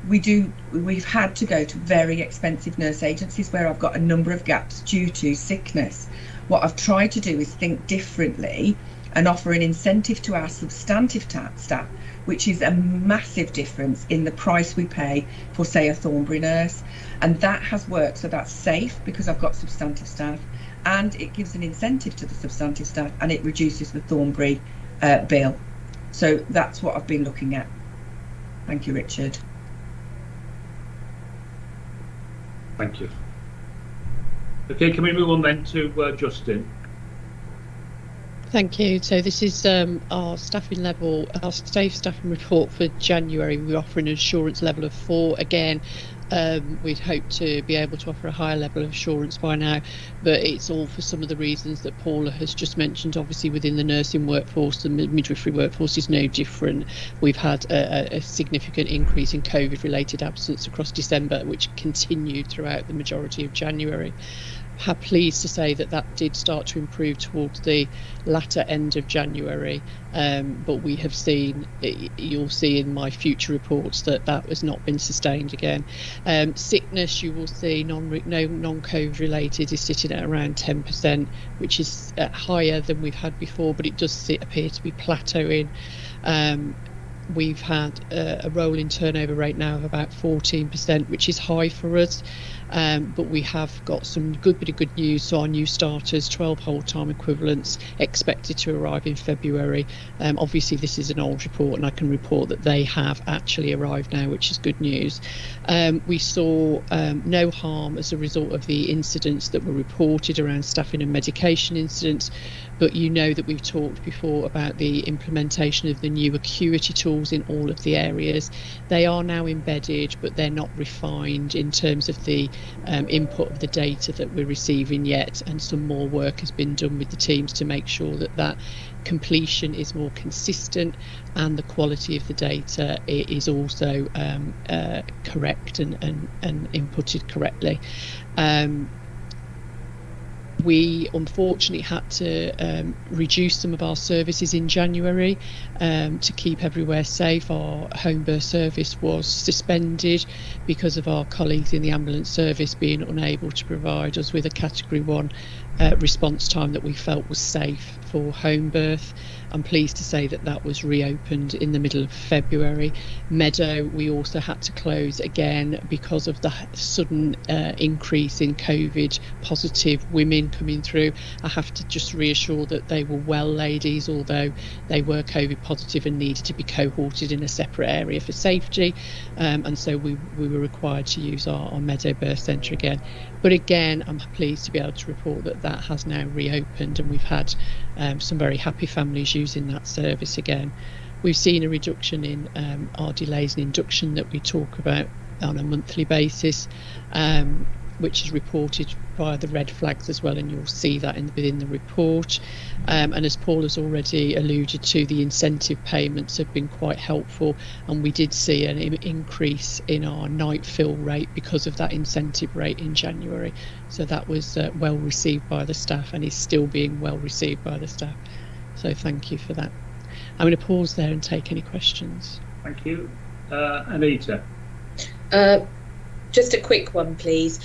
we've had to go to very expensive nurse agencies where I've got a number of gaps due to sickness. What I've tried to do is think differently and offer an incentive to our substantive staff, which is a massive difference in the price we pay for, say, a Thornbury nurse. And that has worked. So that's safe because I've got substantive staff, and it gives an incentive to the substantive staff, and it reduces the Thornbury bill. So that's what I've been looking at. Thank you, Richard. Thank you. Okay, can we move on then to Justin? Thank you. So this is our staffing level, our safe staffing report for January. We offer an assurance level of 4. Again, we'd hope to be able to offer a higher level of assurance by now, but it's all for some of the reasons that Paula has just mentioned. Obviously, within the nursing workforce, the midwifery workforce is no different. We've had a significant increase in COVID-related absence across December, which continued throughout the majority of January. I'm pleased to say that that did start to improve towards the latter end of January, but we have seen, you'll see in my future reports, that that has not been sustained again. Sickness, you will see non-COVID related is sitting at around 10%, which is higher than we've had before, but it does appear to be plateauing. We've had a rolling turnover rate now of about 14%, which is high for us. But we have got some good bit of good news. So our new starters, 12 whole-time equivalents, expected to arrive in February. Obviously, this is an old report, and I can report that they have actually arrived now, which is good news. We saw no harm as a result of the incidents that were reported around staffing and medication incidents. But you know that we've talked before about the implementation of the new acuity tools in all of the areas. They are now embedded, but they're not refined in terms of the input of the data that we're receiving yet, and some more work has been done with the teams to make sure that that completion is more consistent and the quality of the data is also correct and inputted correctly. We unfortunately had to reduce some of our services in January to keep everywhere safe. Our home birth service was suspended because of our colleagues in the ambulance service being unable to provide us with a category 1 response time that we felt was safe for home birth. I'm pleased to say that that was reopened in the middle of February. Meadow, we also had to close again because of the sudden increase in COVID positive women coming through. I have to just reassure that they were well ladies, although they were COVID positive and needed to be cohorted in a separate area for safety. And so we were required to use our Meadow Birth Centre again. But again, I'm pleased to be able to report that that has now reopened, and we've had some very happy families using that service again. We've seen a reduction in our delays in induction that we talk about on a monthly basis, which is reported via the red flags as well, and you'll see that within the report. And as Paul has already alluded to, the incentive payments have been quite helpful, and we did see an increase in our night fill rate because of that incentive rate in January. So that was well received by the staff, and is still being well received by the staff. So thank you for that. I'm going to pause there and take any questions. Thank you. Anita. Just a quick one, please.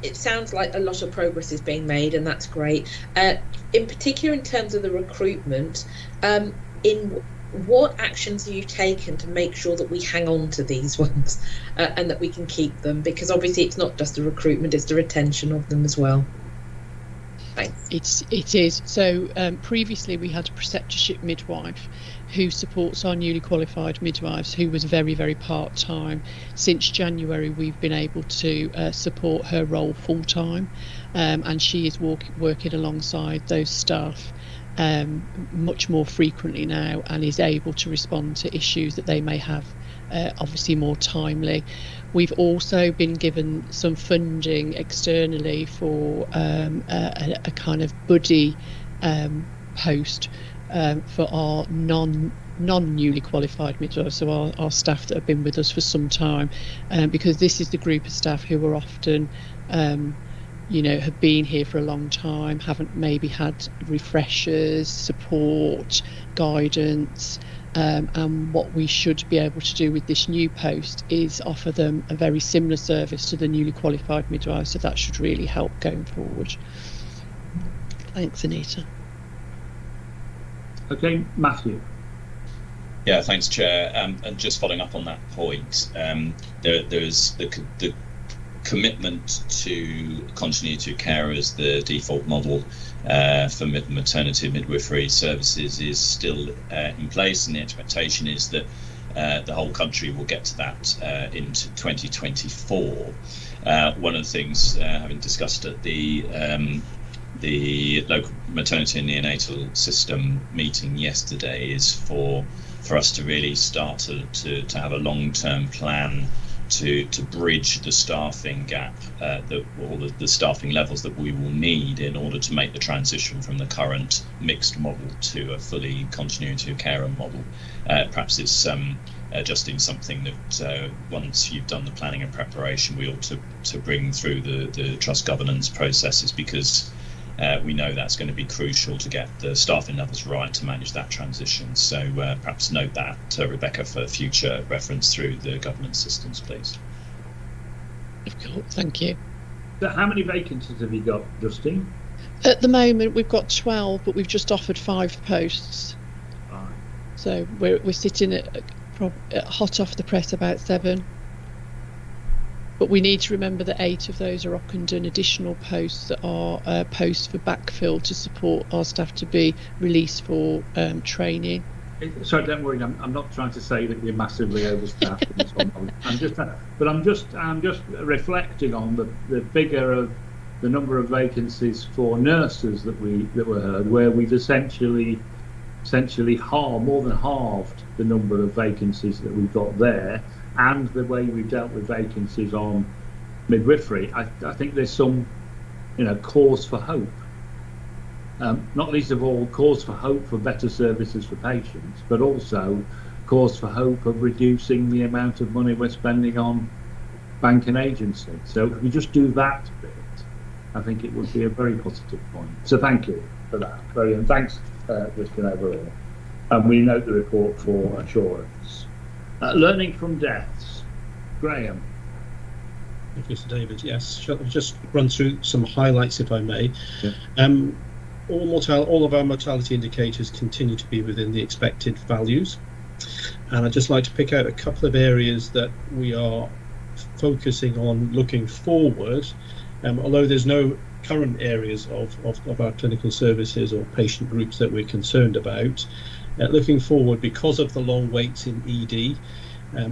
It sounds like a lot of progress is being made, and that's great. In particular, in terms of the recruitment, in what actions have you taken to make sure that we hang on to these ones and that we can keep them? Because obviously it's not just the recruitment, it's the retention of them as well. Thanks. It is. So previously we had a preceptorship midwife who supports our newly qualified midwives, who was very, very part-time. Since January, we've been able to support her role full-time, and she is working alongside those staff much more frequently now, and is able to respond to issues that they may have obviously more timely. We've also been given some funding externally for a kind of buddy post for our non-newly qualified midwives, so our staff that have been with us for some time, because this is the group of staff who are often have been here for a long time, haven't maybe had refreshers, support, guidance, and what we should be able to do with this new post is offer them a very similar service to the newly qualified midwives, so that should really help going forward. Thanks, Anita. Okay, Matthew. Yeah, thanks, Chair. And just following up on that point, there's the commitment to continuity of care as the default model for maternity and midwifery services is still in place, and the expectation is that the whole country will get to that into 2024. One of the things, having discussed at the local maternity and neonatal system meeting yesterday, is for us to really start to have a long-term plan to bridge the staffing gap, the staffing levels that we will need in order to make the transition from the current mixed model to a fully continuity of care model. Perhaps it's adjusting something that once you've done the planning and preparation, we ought to bring through the trust governance processes, because we know that's going to be crucial to get the staffing levels right to manage that transition. So perhaps note that, Rebecca, for future reference through the governance systems, please. Of course, thank you. So how many vacancies have you got, Justine? At the moment, we've got 12, but we've just offered 5 posts. Right. So we're sitting at hot off the press about 7. But we need to remember that 8 of those are Ockenden additional posts that are posts for backfill to support our staff to be released for training. So don't worry, I'm not trying to say that you're massively overstaffed and so on. I'm just reflecting on the figure of the number of vacancies for nurses that were heard, where we've essentially more than halved the number of vacancies that we've got there, and the way we've dealt with vacancies on midwifery. I think there's some, cause for hope. Not least of all, cause for hope for better services for patients, but also cause for hope of reducing the amount of money we're spending on bank and agency. So if we just do that bit, I think it would be a very positive point. So thank you for that. Brilliant. Thanks, Christian, overall. And we note the report for assurance. Learning from deaths. Graham. Thank you, Sir David. Yes, shall I just run through some highlights, if I may? Yeah. All of our mortality indicators continue to be within the expected values, and I'd just like to pick out a couple of areas that we are focusing on looking forward. Although there's no current areas of our clinical services or patient groups that we're concerned about, looking forward, because of the long waits in ED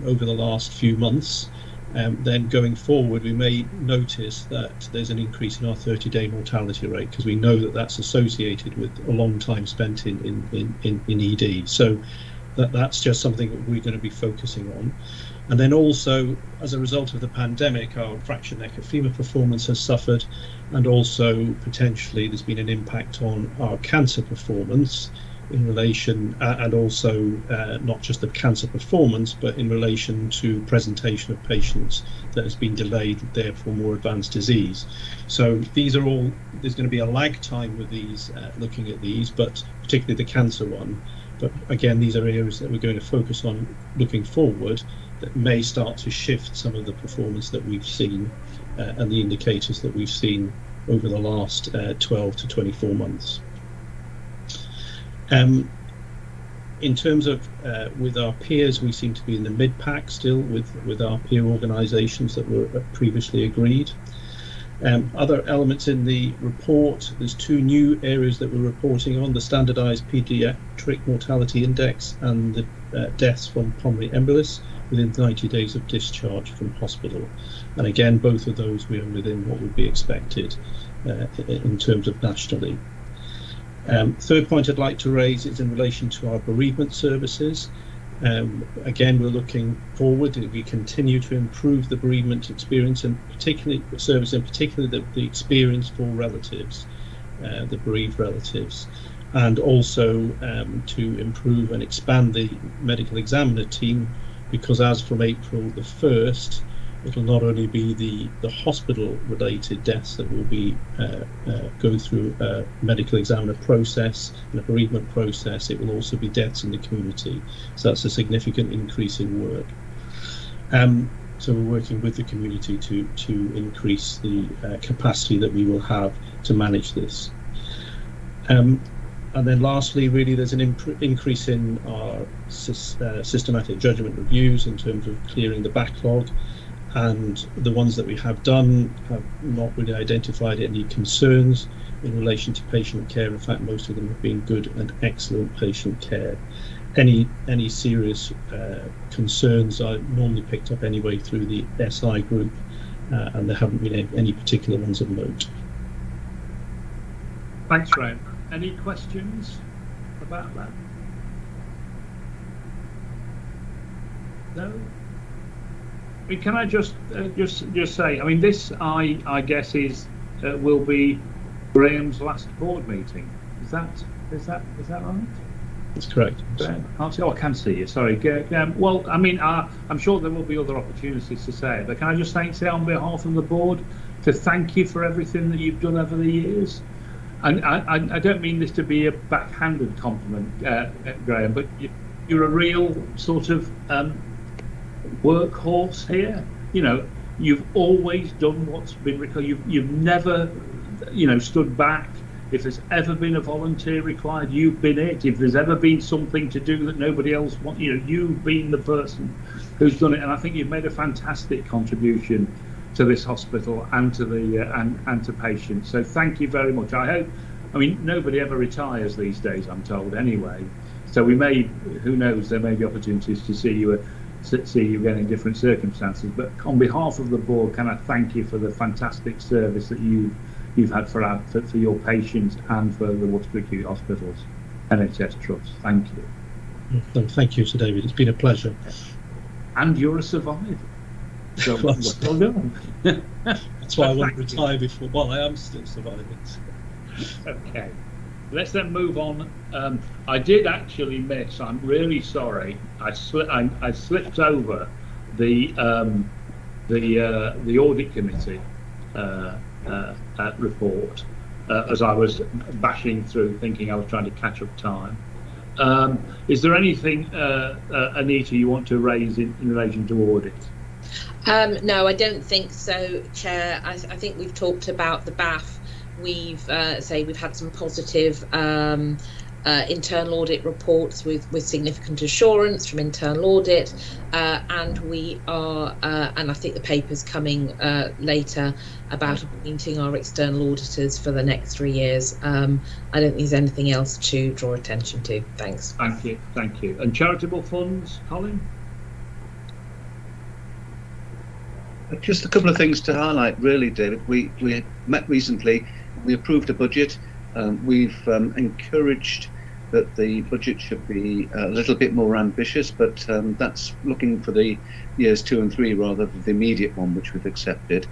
over the last few months, then going forward we may notice that there's an increase in our 30-day mortality rate, because we know that that's associated with a long time spent in ED. So that's just something that we're going to be focusing on. And then also, as a result of the pandemic, our fracture neck of femur performance has suffered, and also potentially there's been an impact on our cancer performance in relation, and also not just the cancer performance, but in relation to presentation of patients that has been delayed, therefore more advanced disease. So these are all, there's going to be a lag time with these, looking at these, but particularly the cancer one. But again, these are areas that we're going to focus on looking forward, that may start to shift some of the performance that we've seen and the indicators that we've seen over the last 12 to 24 months. In terms of with our peers, we seem to be in the mid-pack still with our peer organisations that were previously agreed. Other elements in the report, there's 2 new areas that we're reporting on: the standardised paediatric mortality index and the deaths from pulmonary embolus within 90 days of discharge from hospital. And again, both of those we are within what would be expected in terms of nationally. Third point I'd like to raise is in relation to our bereavement services. Again, we're looking forward. We continue to improve the bereavement experience, and particularly service, and particularly the experience for relatives, the bereaved relatives, and also to improve and expand the medical examiner team, because as from April the 1st, it'll not only be the hospital-related deaths that will be go through a medical examiner process and a bereavement process, it will also be deaths in the community. So that's a significant increase in work. So we're working with the community to increase the capacity that we will have to manage this. And then lastly, really, there's an increase in our systematic judgment reviews in terms of clearing the backlog, and the ones that we have done have not really identified any concerns in relation to patient care. In fact, most of them have been good and excellent patient care. Any serious concerns are normally picked up anyway through the SI group, and there haven't been any particular ones of note. Thanks, Graham. Any questions about that? No? I mean, can I just say, I mean, this I guess is will be Graham's last board meeting. Is that right? That's correct. Can't see. Oh, I can see you. Sorry. Well, I mean, I'm sure there will be other opportunities to say it, but can I just say on behalf of the board to thank you for everything that you've done over the years? And I don't mean this to be a backhanded compliment, Graham, but you're a real sort of workhorse here. You know, you've always done what's been required. You've never, stood back. If there's ever been a volunteer required, you've been it. If there's ever been something to do that nobody else wants, you've been the person who's done it. And I think you've made a fantastic contribution to this hospital and to the and to patients. So thank you very much. I mean, nobody ever retires these days, I'm told, anyway. So we may, who knows, there may be opportunities to see you again in different circumstances. But on behalf of the board, can I thank you for the fantastic service that you've had for your patients and for the Waterford Acute Hospitals NHS Trust. Thank you. No, thank you, Sir David. It's been a pleasure. And you're a survivor. So well done. That's why I want to retire before. Well, I am still surviving. Okay. Let's then move on. I did actually miss. I'm really sorry. I slipped over the audit committee report as I was bashing through, thinking I was trying to catch up time. Is there anything, Anita, you want to raise in relation to audit? No, I don't think so, Chair. I think we've talked about the BAF. We've had some positive internal audit reports with significant assurance from internal audit, and we are, and I think the paper's coming later about appointing our external auditors for the next 3 years. I don't think there's anything else to draw attention to. Thanks. Thank you. And charitable funds, Colin? Just a couple of things to highlight, really, David. We met recently. We approved a budget. We've encouraged that the budget should be a little bit more ambitious, but that's looking for the years 2 and 3 rather than the immediate one, which we've accepted.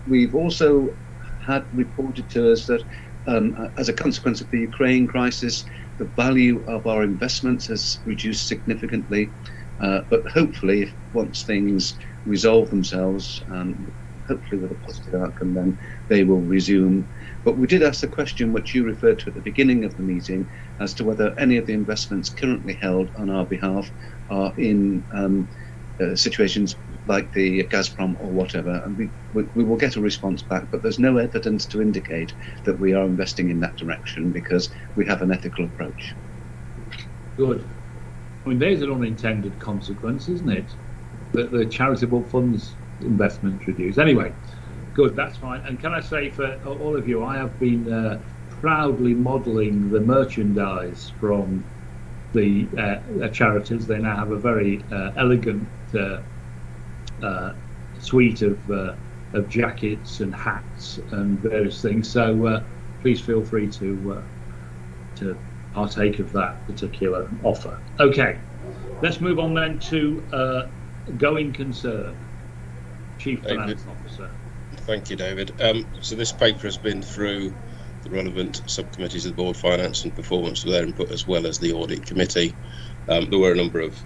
We've also had reported to us that as a consequence of the Ukraine crisis, the value of our investments has reduced significantly. But hopefully, once things resolve themselves, hopefully with a positive outcome, then they will resume. But we did ask the question which you referred to at the beginning of the meeting as to whether any of the investments currently held on our behalf are in situations like the Gazprom or whatever, and we will get a response back, but there's no evidence to indicate that we are investing in that direction because we have an ethical approach. Good. I mean, there's an unintended consequence, isn't it? That the charitable funds investment reduced. Anyway, good, that's fine. And can I say for all of you, I have been proudly modelling the merchandise from the charities. They now have a very elegant suite of jackets and hats and various things. So please feel free to partake of that particular offer. Okay, let's move on then to going concern. Chief Finance Officer. Thank you, David. So this paper has been through the relevant subcommittees of the Board, Finance and Performance for their input, as well as the Audit Committee. There were a number of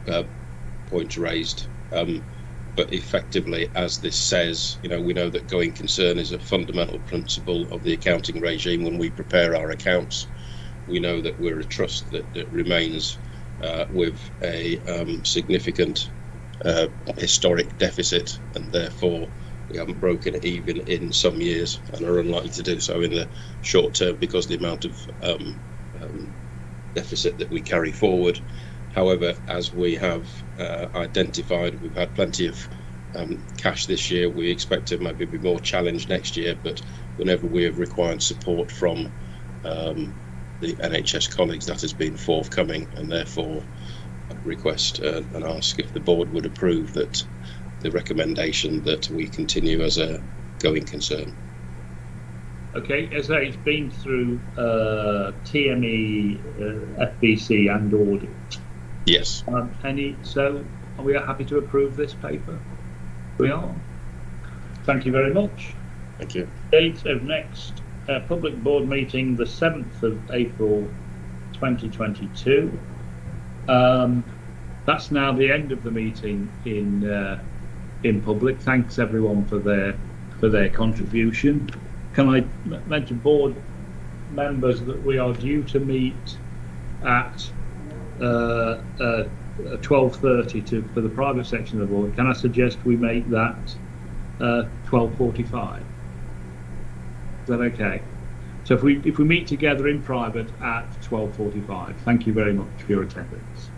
points raised, but effectively, as this says, we know that going concern is a fundamental principle of the accounting regime when we prepare our accounts. We know that we're a trust that remains with a significant historic deficit, and therefore we haven't broken it even in some years and are unlikely to do so in the short term because the amount of deficit that we carry forward. However, as we have identified, we've had plenty of cash this year. We expect to maybe be more challenged next year, but whenever we have required support from the NHS colleagues, that has been forthcoming, and therefore I request and ask if the board would approve that the recommendation that we continue as a going concern. Okay, as I say, it's been through TME, FBC and audit. Yes. So are we happy to approve this paper? We are. Thank you very much. Thank you. Date of next public board meeting, the 7th of April 2022. That's now the end of the meeting in public. Thanks everyone for their contribution. Can I mention board members that we are due to meet at 12:30 for the private section of the board? Can I suggest we make that 12:45? Is that okay? So if we meet together in private at 12:45. Thank you very much for your attendance.